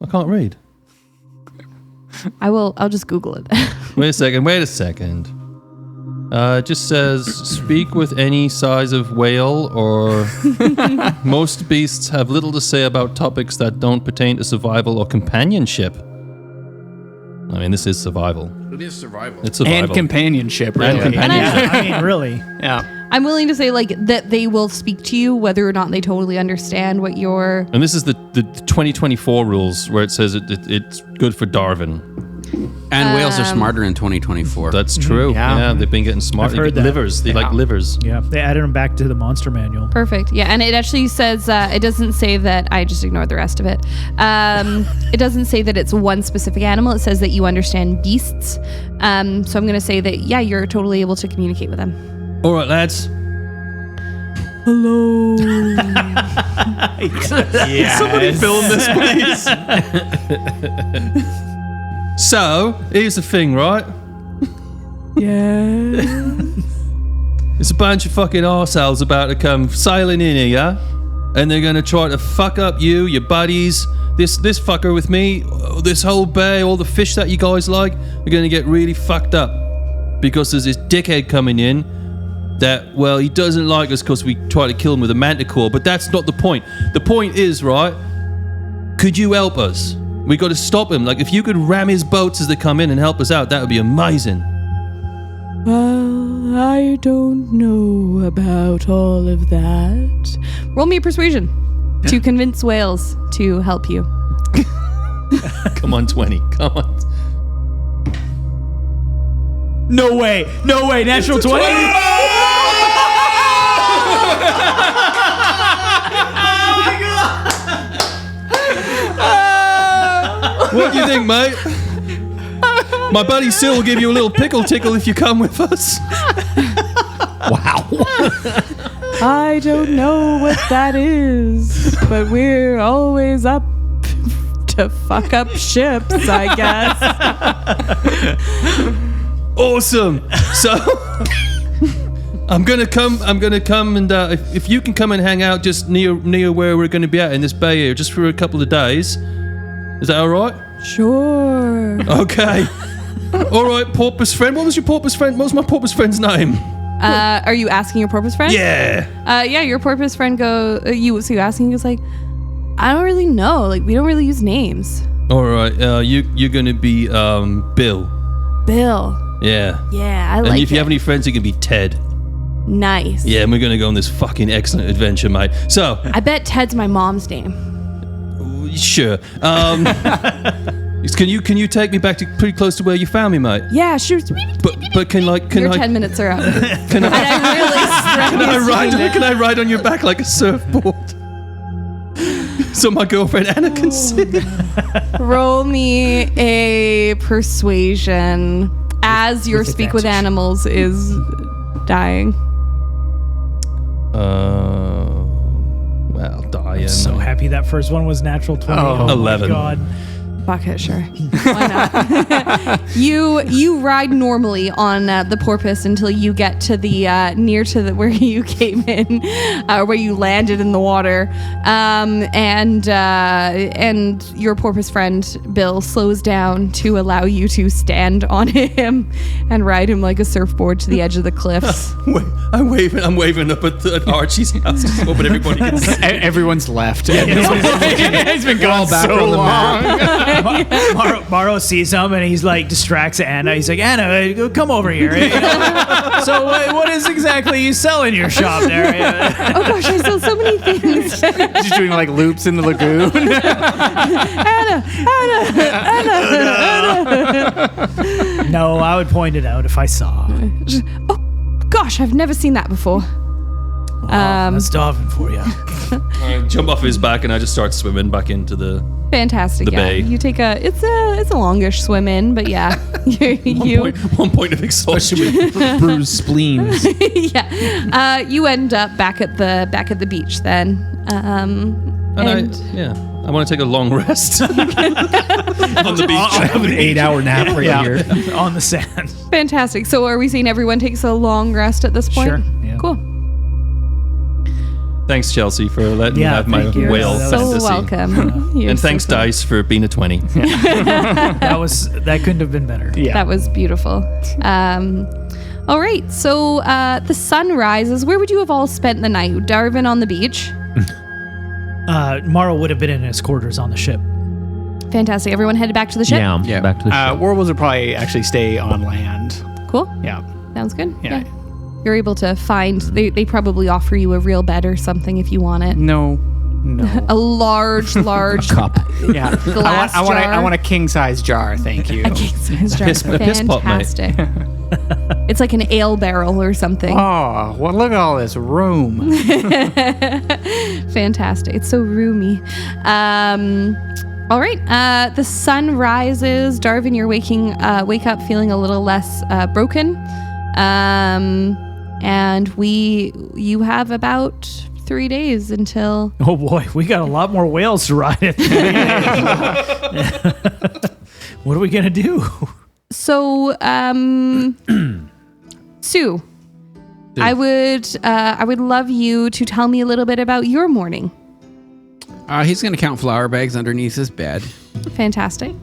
I can't read. I'll just Google it. Wait a second. It just says, speak with any size of whale, or most beasts have little to say about topics that don't pertain to survival or companionship. I mean, this is survival. It is survival. It's survival. And companionship, really. And companionship. I mean, really. Yeah. I'm willing to say like that they will speak to you whether or not they totally understand what you're. And this is the 2024 rules where it says it's good for Darwin. And whales are smarter in 2024. That's true. Yeah. Yeah, they've been getting smart. I've heard that. Livers. They like livers. Yeah, they added him back to the monster manual. Perfect. Yeah, and it actually says it doesn't say that. I just ignored the rest of it. It doesn't say that it's one specific animal. It says that you understand beasts. So I'm going to say that you're totally able to communicate with them. All right, lads. Hello. Somebody film this, please. So, here's the thing, right? Yeah. It's a bunch of fucking arseholes about to come sailing in here, and they're gonna try to fuck up you, your buddies, this fucker with me, this whole bay, all the fish that you guys like, are gonna get really fucked up. Because there's this dickhead coming in that, well, he doesn't like us because we try to kill him with a manticore, but that's not the point. The point is, right, could you help us? We got to stop him. Like, if you could ram his boats as they come in and help us out, that would be amazing. Well, I don't know about all of that. Roll me a persuasion to convince whales to help you. Come on, 20. Come on. No way. Natural 20. What do you think, mate? My buddy Sil will give you a little pickle tickle if you come with us. Wow. I don't know what that is, but we're always up to fuck up ships, I guess. Awesome. So I'm gonna come and if you can come and hang out just near where we're gonna be at in this bay here, just for a couple of days. Is that all right? Sure. Okay. All right, porpoise friend. What was my porpoise friend's name? Are you asking your porpoise friend? Yeah. Your porpoise friend so you asking, he was like, I don't really know. Like, we don't really use names. All right. You're gonna be Bill. Bill. Yeah. Yeah, I And like it. if you have any friends, you can be Ted. Nice. Yeah, and we're gonna go on this fucking excellent adventure, mate. So, I bet Ted's my mom's name. sure. Can you take me back to pretty close to where you found me, mate? Yeah, sure. But can Your I 10 minutes are up. can And I really can I ride on your back like a surfboard? So my girlfriend Anna can see. roll me a persuasion as your speak with animals is dying. Well, dying. So happy that first one was natural 20. Oh, 11. my God. Bucket, sure. Why not? you ride normally on the porpoise until you get to the near to the where you came in, where you landed in the water, and your porpoise friend Bill slows down to allow you to stand on him and ride him like a surfboard to the edge of the cliffs. I'm waving up at Archie's house, just hoping everybody can see. Everyone's left. It's been gone so long. Morrow sees him and he's like distracts Anna. He's like, Anna, come over here. So what is exactly you sell in your shop there? Oh gosh, I sell so many things. Just doing like loops in the lagoon. Anna. No, I would point it out if I saw. Oh gosh, I've never seen that before. That's Darvin for you. I jump off his back and I just start swimming back into the. Fantastic. The yeah. bay. You take it's a longish swim in, but yeah. One point of exhaustion. Bruised spleens. Yeah. You end up back at the beach then. I want to take a long rest on the beach. I have an 8-hour nap here. On the sand. Fantastic. So are we saying everyone takes a long rest at this point? Sure. Yeah. Cool. Thanks, Chelsea, for letting me Yeah, have my thank you. whale So So fantasy. welcome. You're And so thanks, welcome. Dice, for being a 20. That couldn't have been better. Yeah. That was beautiful. All right. So the sun rises. Where would you have all spent the night? Darvin on the beach. Morrow would have been in his quarters on the ship. Fantastic. Everyone headed back to the ship. Yeah. Back to the ship. Warbles would probably actually stay on land. Cool. Yeah. Sounds good. Yeah. You're able to find. They probably offer you a real bed or something if you want it. No. A large cup. Yeah. glass I jar. want a king size jar. Thank you. A king-size jar. piss pot, mate. Fantastic. It's like an ale barrel or something. Oh, well, look at all this room. Fantastic. It's so roomy. All right. The sun rises. Darvin, you're wake up feeling a little less broken. And you have about 3 days until. Oh boy, we got a lot more whales to ride it. What are we gonna do? So, Sue, I would love you to tell me a little bit about your morning. He's going to count flour bags underneath his bed. Fantastic.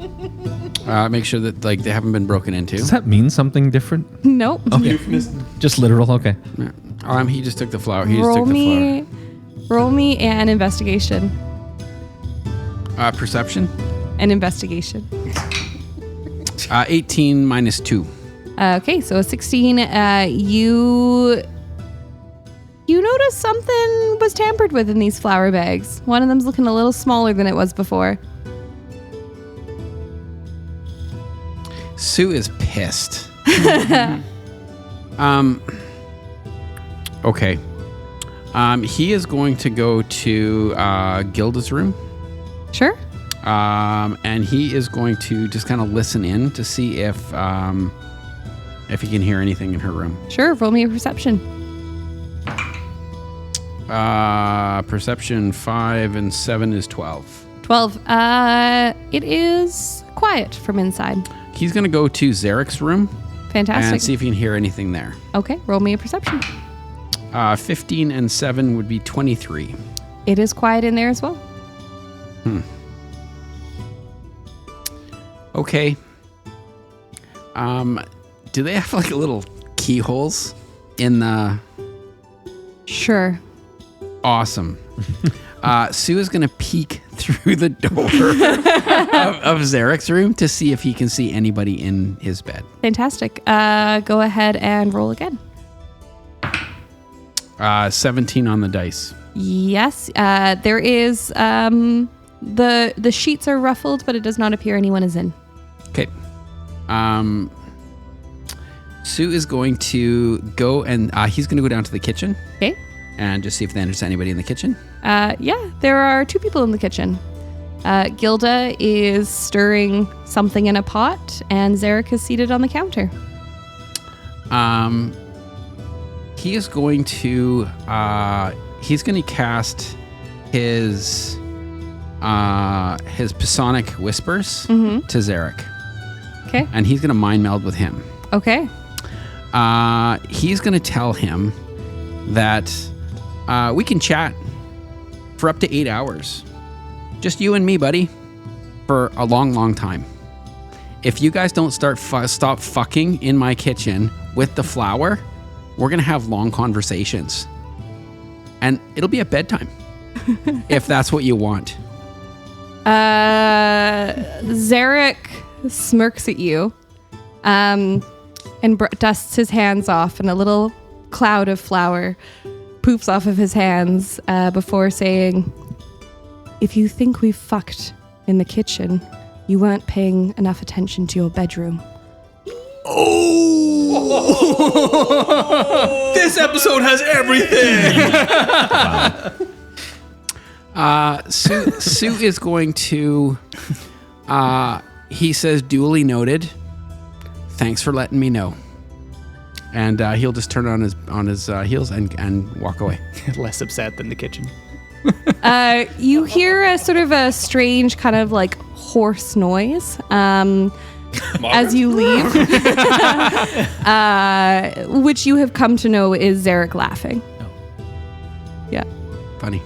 Make sure that they haven't been broken into. Does that mean something different? Nope. Just literal? Okay. He just took the flour. Roll me an investigation. Perception. An investigation. 18 minus 2. Okay, so a 16. You notice something was tampered with in these flour bags. One of them's looking a little smaller than it was before. Sue is pissed. Okay. He is going to go to Gilda's room. Sure. And he is going to just kind of listen in to see if he can hear anything in her room. Sure. Roll me a perception. Perception 5 and 7 is 12. 12. It is quiet from inside. He's going to go to Zarek's room Fantastic. and see if he can hear anything there. Okay. Roll me a perception. 15 and 7 would be 23. It is quiet in there as well. Okay. Do they have like little keyholes in the... Sure. Awesome. Sue is going to peek through the door of Zarek's room to see if he can see anybody in his bed. Fantastic. Go ahead and roll again. 17 on the dice. Yes. There is The sheets are ruffled, but it does not appear anyone is in. Okay. Sue is going to go and he's going to go down to the kitchen Okay. and just see if there's anybody in the kitchen. Yeah, there are 2 people in the kitchen. Gilda is stirring something in a pot, and Zarek is seated on the counter. He is going to cast his Psionic Whispers to Zarek, Okay. and he's going to mind meld with him. Okay. He's going to tell him that we can chat for up to 8 hours. Just you and me, buddy, for a long, long time. If you guys don't stop fucking in my kitchen with the flour, we're going to have long conversations. And it'll be at bedtime, if that's what you want. Zarek smirks at you and dusts his hands off, and a little cloud of flour poofs off of his hands before saying, "If you think we fucked in the kitchen, you weren't paying enough attention to your bedroom." This episode has everything. Sue is going to, he says, duly noted. Thanks for letting me know. And he'll just turn on his heels and walk away. Less upset than the kitchen. You hear a sort of a strange kind of like hoarse noise as you leave, which you have come to know is Zarek laughing. Oh. Yeah. Funny.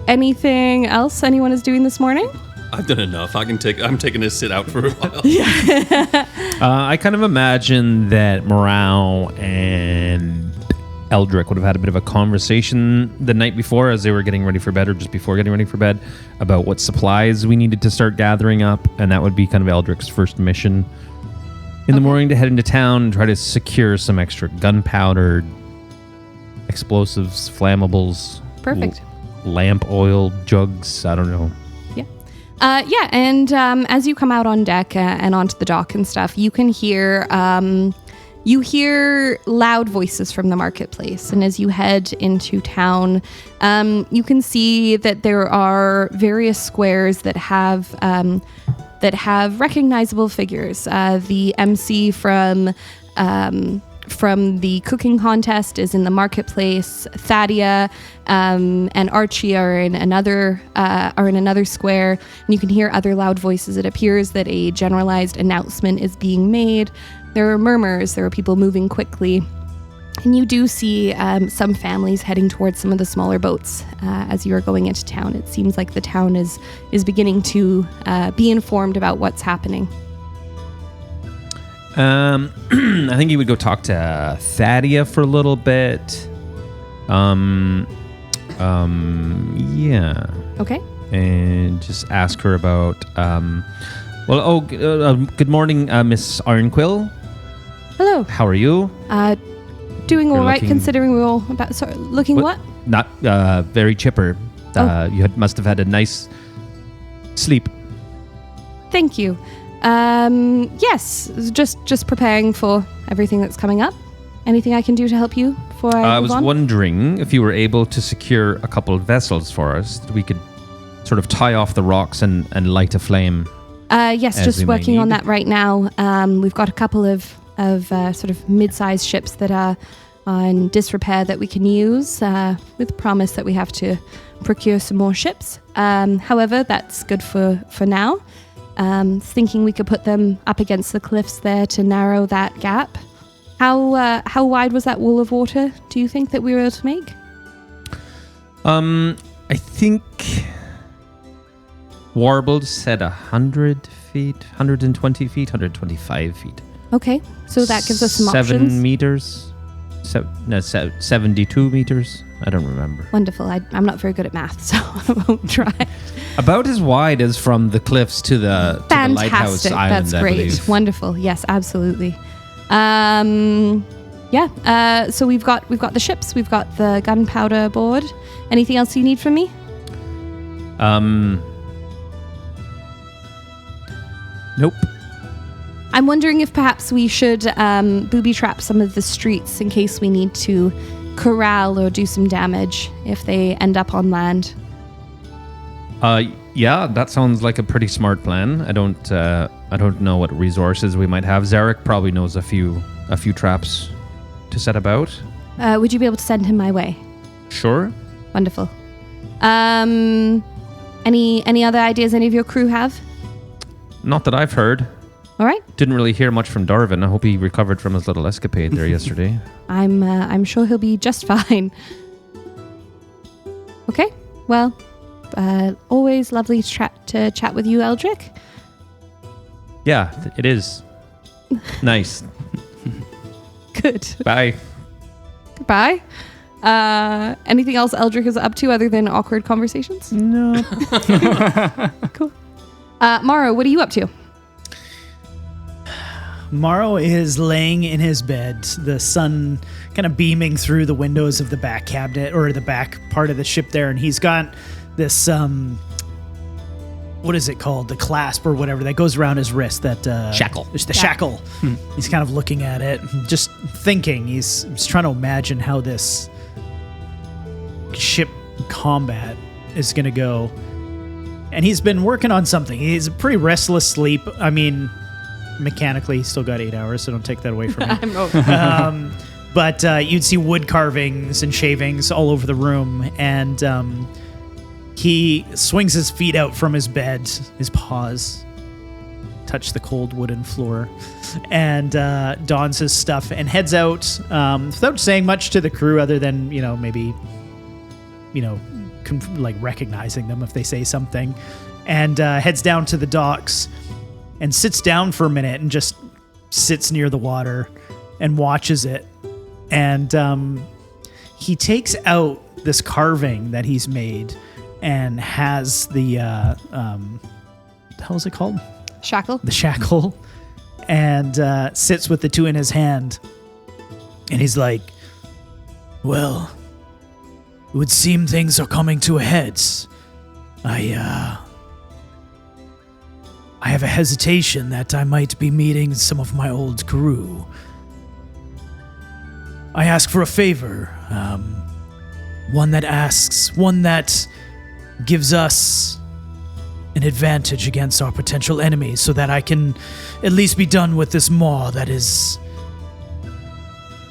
Anything else anyone is doing this morning? I've done enough. I'm taking a sit out for a while. I kind of imagine that Morale and Eldrick would have had a bit of a conversation the night before as they were getting ready for bed, or just before getting ready for bed, about what supplies we needed to start gathering up, and that would be kind of Eldrick's first mission in the morning, to head into town and try to secure some extra gunpowder, explosives, flammables. Perfect. Lamp oil jugs. I don't know. And as you come out on deck and onto the dock and stuff, you can hear loud voices from the marketplace. And as you head into town, you can see that there are various squares that have recognizable figures. The MC from the cooking contest is in the marketplace. Thadia and Archie are in another square, and you can hear other loud voices. It appears that a generalized announcement is being made. There are murmurs. There are people moving quickly, and you do see some families heading towards some of the smaller boats as you are going into town. It seems like the town is beginning to be informed about what's happening. I think he would go talk to Thadia for a little bit. Yeah. Okay. And just ask her about. Good morning, Miss Ironquill. Hello. How are you? Doing all You're right, looking- considering we're all about. Sorry, looking what? Not very chipper. You must have had a nice sleep. Thank you. Yes, just preparing for everything that's coming up. Anything I can do to help you before I I move was on? wondering if you were able to secure a couple of vessels for us that we could sort of tie off the rocks and light a flame. Yes, as just we may working on need. that right now. We've got a couple of sort of mid-sized ships that are in disrepair that we can use, with promise that we have to procure some more ships. However, that's good for now. Thinking we could put them up against the cliffs there to narrow that gap. How wide was that wall of water, do you think, that we were able to make? I think Warbled said 100 feet, 120 feet, 125 feet. Okay, so that gives us some 7 options. meters. 72 meters. I don't remember. Wonderful. I'm not very good at math, so I won't try. About as wide as from the cliffs to the lighthouse Fantastic. island. That's I great. believe. Wonderful. Yes, absolutely. Yeah. So we've got the ships. We've got the gunpowder board. Anything else you need from me? Nope. I'm wondering if perhaps we should booby trap some of the streets in case we need to corral or do some damage if they end up on land. Yeah, that sounds like a pretty smart plan. I don't know what resources we might have. Zarek probably knows a few traps to set about. Would you be able to send him my way? Sure. Wonderful. Any other ideas any of your crew have? Not that I've heard. All right. Didn't really hear much from Darvin. I hope he recovered from his little escapade there yesterday. I'm sure he'll be just fine. Okay. Well, always lovely to chat with you, Eldrick. Yeah, it is. Nice. Good. Bye. Goodbye. Anything else Eldrick is up to other than awkward conversations? No. Cool. Morrow, what are you up to? Morrow is laying in his bed, the sun kind of beaming through the windows of the back cabinet or the back part of the ship there, and he's got this what is it called? The clasp or whatever that goes around his wrist. That Shackle. It's the shackle. He's kind of looking at it, just thinking. He's trying to imagine how this ship combat is going to go. And he's been working on something. He's a pretty restless sleep. I mean, mechanically, he's still got 8 hours, so don't take that away from him. But you'd see wood carvings and shavings all over the room. And he swings his feet out from his bed, his paws touch the cold wooden floor, and dons his stuff and heads out without saying much to the crew other than, maybe, like recognizing them if they say something, and heads down to the docks and sits down for a minute and just sits near the water and watches it. And he takes out this carving that he's made and has the how is it called? Shackle. The shackle, and sits with the two in his hand. And he's like, well, it would seem things are coming to a head. I have a hesitation that I might be meeting some of my old crew. I ask for a favor. One that gives us an advantage against our potential enemies so that I can at least be done with this maw that is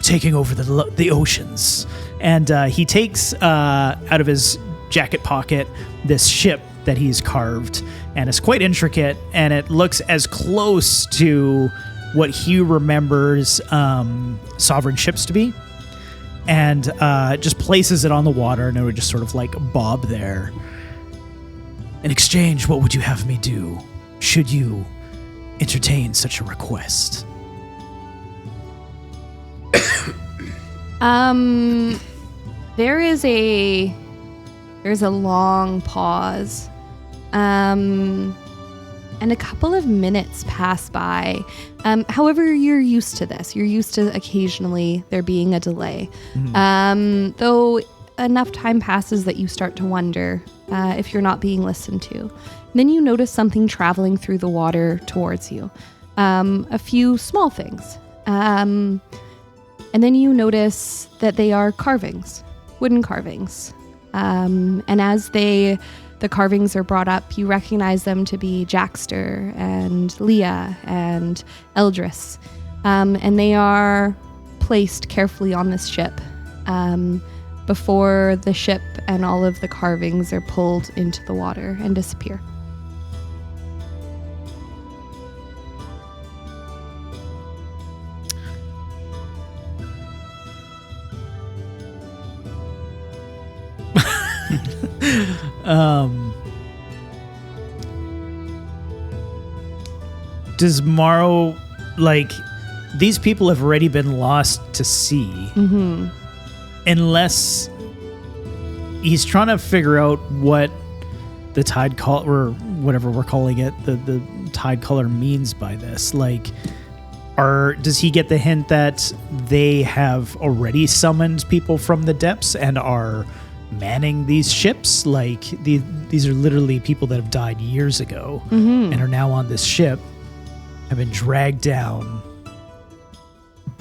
taking over the oceans. And he takes out of his jacket pocket this ship that he's carved, and it's quite intricate, and it looks as close to what he remembers sovereign ships to be, and just places it on the water, and it would just sort of like bob there. In exchange, what would you have me do, should you entertain such a request? There's a long pause. And a couple of minutes pass by. However, you're used to this. You're used to occasionally there being a delay. Though enough time passes that you start to wonder if you're not being listened to. And then you notice something traveling through the water towards you. A few small things. And then you notice that they are carvings, wooden carvings. And as the carvings are brought up, you recognize them to be Jackster and Leah and Eldris. And they are placed carefully on this ship before the ship and all of the carvings are pulled into the water and disappear. Does Morrow, like, these people have already been lost to sea. Mm-hmm. Unless he's trying to figure out what the tide color, or whatever we're calling it, the tide color means by this. Like, Does he get the hint that they have already summoned people from the depths and are manning these ships? Like these are literally people that have died years ago and are now on this ship, have been dragged down.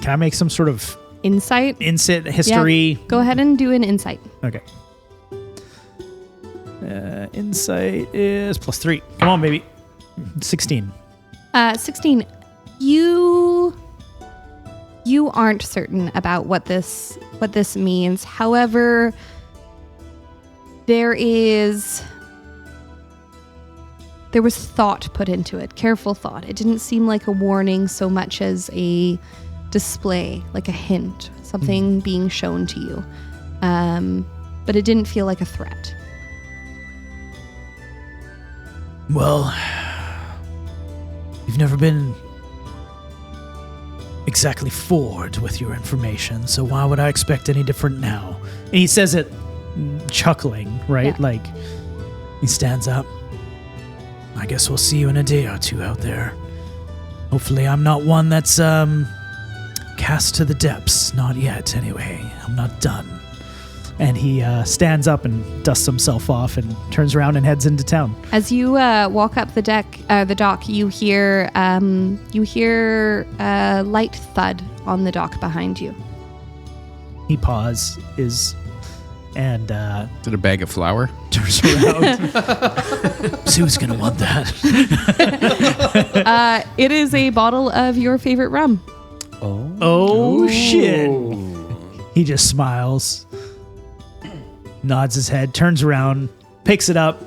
Can I make some sort of Insight? history? Yeah. Go ahead and do an insight. Okay. Insight is +3. Come on, baby. 16. 16. You aren't certain about what this means. However, there was thought put into it, careful thought. It didn't seem like a warning so much as a display, like a hint, something being shown to you. But it didn't feel like a threat. Well, you've never been exactly forward with your information, so why would I expect any different now? And he says it chuckling, right? Yeah. Like, he stands up. I guess we'll see you in a day or two out there. Hopefully I'm not one that's cast to the depths. Not yet, anyway. I'm not done. And he stands up and dusts himself off and turns around and heads into town. As you walk up the dock, you hear a light thud on the dock behind you. He pauses and Is it a bag of flour? turns around. Sue's gonna want that. It is a bottle of your favorite rum. Oh shit! He just smiles, nods his head, turns around, picks it up,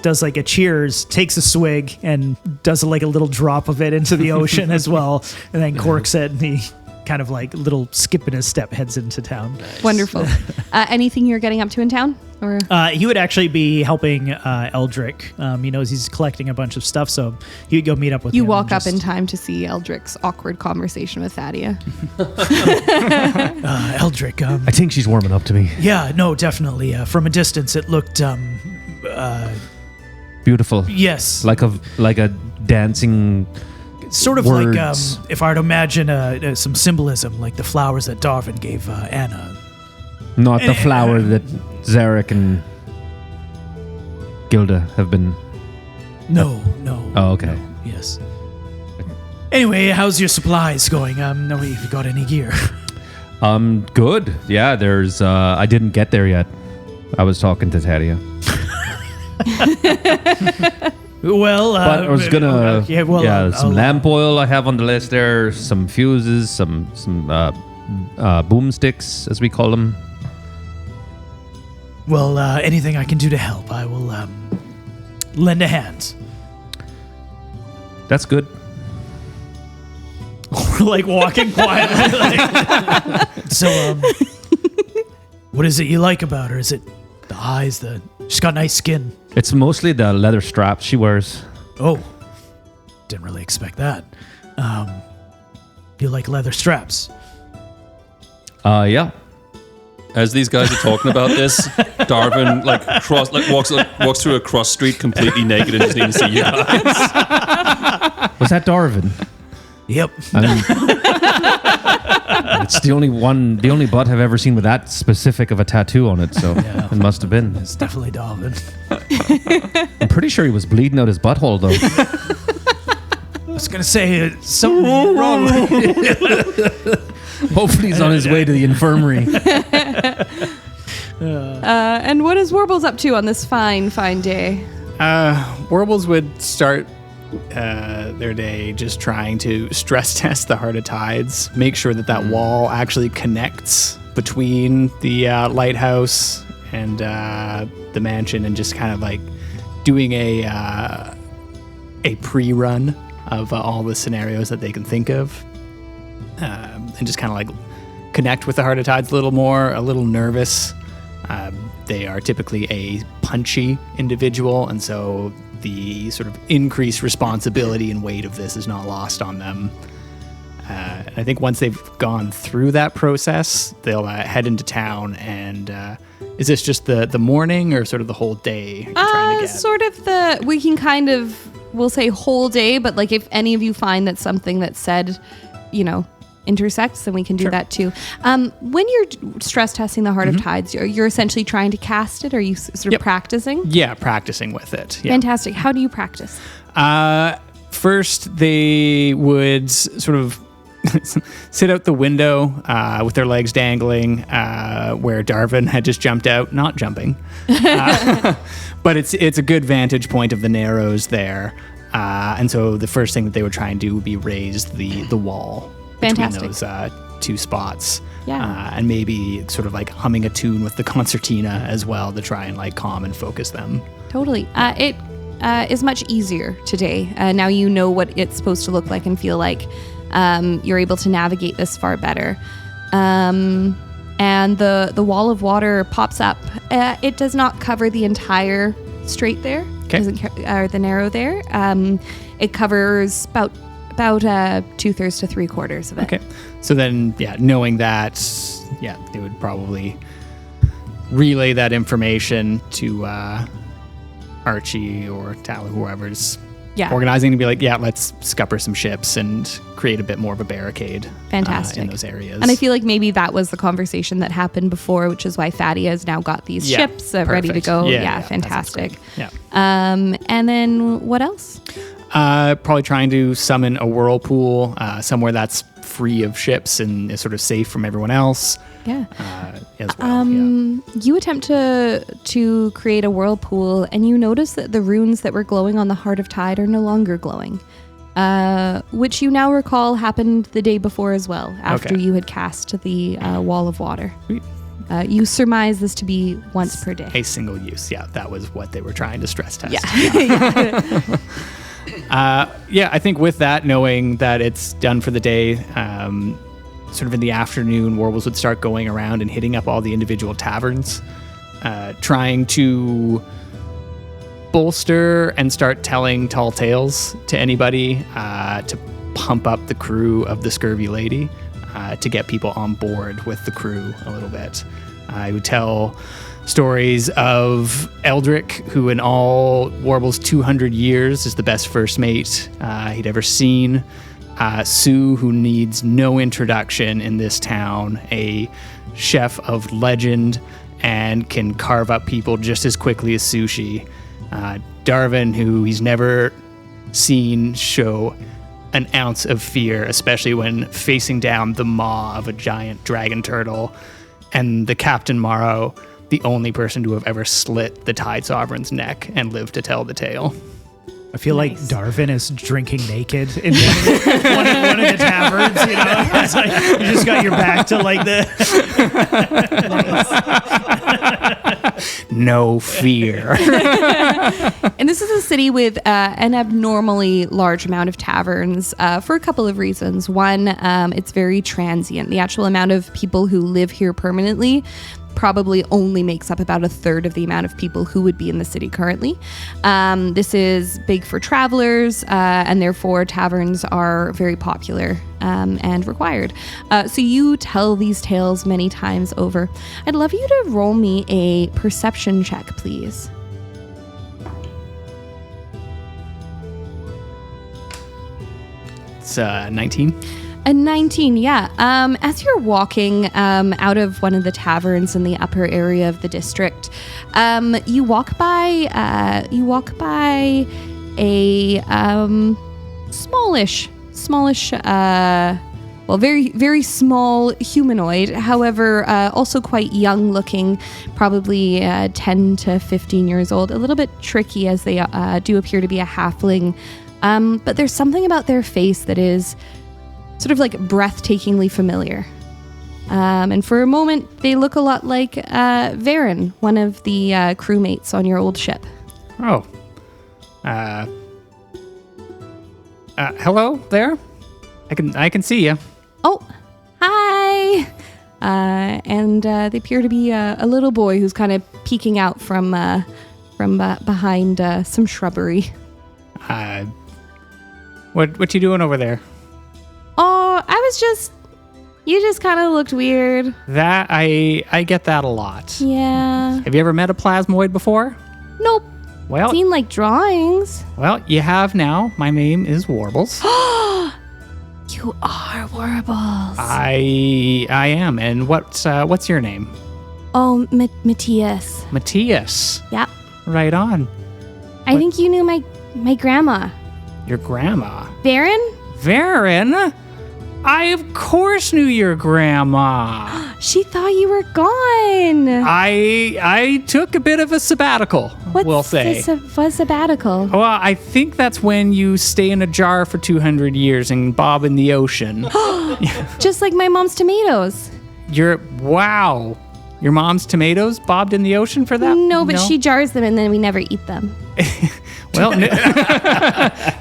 does like a cheers, takes a swig, and does like a little drop of it into the ocean as well, and then corks it, and he kind of like little skip in his step heads into town. Wonderful. Anything you're getting up to in town? Or He would actually be helping Eldrick. He knows he's collecting a bunch of stuff, so he would go meet up with you him. walk and up in just, time to see Eldrick's awkward conversation with Thadia. Eldrick. I think she's warming up to me. Yeah, no, definitely. From a distance, it looked. Beautiful. Yes, Like a dancing. sort of words. like if I were to imagine some symbolism, like the flowers that Darvin gave Anna. Not the flower that Zarek and Gilda have been. No. Oh, okay. no, yes. Anyway, how's your supplies going? No, if you got any gear. Good. Yeah, there's. I didn't get there yet. I was talking to Tadia. Well, But I was gonna. I'll some lamp oil I have on the list there. Some fuses. Some boomsticks, as we call them. Well, anything I can do to help, I will lend a hand. That's good. Like walking quietly. So, what is it you like about her? Is it the eyes? She's got nice skin. It's mostly the leather straps she wears. Oh, didn't really expect that. You like leather straps? Yeah. As these guys are talking about this, Darvin walks through a cross street completely naked and doesn't even see you guys. Was that Darvin? Yep. It's the only butt I've ever seen with that specific of a tattoo on it, so it must have been. It's definitely Darvin. I'm pretty sure he was bleeding out his butthole, though. I was gonna say something wrong. Hopefully he's on his way to the infirmary. And what is Warbles up to on this fine day? Warbles would start their day just trying to stress test the Heart of Tides, make sure that wall actually connects between the lighthouse and the mansion, and just kind of like doing a pre-run of all the scenarios that they can think of, and just kind of like connect with the Heart of Tides a little more, a little nervous. They are typically a punchy individual, and so the sort of increased responsibility and weight of this is not lost on them. I think once they've gone through that process, they'll head into town. And is this just the morning or sort of the whole day? You're trying to get? Sort of we can kind of we'll say whole day, but like if any of you find that something that's said, intersects, then we can do that too. When you're stress testing the Heart of Tides, you're essentially trying to cast it. Are you sort of practicing? Yeah, practicing with it. Yeah. Fantastic. How do you practice? First, they would sort of sit out the window with their legs dangling, where Darvin had just jumped out, not jumping. But it's a good vantage point of the Narrows there. And so the first thing that they would try and do would be raise the wall Fantastic. between those two spots. Yeah. And maybe sort of like humming a tune with the concertina as well to try and like calm and focus them. Totally. It is much easier today. Now you know what it's supposed to look like and feel like. You're able to navigate this far better. And the wall of water pops up. It does not cover the entire strait there. Okay. Or the narrow there. It covers about 2/3 to 3/4 of it. Okay. So then, knowing that, they would probably relay that information to Archie or Tal, whoever's organizing, to be like, let's scupper some ships and create a bit more of a barricade. Fantastic. In those areas. And I feel like maybe that was the conversation that happened before, which is why Fatty has now got these ships ready to go. Yeah, Fantastic. Yeah. And then what else? Probably trying to summon a whirlpool somewhere that's free of ships and is sort of safe from everyone else. Yeah. As well. You attempt to create a whirlpool, and you notice that the runes that were glowing on the Heart of Tide are no longer glowing, which you now recall happened the day before as well, after you had cast the wall of water. Sweet. You surmise this to be once per day. A single use. Yeah, that was what they were trying to stress test. Yeah. I think with that, knowing that it's done for the day, sort of in the afternoon, Warbles would start going around and hitting up all the individual taverns, trying to bolster and start telling tall tales to anybody to pump up the crew of the Scurvy Lady, to get people on board with the crew a little bit. I would tell stories of Eldrick, who in all Warble's 200 years is the best first mate he'd ever seen. Sue, who needs no introduction in this town, a chef of legend and can carve up people just as quickly as sushi. Darvin, who he's never seen show an ounce of fear, especially when facing down the maw of a giant dragon turtle. And the Captain Morrow, the only person to have ever slit the Tide Sovereign's neck and lived to tell the tale. I feel like Darvin is drinking naked in one of the taverns, It's like you just got your back to like the... No fear. And this is a city with an abnormally large amount of taverns for a couple of reasons. One, it's very transient. The actual amount of people who live here permanently probably only makes up about 1/3 of the amount of people who would be in the city currently. This is big for travelers, and therefore taverns are very popular and required. So you tell these tales many times over. I'd love you to roll me a perception check, please. It's 19. A 19, yeah. As you're walking out of one of the taverns in the upper area of the district, you walk by a smallish, very, very small humanoid. However, also quite young looking, probably 10 to 15 years old. A little bit tricky, as they do appear to be a halfling. But there's something about their face that is sort of like breathtakingly familiar. And for a moment, they look a lot like Varen, one of the crewmates on your old ship. Oh. Hello there? I can see you. Oh, hi! And they appear to be a little boy who's kind of peeking out from behind some shrubbery. What you doing over there? Oh, you just kind of looked weird. That I get that a lot. Yeah. Have you ever met a plasmoid before? Nope. Well, Seen like drawings. well, you have now. My name is Warbles. You are Warbles. I am. And what's your name? Oh, Matthias. Matthias. Yeah. Right on. I think you knew my grandma. Your grandma. Varen? Varen? I of course knew your grandma. She thought you were gone. I took a bit of a sabbatical, we'll say. What's sabbatical? Well, I think that's when you stay in a jar for 200 years and bob in the ocean. Just like my mom's tomatoes. Wow. Your mom's tomatoes bobbed in the ocean for that? No, but she jars them and then we never eat them. Well,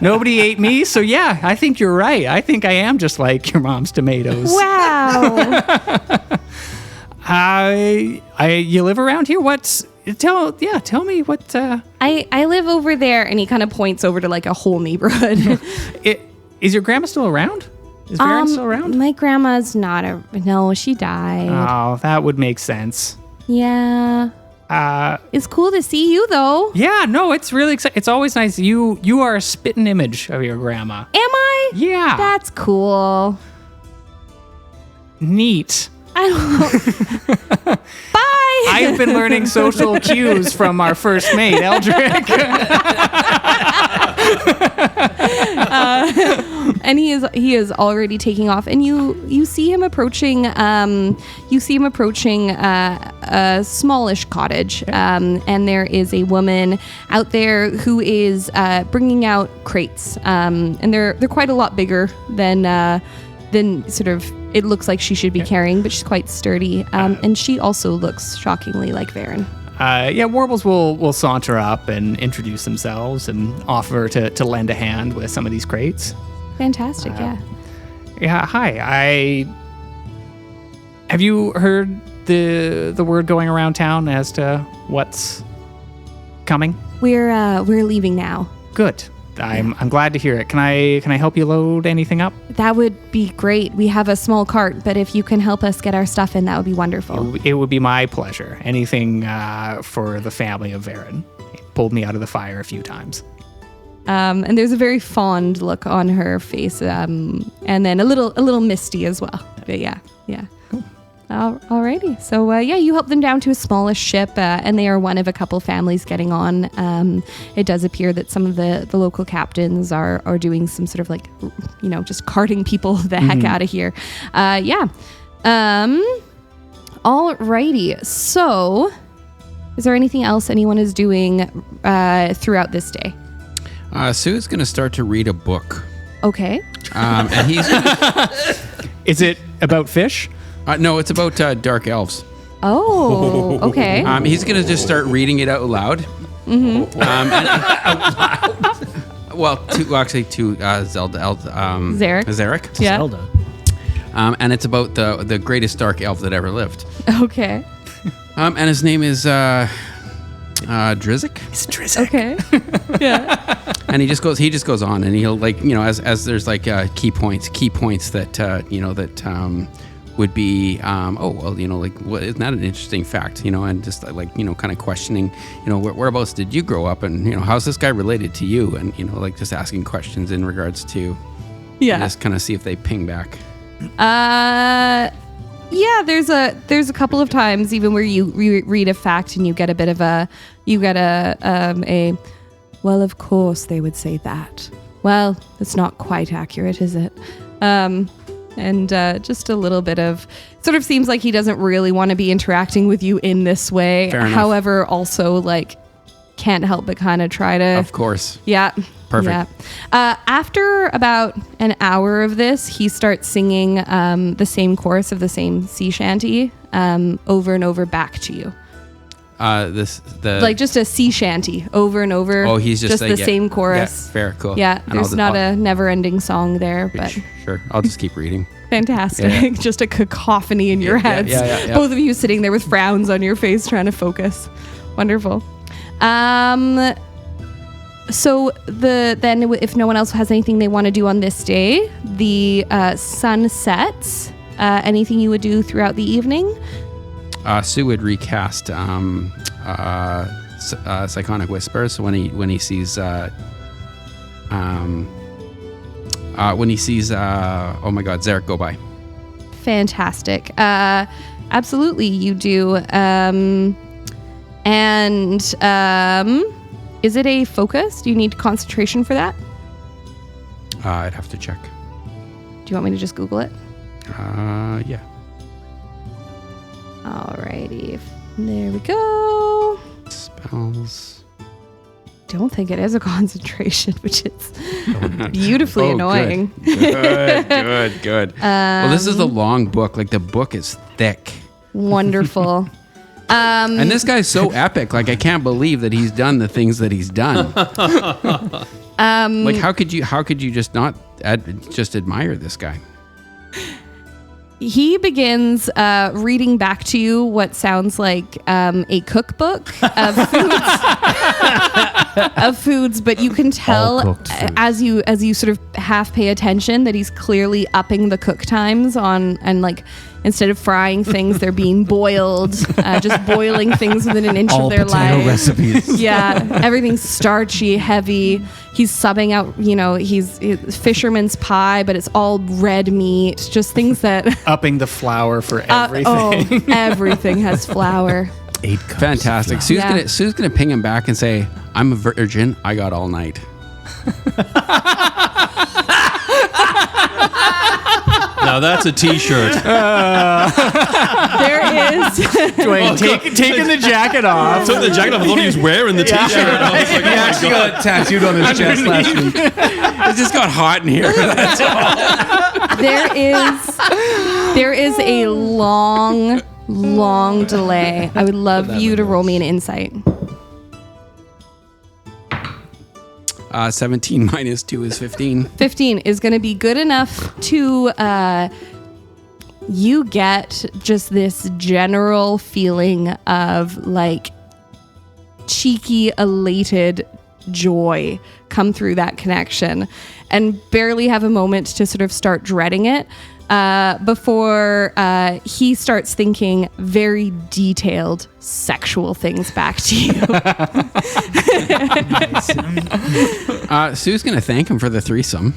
nobody ate me, so yeah, I think you're right. I think I am just like your mom's tomatoes. Wow. You live around here? Tell me what. I live over there, and he kind of points over to like a whole neighborhood. Is your grandma still around? Is Varen still around? My grandma's not no, she died. Oh, that would make sense. Yeah. It's cool to see you though. Yeah, no, it's really exciting. It's always nice. You are a spitting image of your grandma. Am I? Yeah. That's cool. Neat. I don't know. Bye. I've been learning social cues from our first mate, Eldrick. And he is already taking off, and you see him approaching. A smallish cottage, and there is a woman out there who is bringing out crates, and they're quite a lot bigger than sort of it looks like she should be carrying, but she's quite sturdy, and she also looks shockingly like Varen. Warbles will saunter up and introduce themselves and offer to lend a hand with some of these crates. Fantastic, yeah. Yeah, hi. Have you heard the word going around town as to what's coming? We're leaving now. Good. I'm glad to hear it. Can I help you load anything up? That would be great. We have a small cart, but if you can help us get our stuff in, that would be wonderful. It would be my pleasure. Anything for the family of Varen. He pulled me out of the fire a few times. And there's a very fond look on her face, and then a little misty as well. But yeah. Cool. Alrighty. So you help them down to a smallish ship, and they are one of a couple families getting on. It does appear that some of the local captains are doing some sort of like, just carting people the heck out of here. Alrighty. So, is there anything else anyone is doing throughout this day? Sue's going to start to read a book. Okay. And he's... Is it about fish? No, it's about dark elves. Oh, okay. He's going to just start reading it out loud. Mm-hmm. To Zelda. Zarek. Yeah. Zelda. And it's about the greatest dark elf that ever lived. Okay. And his name is Drizzt. It's Drizzt. Okay. Yeah. And he just goes on, and he'll as there's like key points that would be what, isn't that an interesting fact, and just kind of questioning, whereabouts did you grow up, and how's this guy related to you, and just asking questions in regards to just kind of see if they ping back. There's a couple of times even where you read a fact and you get a bit of a well, of course they would say that. Well, it's not quite accurate, is it? And just a little bit of sort of seems like he doesn't really want to be interacting with you in this way. Fair enough. However, also can't help but kind of try to. Of course. Yeah. Perfect. Yeah. After about an hour of this, he starts singing the same chorus of the same sea shanty over and over back to you. Just a sea shanty over and over. Oh, he's just the same chorus. Yeah, fair, cool. Yeah, there's not a never-ending song there, but sure. I'll just keep reading. fantastic. Yeah. Just a cacophony in your heads. Yeah. Both of you sitting there with frowns on your face trying to focus. Wonderful. So then if no one else has anything they want to do on this day, the sun sets. Anything you would do throughout the evening? Sue would recast Psychonic Whisper. So when he sees oh my God, Zarek go by. Fantastic. Absolutely, you do. Is it a focus? Do you need concentration for that? I'd have to check. Do you want me to just Google it? Yeah. Alrighty. There we go. Spells. Don't think it is a concentration, which is beautifully annoying. Good. Well, this is a long book. Like, the book is thick. Wonderful. And this guy's so epic. Like, I can't believe that he's done the things that he's done. Like, how could you just not just admire this guy? He begins reading back to you what sounds like a cookbook of foods, but you can tell as you sort of half pay attention that he's clearly upping the cook times and like instead of frying things, they're being boiled, just boiling things within an inch of their life. recipes. Yeah, everything's starchy, heavy. He's subbing out, he's fisherman's pie, but it's all red meat. Just things that Upping the flour for everything. Everything has flour. 8 cups. Fantastic. Sue's gonna ping him back and say, "I'm a virgin. I got all night." Now that's a T-shirt. There is. Dwayne, taking the jacket off. Took the jacket off. I thought he was wearing the T-shirt. I was like, He actually got tattooed on his chest last week. It just got hot in here. That's all. There is a long delay. I would love you to roll me an insight. 17 minus 2 is 15. 15 is going to be good enough to you get just this general feeling of like cheeky, elated joy come through that connection, and barely have a moment to sort of start dreading it before he starts thinking very detailed sexual things back to you. Sue's gonna thank him for the threesome.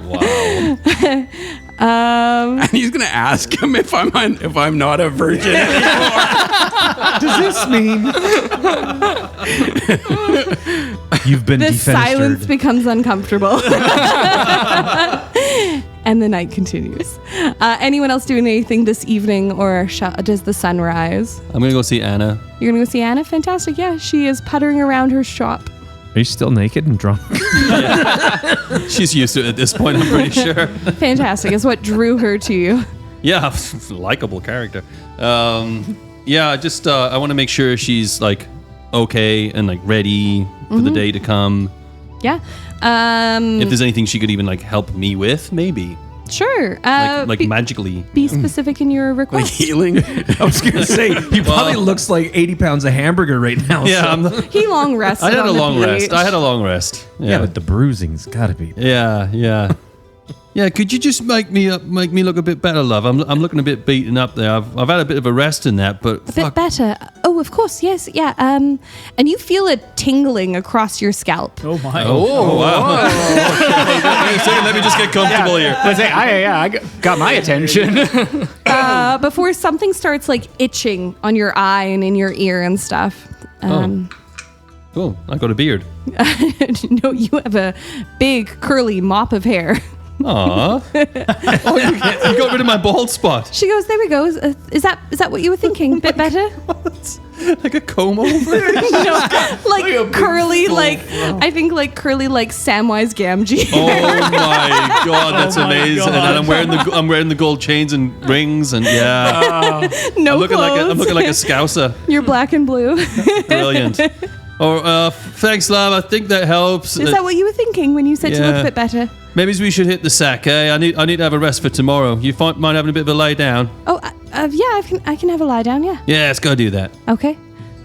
wow. And he's gonna ask him if I'm not a virgin anymore. Does this mean you've been The defenestrated? silence becomes uncomfortable. And the night continues. Anyone else doing anything this evening, or does the sun rise? I'm gonna go see Anna. You're going to go see Anna? Fantastic. Yeah, she is puttering around her shop. Are you still naked and drunk? She's used to it at this point, I'm pretty sure. Fantastic. It's what drew her to you. Yeah, likable character. Yeah, just I want to make sure she's like okay and like ready for the day to come. Yeah. If there's anything she could even like help me with, maybe Sure. like magically. Be specific in your Like request. healing. I was going to say, he probably looks like 80 pounds of hamburger right now. Yeah, so. He long rested. I had on a the long rest. beach. I had a long rest. Yeah, but the bruising's got to be. Yeah. Yeah, could you just make me look a bit better, love? I'm looking a bit beaten up there. I've had a bit of a rest in that, but A bit better. Oh, of course. Yes. Yeah. And you feel it tingling across your scalp. Oh my. Oh wow! Wait a second, let me just get comfortable here. I got my attention. Before something starts like itching on your eye and in your ear and stuff. Cool. I got a beard. No, you have a big curly mop of hair. Aw. Oh, you got rid of my bald spot. She goes, there we go. Is that what you were thinking? Bit better? Like a comb over. No, like curly, like I think like curly, like Samwise Gamgee. Oh my god, that's my amazing! God. And I'm wearing the gold chains and rings, and yeah, No I'm looking clothes. like a scouser. You're black and blue. Brilliant. Oh, thanks, love. I think that helps. Is that what you were thinking when you said to look Yeah. a bit better? Maybe we should hit the sack, eh? I need to have a rest for tomorrow. You mind having a bit of a lay down? Oh, yeah, I can have a lie down. Yeah. Yeah, let's go do that. Okay.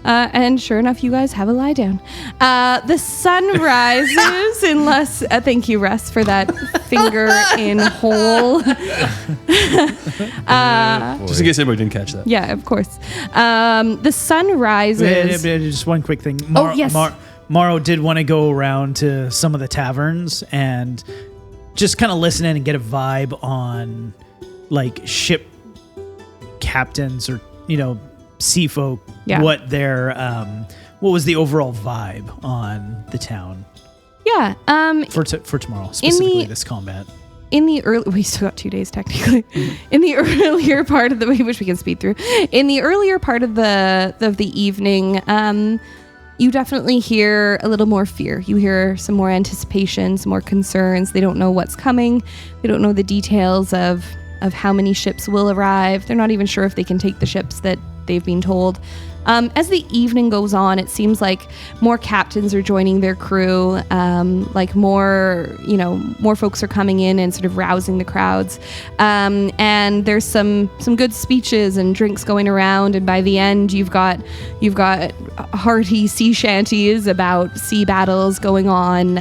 And sure enough, you guys have a lie down. The sun rises unless... thank you, Russ, for that finger in hole. Just in case anybody didn't catch that. Yeah, of course. The sun rises... Just one quick thing. Yes. Morrow did want to go around to some of the taverns and just kind of listen in and get a vibe on like ship captains or, sea folk, what their what was the overall vibe on the town Yeah. for tomorrow, specifically this combat. In the early, we still got 2 days technically. In the earlier part of the, which we can speed through. In the earlier part of the evening, you definitely hear a little more fear. You hear some more anticipation, some more concerns. They don't know what's coming. They don't know the details of how many ships will arrive. They're not even sure if they can take the ships that they've been told. As the evening goes on, it seems like more captains are joining their crew. Like more folks are coming in and sort of rousing the crowds. And there's some good speeches and drinks going around. And by the end, you've got hearty sea shanties about sea battles going on.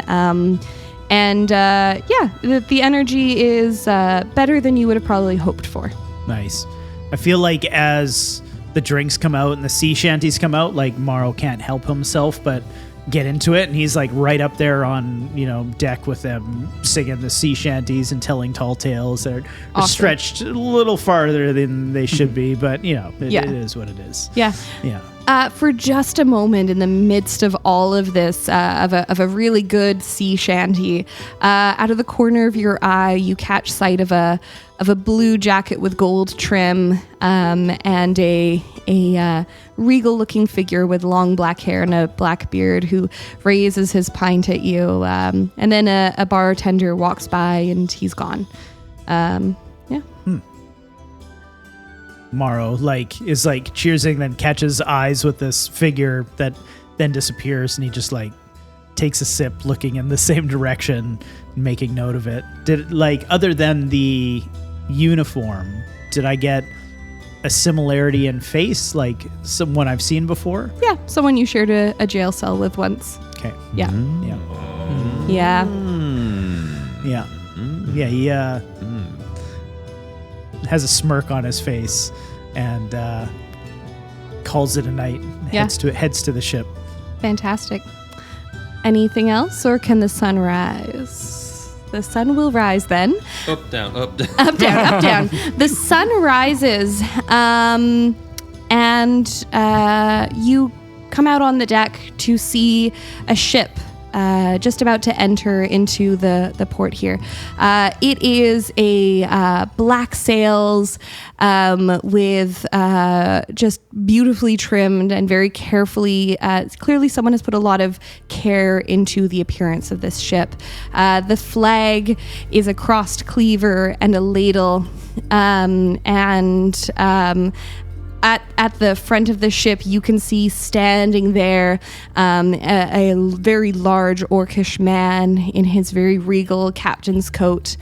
The energy is better than you would have probably hoped for. Nice. I feel like as the drinks come out and the sea shanties come out, like Morrow can't help himself but get into it, and he's like right up there on deck with them, singing the sea shanties and telling tall tales. They're Awesome. Stretched a little farther than they should be, but it is what it is. Yeah. For just a moment in the midst of all of this, of a really good sea shanty, out of the corner of your eye, you catch sight of a blue jacket with gold trim, and a regal-looking figure with long black hair and a black beard who raises his pint at you, and then a bartender walks by and he's gone. Morrow is cheersing, then catches eyes with this figure that then disappears, and he just takes a sip, looking in the same direction, making note of it. Did other than the uniform, did I get a similarity in face, like someone I've seen before? Yeah, someone you shared a jail cell with once. Okay. Yeah. Yeah. He has a smirk on his face and calls it a night. Heads to the ship. Fantastic. Anything else, or can the sun rise? The sun will rise then. Up, down, up, down. Up, down, up, down. The sun rises, and you come out on the deck to see a ship just about to enter into the port here. It is a black sails with just beautifully trimmed and very carefully. Clearly, someone has put a lot of care into the appearance of this ship. The flag is a crossed cleaver and a ladle, At the front of the ship, you can see standing there a very large orcish man in his very regal captain's coat.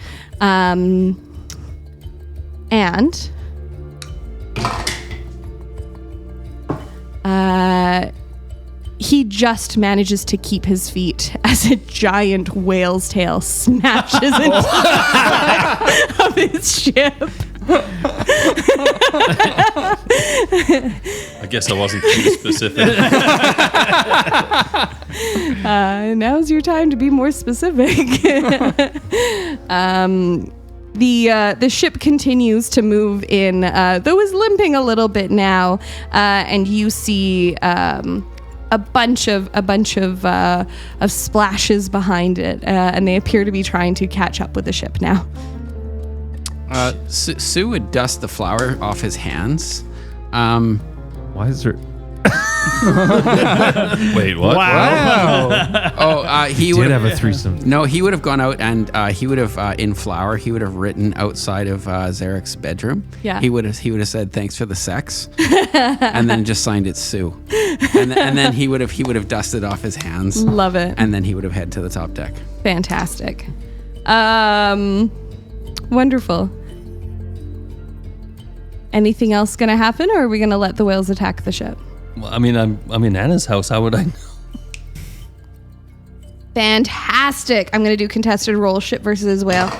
He just manages to keep his feet as a giant whale's tail smashes into the side of his ship. I guess I wasn't too specific. Now's your time to be more specific. The ship continues to move in, though is limping a little bit now, and you see a bunch of splashes behind it, and they appear to be trying to catch up with the ship now. Sue would dust the flour off his hands. Why is there? Wait, what? Wow. He would have a threesome. No, he would have gone out and he would have in flour. He would have written outside of Zarek's bedroom. Yeah. He would have said thanks for the sex, and then just signed it Sue. And then he would have dusted off his hands. Love it. And then he would have head to the top deck. Fantastic. Wonderful. Anything else going to happen, or are we going to let the whales attack the ship? Well, I mean, I'm in Anna's house. How would I know? Fantastic. I'm going to do contested roll, ship versus whale.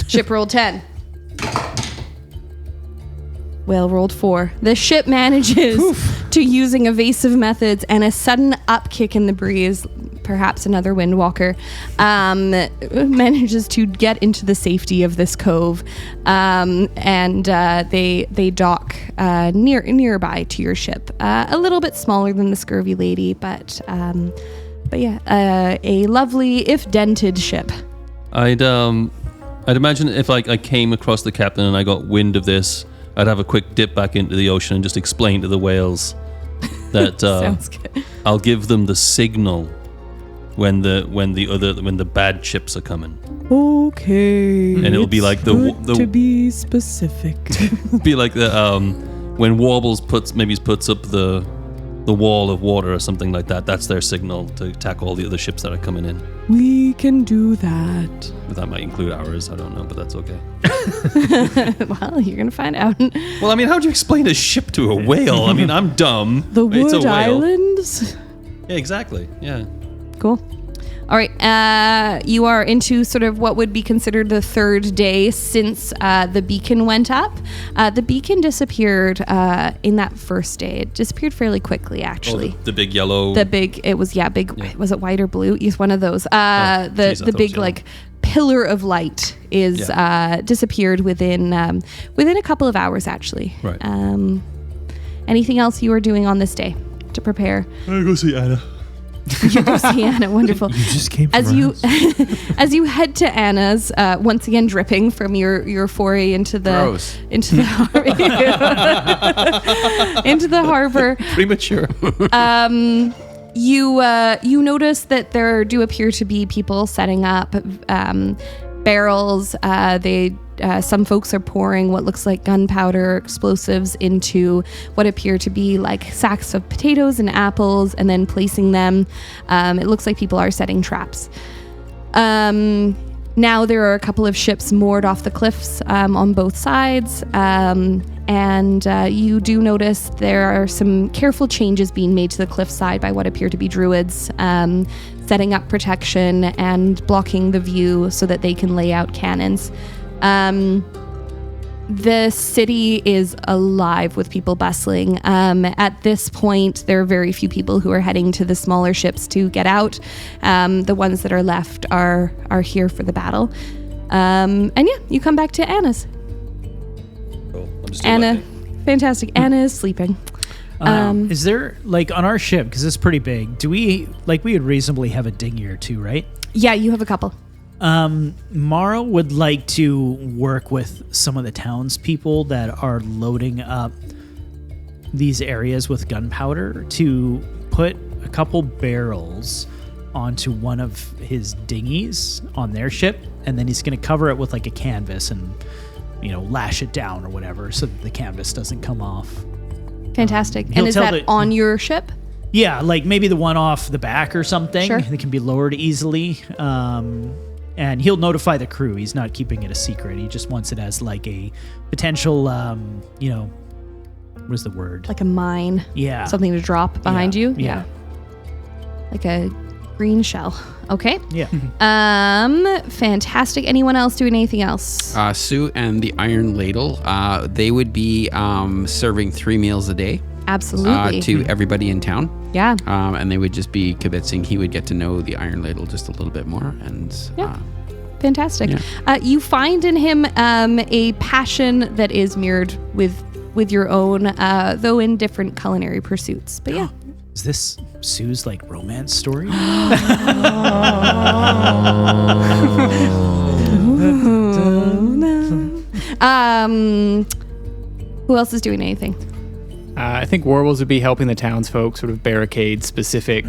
Ship rolled 10. Whale rolled 4. The ship manages to, using evasive methods and a sudden upkick in the breeze, perhaps another windwalker, manages to get into the safety of this cove, and they dock nearby to your ship. A little bit smaller than the Scurvy Lady, but yeah, a lovely, if dented, ship. I'd imagine if I came across the captain and I got wind of this, I'd have a quick dip back into the ocean and just explain to the whales that Sounds good. I'll give them the signal when the bad ships are coming. Okay. And it'll be like the to be specific. be like the when Warbles puts up the wall of water or something like that. That's their signal to attack all the other ships that are coming in. We can do that. That might include ours. I don't know, but that's okay. Well, you're going to find out. Well, I mean, how would you explain a ship to a whale? I mean, I'm dumb. The It's a Wood whale. Islands? Yeah, exactly. Yeah. Cool. All right. You are into sort of what would be considered the third day since the beacon went up. The beacon disappeared in that first day. It disappeared fairly quickly, actually. Oh, the big yellow. Big. Was it white or blue? It's one of those. geez, I The thought it big was yellow. like pillar of light is disappeared within a couple of hours, actually. Right. Anything else you are doing on this day to prepare? I go see Anna. You go see Anna. Wonderful. You just came from As her you house. as you head to Anna's, once again dripping from your foray into the Gross. into the into the harbor. Premature. You notice that there do appear to be people setting up barrels. Some folks are pouring what looks like gunpowder, explosives into what appear to be like sacks of potatoes and apples, and then placing them. It looks like people are setting traps. Now there are a couple of ships moored off the cliffs on both sides, and you do notice there are some careful changes being made to the cliffside by what appear to be druids, setting up protection and blocking the view so that they can lay out cannons. The city is alive with people bustling. At this point, there are very few people who are heading to the smaller ships to get out. The ones that are left are here for the battle. And yeah, you come back to Anna's. Cool. I'm just doing my Anna, thing. fantastic. Anna is sleeping. Is there, like, on our ship, because it's pretty big, we would reasonably have a dinghy or two, right? Yeah, you have a couple. Morrow would like to work with some of the townspeople that are loading up these areas with gunpowder to put a couple barrels onto one of his dinghies on their ship, and then he's going to cover it with like a canvas and, lash it down or whatever so that the canvas doesn't come off. Fantastic. He'll And is tell that the- on your ship? Yeah, like maybe the one off the back or something. Sure. That can be lowered easily. And he'll notify the crew. He's not keeping it a secret. He just wants it as like a potential, what's the word? Like a mine? Yeah. Something to drop behind you? Yeah. Like a green shell. Okay. Yeah. Fantastic. Anyone else doing anything else? Sue and the Iron Ladle, they would be serving 3 meals a day Absolutely. to everybody in town. Yeah. And they would just be convincing he would get to know the Iron Ladle just a little bit more. And Yeah. Fantastic. Yeah. You find in him a passion that is mirrored with your own, though in different culinary pursuits. But yeah. Is this Sue's like romance story? Who else is doing anything? I think Warbles would be helping the townsfolk sort of barricade specific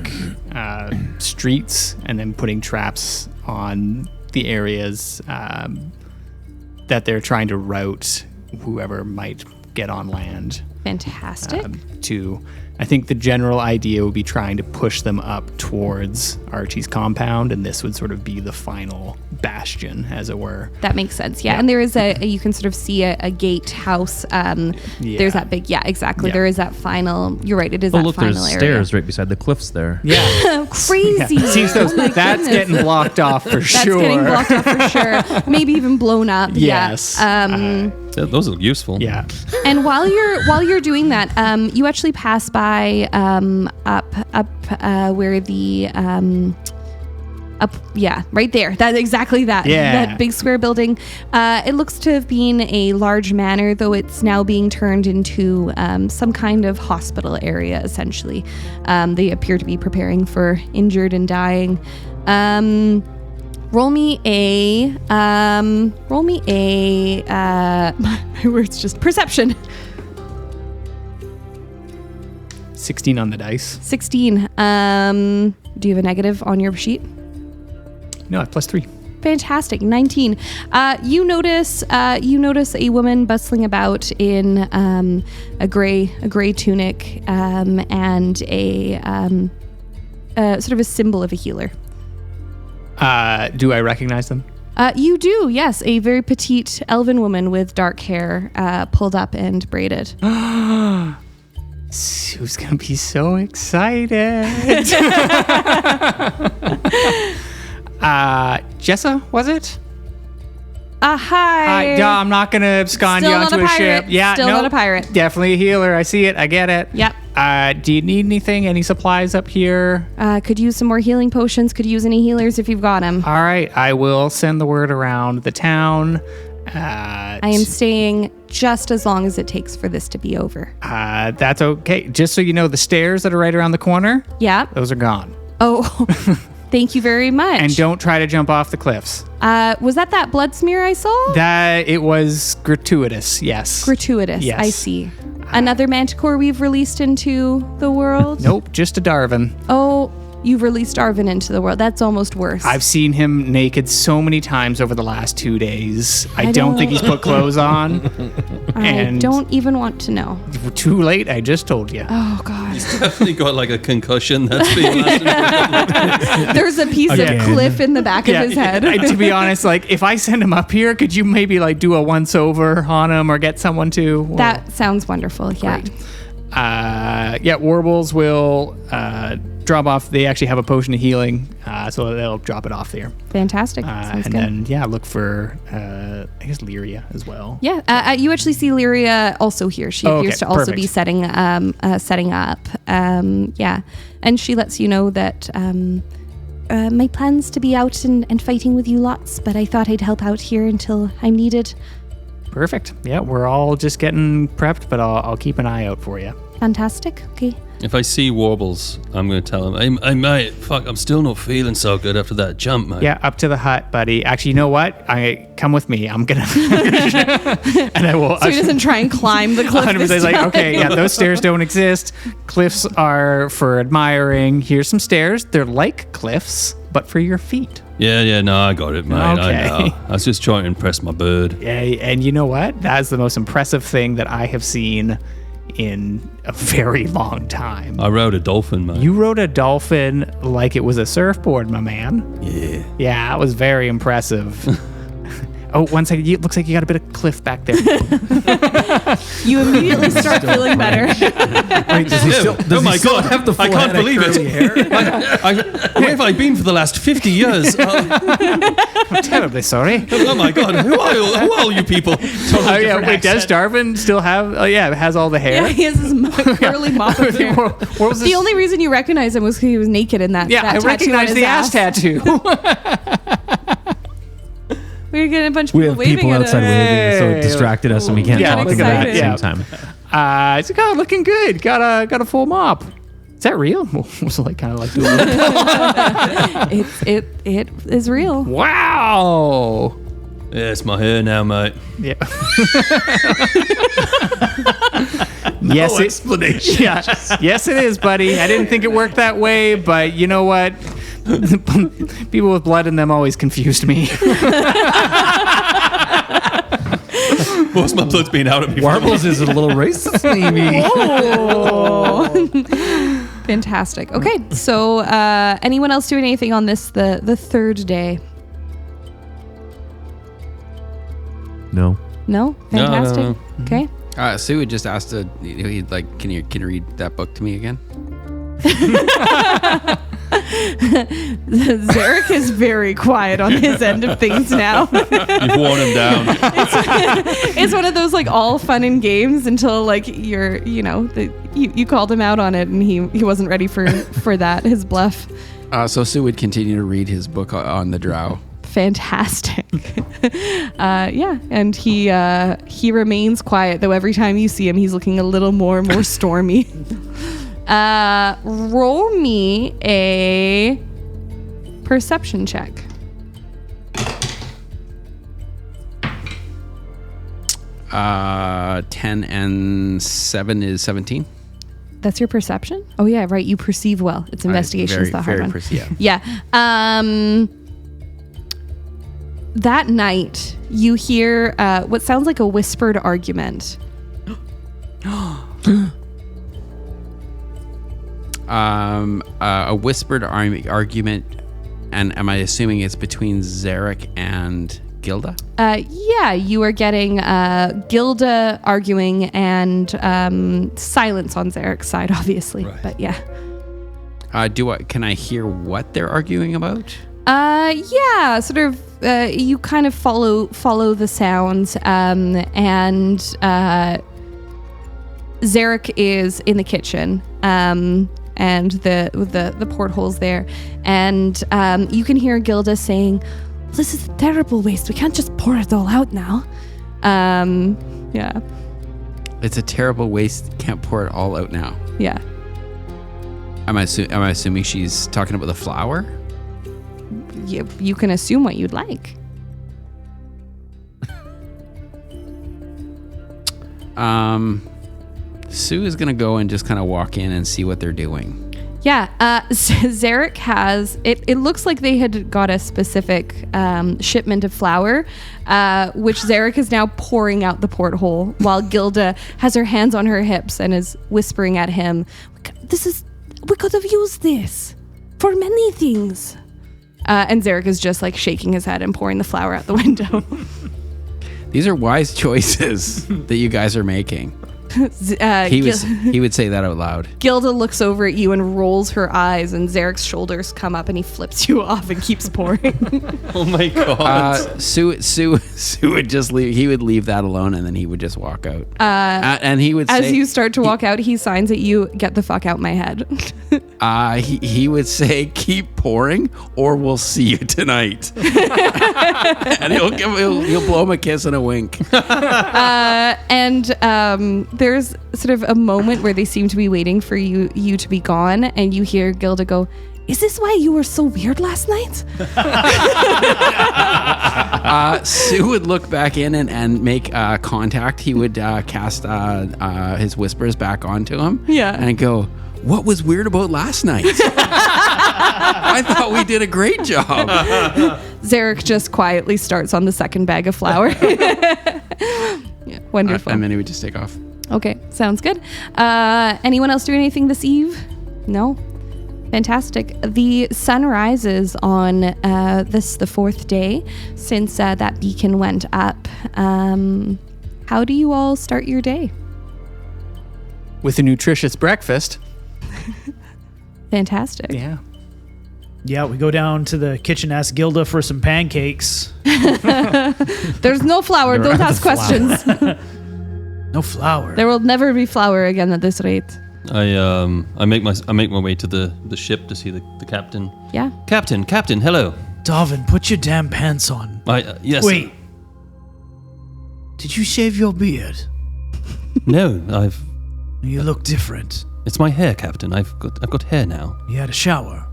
streets and then putting traps on the areas that they're trying to route whoever might get on land Fantastic. to. I think the general idea would be trying to push them up towards Archie's compound, and this would sort of be the final bastion, as it were. That makes sense. Yeah. And there is you can sort of see a gatehouse. There's that big, exactly. Yeah. There is that final, you're right, it is Oh, that look, final there's area. stairs right beside the cliffs there. Yeah. Crazy. See, so Oh my that's goodness. getting blocked off for That's sure. getting blocked off for sure. Maybe even blown up. Yes. Yeah. Those look useful. Yeah. And while you're doing that, you actually pass by up where the right there. That's exactly that. Yeah. That big square building. It looks to have been a large manor, though it's now being turned into some kind of hospital area. Essentially, they appear to be preparing for injured and dying. Roll me a my words just perception. 16 on the dice. 16. Do you have a negative on your sheet? No, I have +3. Fantastic. 19. You notice a woman bustling about in a gray tunic and a sort of a symbol of a healer. Do I recognize them? You do, yes. A very petite elven woman with dark hair pulled up and braided. Sue's gonna be so excited. Jessa, was it? Hi. I'm not gonna abscond Still you not onto a a pirate. ship. Yeah, Still nope. not a pirate. Definitely a healer. I see it. I get it. Yep. Do you need anything? Any supplies up here? Could use some more healing potions. Could use any healers if you've got them. All right, I will send the word around the town. I am staying just as long as it takes for this to be over. That's okay. Just so you know, the stairs that are right around the corner, Yeah. those are gone. Oh, thank you very much. And don't try to jump off the cliffs. Was that blood smear I saw? That it was gratuitous. Yes. Gratuitous. Yes. I see. Another manticore we've released into the world? Nope, just a Darwin. Oh, you've released Arvin into the world. That's almost worse. I've seen him naked so many times over the last 2 days. I don't think he's put clothes on. I don't even want to know. Too late, I just told you. Oh, God. Definitely got like a concussion. That's been lasting. There's a piece Again. of cliff in the back of his head. To be honest, like if I send him up here, could you maybe like do a once over on him or get someone to? Well, That sounds wonderful. Yeah. great. Warbles will drop off. They actually have a potion of healing, so they'll drop it off there. Fantastic. Sounds And good. then look for I guess Lyria as well. Yeah, you actually see Lyria also here. She Oh, appears okay, to also perfect. be setting up. And she lets you know that my plans to be out and fighting with you lots, but I thought I'd help out here until I'm needed. Perfect. Yeah, we're all just getting prepped, but I'll keep an eye out for you. Fantastic. Okay. If I see Warbles, I'm going to tell him, hey, mate, fuck, I'm still not feeling so good after that jump, mate. Yeah, up to the hut, buddy. Actually, you know what? Come with me. I'm gonna, and I will. So he doesn't try and climb the cliff. 100% this like, time. okay, yeah, those stairs don't exist. Cliffs are for admiring. Here's some stairs. They're like cliffs, but for your feet. Yeah, no, I got it, mate. Okay. I know. I was just trying to impress my bird. Yeah, and you know what? That's the most impressive thing that I have seen in a very long time. I rode a dolphin, mate. You rode a dolphin like it was a surfboard, my man. Yeah. Yeah, it was very impressive. Oh, one second. It looks like you got a bit of cliff back there. You immediately start feeling better. Wait, does he still, does Oh he my still God, have the full I can't head of believe it. curly hair? Where have I been for the last 50 years? I'm terribly sorry. Oh my God, who are all you people? Oh yeah, wait, does Darwin still have? Oh yeah, it has all the hair. Yeah, he has his curly mop of hair. What was The this? only reason you recognize him was because he was naked in that. Yeah, that I tattoo recognize on the his ass tattoo. We were getting a bunch of We people have waving people at outside us. waving, so it distracted us, and we can't Yeah, talk look about at it at the that, same time. It's kind of looking good. Got a full mop. Is that real? Was it like kind of like doing It is real. Wow. Yeah, it's my hair now, mate. Yeah. Yes, explanation. Yeah. Yes, it is, buddy. I didn't think it worked that way, but you know what? People with blood in them always confused me. Most of my blood's been out of me. Warbles is a little racist, maybe. Fantastic. Okay, so anyone else doing anything on this the third day? No? No, Fantastic. no. Okay. Sue had just asked to, he'd like, can you read that book to me again? Zarek is very quiet on his end of things now. You've worn him down. It's one of those like all fun and games until like you called him out on it and he wasn't ready for that, his bluff. So Sue would continue to read his book on the drow. Fantastic. And he remains quiet, though every time you see him he's looking a little more stormy. Roll me a perception check. Uh, 10 and 7 is 17. That's your perception? Oh yeah, right. You perceive well. It's investigation's the hard one. Yeah. That night, you hear what sounds like a whispered argument. A whispered argument, and am I assuming it's between Zarek and Gilda? Yeah, you are getting Gilda arguing and silence on Zarek's side, obviously. Right. But yeah. Can I hear what they're arguing about? Yeah, sort of. You kind of follow the sounds, and Zarek is in the kitchen, and the porthole's there, and you can hear Gilda saying, "This is a terrible waste. We can't just pour it all out now." Yeah. It's a terrible waste. Can't pour it all out now. Yeah. Am I assuming she's talking about the flour? You can assume what you'd like. Sue is gonna go and just kind of walk in and see what they're doing. Yeah, Zarek has, it looks like they had got a specific shipment of flour, which Zarek is now pouring out the porthole while Gilda has her hands on her hips and is whispering at him, we could have used this for many things. And Zarek is just like shaking his head and pouring the flour out the window. These are wise choices that you guys are making. He would say that out loud. Gilda looks over at you and rolls her eyes, and Zarek's shoulders come up and he flips you off and keeps pouring. Oh my god. Sue would just leave. He would leave that alone, and then he would just walk out. And he would as say, you start to walk out, he signs at you, "Get the fuck out my head." He would say, "Keep pouring, or we'll see you tonight." And he'll blow him a kiss and a wink. There's sort of a moment where they seem to be waiting for you to be gone, and you hear Gilda go, "Is this why you were so weird last night?" Sue would look back in and make contact. He would cast his whispers back onto him. Yeah. And go, "What was weird about last night?" I thought we did a great job. Zarek just quietly starts on the second bag of flour. Yeah, wonderful. And then he would just take off. Okay, sounds good. Anyone else doing anything this eve? No? Fantastic. The sun rises on the fourth day since that beacon went up. How do you all start your day? With a nutritious breakfast. Fantastic. Yeah. Yeah, we go down to the kitchen, ask Gilda for some pancakes. There's no flour. Don't ask questions. No flour. There will never be flour again at this rate. I make my way to the ship to see the captain. Yeah. Captain, hello. Darvin, put your damn pants on. Yes. Wait. Did you shave your beard? No, You look different. It's my hair, Captain. I've got hair now. You had a shower.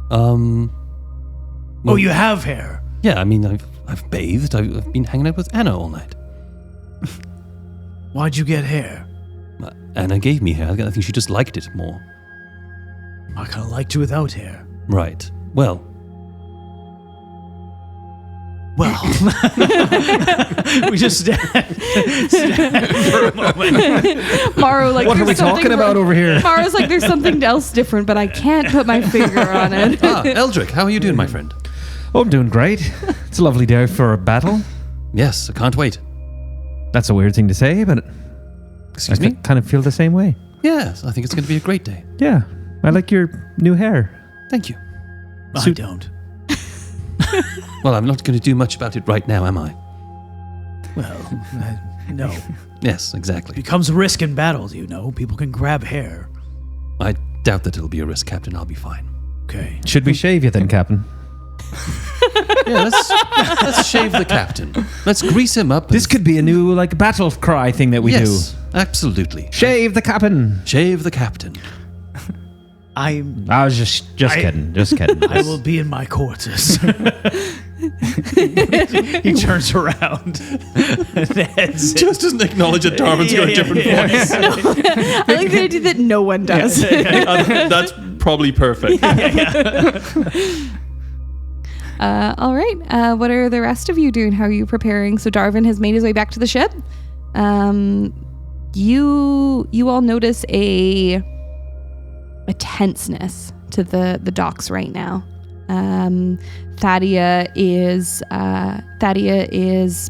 Well, You have hair. Yeah, I mean, I've bathed. I've been hanging out with Anna all night. Why'd you get hair? Anna gave me hair. I think she just liked it more. I kind of liked you without hair. Right. Well. We just stand for a moment. Maro, like, What are we talking about over here? Maro's like, there's something else different, but I can't put my finger on it. Eldrick, how are you doing, my friend? Oh, I'm doing great. It's a lovely day for a battle. Yes, I can't wait. That's a weird thing to say, but Excuse I me? kind of feel the same way. Yes, I think it's going to be a great day. Yeah, I like your new hair. Thank you. I don't. Well, I'm not going to do much about it right now, am I? Well, no. Yes, exactly. Becomes a risk in battle, you know. People can grab hair. I doubt that it'll be a risk, Captain. I'll be fine. Okay. Should we shave you then, Captain? Yeah, let's shave the captain. Let's grease him up. This could be a new battle cry thing that we yes, absolutely. Shave the captain. Shave the captain. I was just kidding. Just kidding. I will be in my quarters. He turns around and heads in. Just doesn't acknowledge that Darwin's got a different voice. I like the idea that no one does. That's probably perfect. All right. What are the rest of you doing? How are you preparing? So Darwin has made his way back to the ship. You all notice a tenseness to the docks right now. Thadia is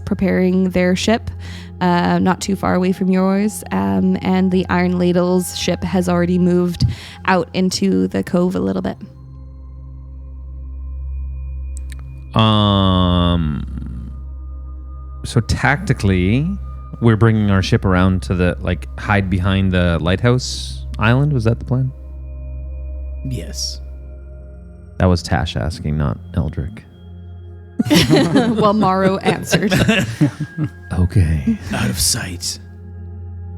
preparing their ship, not too far away from yours, and the Iron Ladle's ship has already moved out into the cove a little bit. So tactically, we're bringing our ship around to the hide behind the lighthouse island. Was that the plan? Yes. That was Tash asking, not Eldrick. Well, Morrow answered. Okay. Out of sight.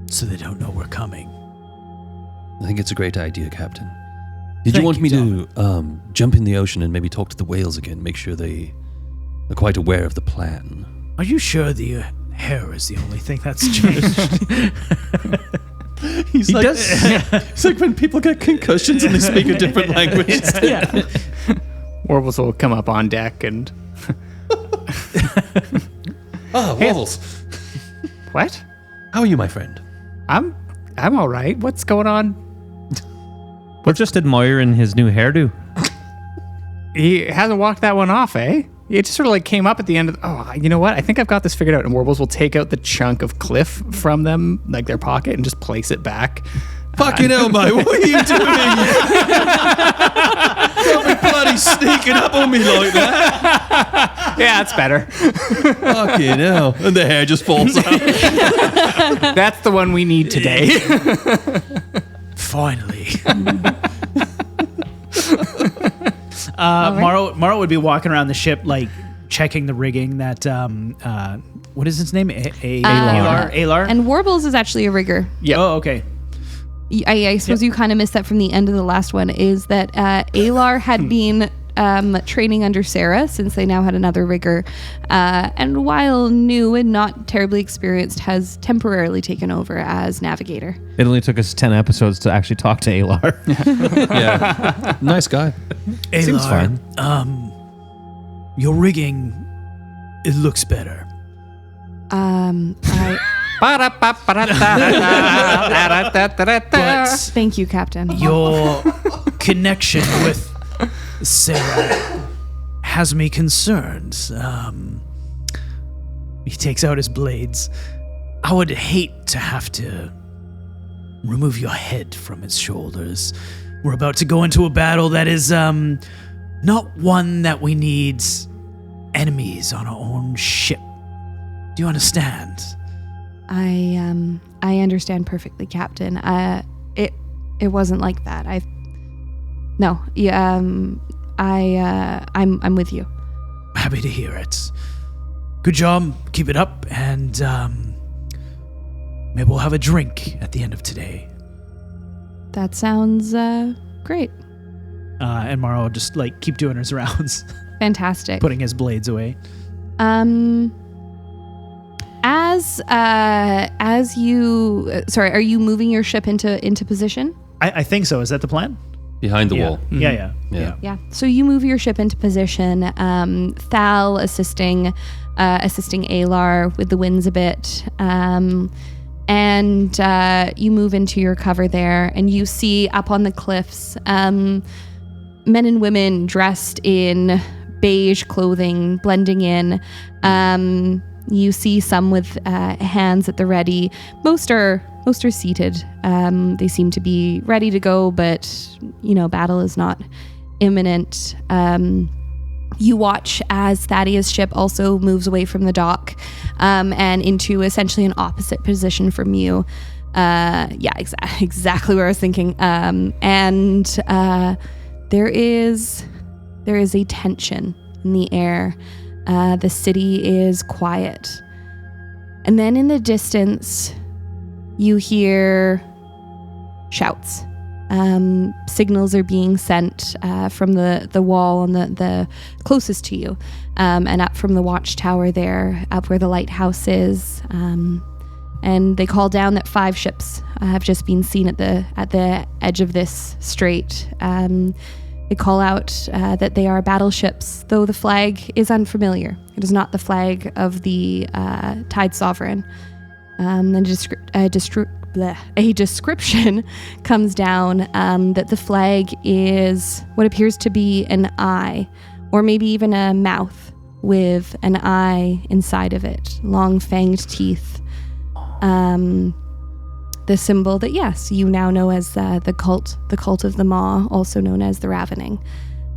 So they don't know we're coming. I think it's a great idea, Captain. Did you Thank want you, me to jump in the ocean and maybe talk to the whales again, make sure they are quite aware of the plan? Are you sure the hair is the only thing that's changed? He's it's like when people get concussions and they speak a different language. Warbles will come up on deck and... Warbles. What? How are you, my friend? I'm all right. What's going on? We're just admiring his new hairdo. He hasn't walked that one off, eh? It just sort of came up at the end of, you know what? I think I've got this figured out. And Warbles will take out the chunk of cliff from them, their pocket, and just place it back. Fucking hell, mate. What are you doing? Don't be bloody sneaking up on me like that. Yeah, that's better. Fucking hell. And the hair just falls out. That's the one we need today. Finally. Morrow would be walking around the ship, checking the rigging that, what is his name? Alar? And Warbles is actually a rigger. Yep. Oh, okay. I suppose you kind of missed that from the end of the last one, is that Alar had been training under Sarah, since they now had another rigger, and while new and not terribly experienced, has temporarily taken over as navigator. It only took us 10 episodes to actually talk to Alar. Yeah. Nice guy. Alar, Seems fine. Your rigging, it looks better. But Thank you, Captain. your connection with Sarah has me concerned. He takes out his blades. I would hate to have to remove your head from his shoulders. We're about to go into a battle that is not one that we need enemies on our own ship. Do you understand? I understand perfectly, Captain. It wasn't like that. I'm with you. Happy to hear it. Good job. Keep it up, and maybe we'll have a drink at the end of today. That sounds great. And Morrow will just keep doing his rounds, Fantastic. putting his blades away. As you, sorry, are you moving your ship into position? I think so. Is that the plan? Behind the Yeah. wall. Yeah. Yeah. So you move your ship into position. Thal assisting Alar with the winds a bit. And you move into your cover there, and you see up on the cliffs men and women dressed in beige clothing, blending in. You see some with hands at the ready. Most are seated. They seem to be ready to go, but battle is not imminent. You watch as Thaddeus' ship also moves away from the dock and into essentially an opposite position from you. Exactly where I was thinking. And there is a tension in the air. The city is quiet. And then in the distance, you hear shouts. Signals are being sent from the wall on the closest to you, and up from the watchtower there, up where the lighthouse is. And they call down that 5 ships have just been seen at the edge of this strait. They call out that they are battleships, though the flag is unfamiliar. It is not the flag of the Tide Sovereign. Then a description comes down that the flag is what appears to be an eye, or maybe even a mouth with an eye inside of it, long fanged teeth. The symbol that, yes, you now know as the cult of the Maw, also known as the Ravening.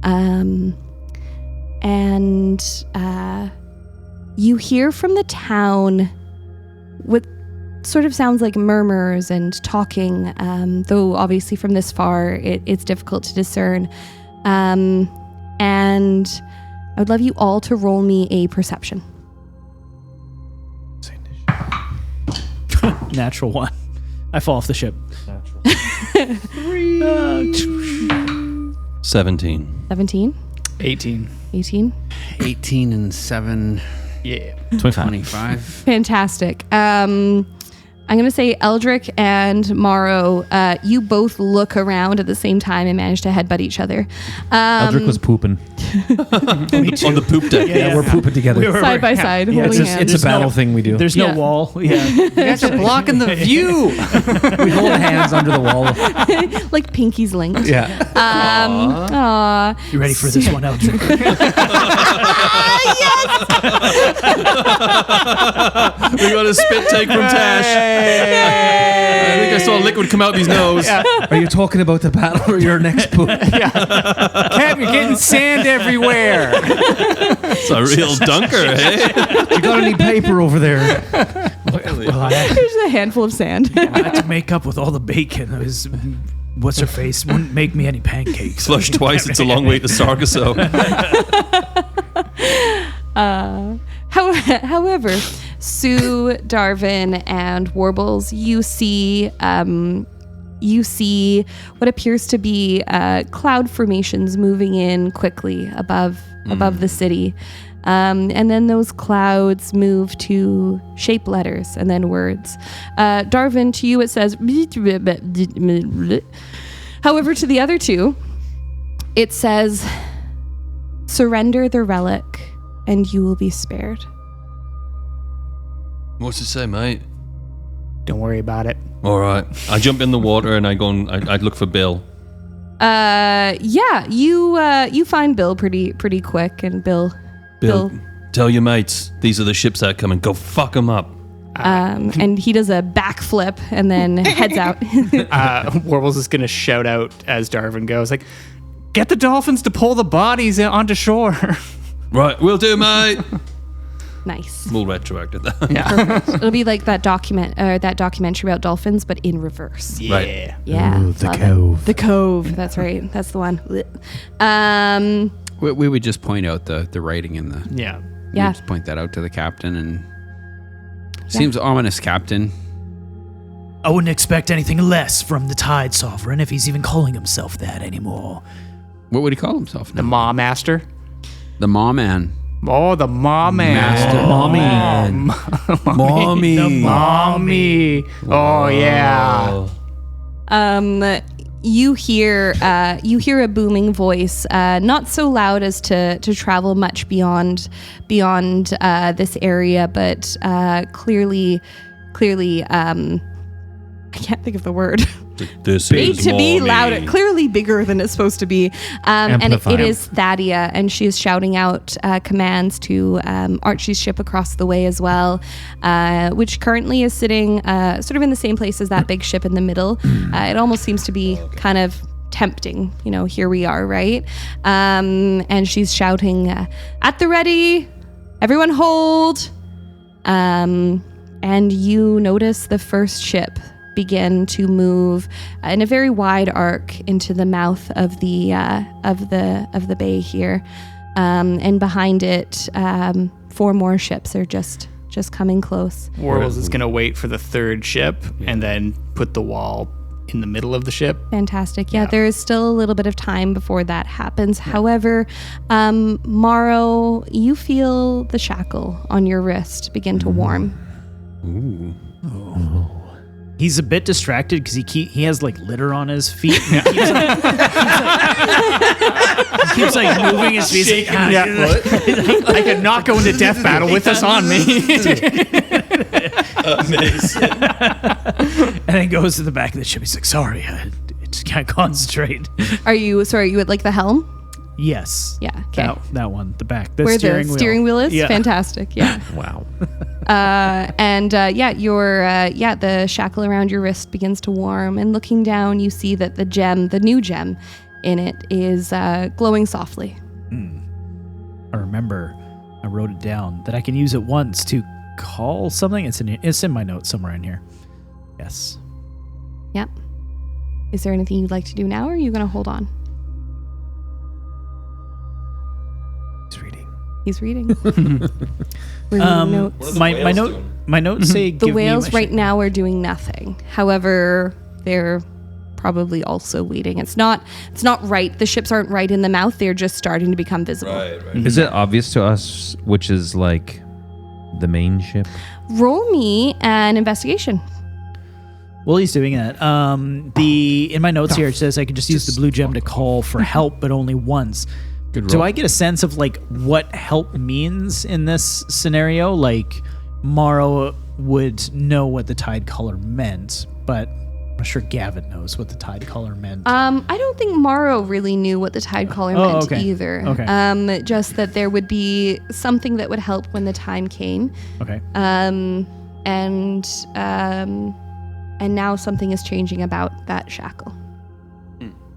And you hear from the town what sort of sounds like murmurs and talking, though obviously from this far it's difficult to discern. And I would love you all to roll me a perception. Natural 1. I fall off the ship. 17. 17? 18. 18? 18 and 7. Yeah. 25. Fantastic. I'm going to say Eldrick and Morrow, you both look around at the same time and manage to headbutt each other. Eldrick was pooping. On the poop deck. Yeah, we're pooping together. Side by side, holding hands. It's a battle thing we do. There's Yeah. no wall. Yeah. You guys are blocking the view. We hold hands under the wall. Like pinkies linked. Yeah. Aw. You ready for this one, Eldrick? We got a spit take from Tash. I think I saw liquid come out of his nose. Are you talking about the battle or your next poop? Cap, you're getting sand everywhere. It's a real dunker, hey? You got any paper over there? There's a handful of sand. I had to make up with all the bacon. It was, what's her face? Wouldn't make me any pancakes. Flush twice, it's a long way to Sargasso. However, Sue, Darvin, and Warbles, you see what appears to be cloud formations moving in quickly above the city. And then those clouds move to shape letters and then words. Darvin, to you it says... However, to the other two, it says, surrender the relic and you will be spared. What's it say, mate? Don't worry about it. All right. I jump in the water and I go and I look for Bill. Yeah, you find Bill pretty quick, and Bill, tell your mates these are the ships that come and go fuck them up. and he does a backflip and then heads out. Warbles is going to shout out as Darvin goes, like, get the dolphins to pull the bodies onto shore. Right, we'll do, mate. Nice. We'll retroact that. It'll be like that documentary about dolphins, but in reverse. Right. Yeah. Ooh, the love it. Cove. The Cove. That's right. That's the one. We would just point out the writing in the... Yeah. We Yeah. would just point that out to the captain, and... Seems ominous, Captain. I wouldn't expect anything less from the Tide Sovereign if he's even calling himself that anymore. What would he call himself The now? Maw Master. The Maw Man. Oh, the Maw Man. Master. Mommy. The Mommy. Oh, yeah. You hear a booming voice, not so loud as to travel much beyond this area, but clearly I can't think of the word. This made is to be mommy. louder, clearly bigger than it's supposed to be. And it is Thadia, and she is shouting out commands to Archie's ship across the way as well, which currently is sitting sort of in the same place as that big ship in the middle. It almost seems to be kind of tempting, here we are, right? And she's shouting, at the ready, everyone hold. And you notice the first ship begin to move in a very wide arc into the mouth of the bay here, and behind it, 4 more ships are just coming close. Warbles is going to wait for the third ship and then put the wall in the middle of the ship. Fantastic. Yeah, there is still a little bit of time before that happens. However, Morrow, you feel the shackle on your wrist begin to warm. Ooh. He's a bit distracted because he has like litter on his feet. He keeps like moving his feet. I could not go into death battle with this on me. Amazing. And then goes to the back of the ship. He's like, sorry, I just can't concentrate. Are you at like the helm? Yes. Yeah. Okay. That one, the back. Where the steering wheel is? Yeah. Fantastic. Yeah. Wow. The shackle around your wrist begins to warm, and looking down, you see that the new gem in it is glowing softly. I remember I wrote it down that I can use it once to call something. It's in my notes somewhere in here. Yes. Yep. Is there anything you'd like to do now, or are you going to hold on? He's reading. Notes. My notes say the give me whales my right now are doing nothing. However, they're probably also waiting. It's not right. The ships aren't right in the mouth. They're just starting to become visible. Right. Is it obvious to us which is like the main ship? Roll me an investigation. While he's doing that, in my notes here it says I can just use the blue gem to call for help, but only once. Do I get a sense of like what help means in this scenario? Like Morrow would know what the tide color meant, but I'm sure Gavin knows what the tide color meant. I don't think Morrow really knew what the tide color meant either. Okay. Just that there would be something that would help when the time came. Okay. And now something is changing about that shackle.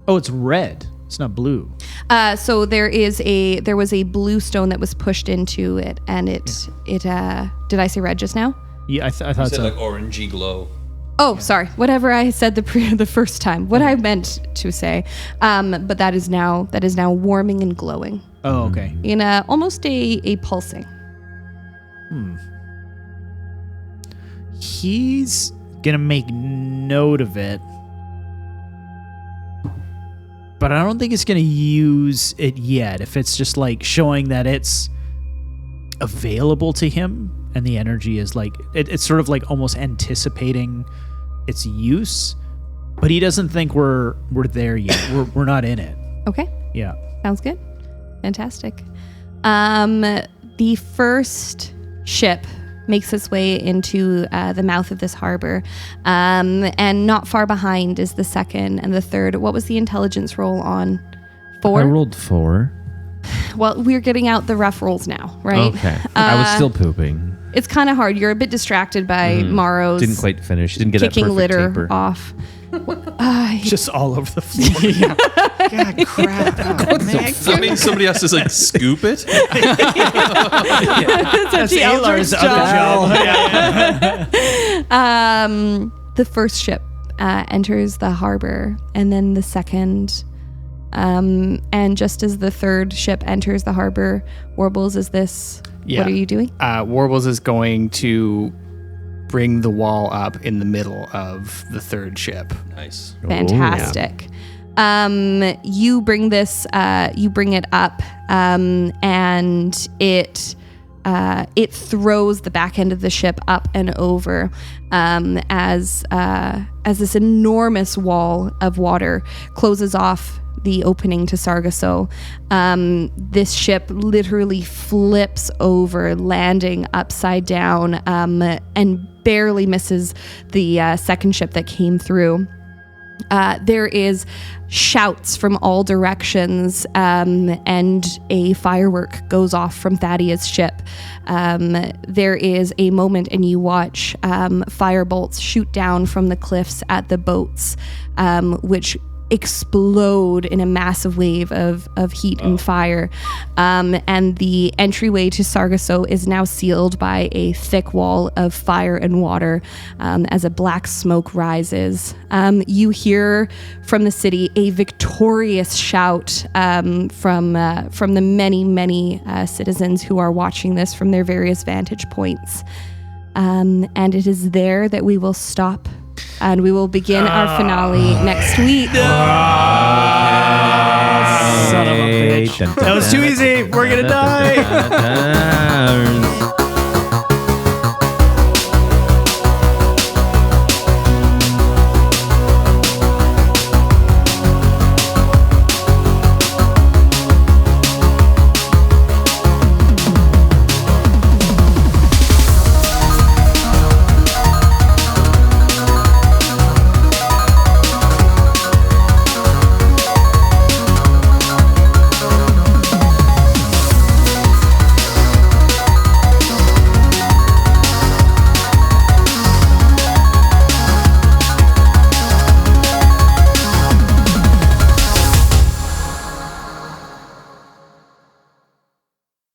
Oh, it's red. It's not blue. So there was a blue stone that was pushed into it, and it did I say red just now? Yeah, I thought so. Like orangey glow. Oh, sorry. Whatever I said the first time. What I meant to say. But that is now warming and glowing. Oh, okay. In almost a pulsing. He's gonna make note of it, but I don't think it's going to use it yet. If it's just like showing that it's available to him and the energy is like, it's sort of like almost anticipating its use, but he doesn't think we're there yet. We're not in it. Okay. Yeah. Sounds good. Fantastic. The first ship makes its way into the mouth of this harbor. And not far behind is the second and the third. What was the intelligence roll on? 4? I rolled 4. Well, we're getting out the rough rolls now, right? Okay. I was still pooping. It's kind of hard. You're a bit distracted by Morrow's Didn't quite finish. Didn't get that kicking perfect litter taper. off. Just all over the floor. God, crap. I mean, somebody has to like scoop it. That's the Alar's other job. The first ship enters the harbor, and then the second. And just as the third ship enters the harbor, Warbles, is this... Yeah. What are you doing? Warbles is going to bring the wall up in the middle of the third ship. Nice. Fantastic. You bring this, you bring it up, and it throws the back end of the ship up and over, as this enormous wall of water closes off the opening to Sargasso. This ship literally flips over, landing upside down, and barely misses the second ship that came through. There is shouts from all directions, and a firework goes off from Thaddeus' ship. There is a moment, and you watch firebolts shoot down from the cliffs at the boats, which explode in a massive wave of heat and fire. And the entryway to Sargasso is now sealed by a thick wall of fire and water as a black smoke rises. You hear from the city a victorious shout from the many citizens who are watching this from their various vantage points. And it is there that we will stop. And we will begin our finale next week. Son of a bitch. That was too easy. We're going to die.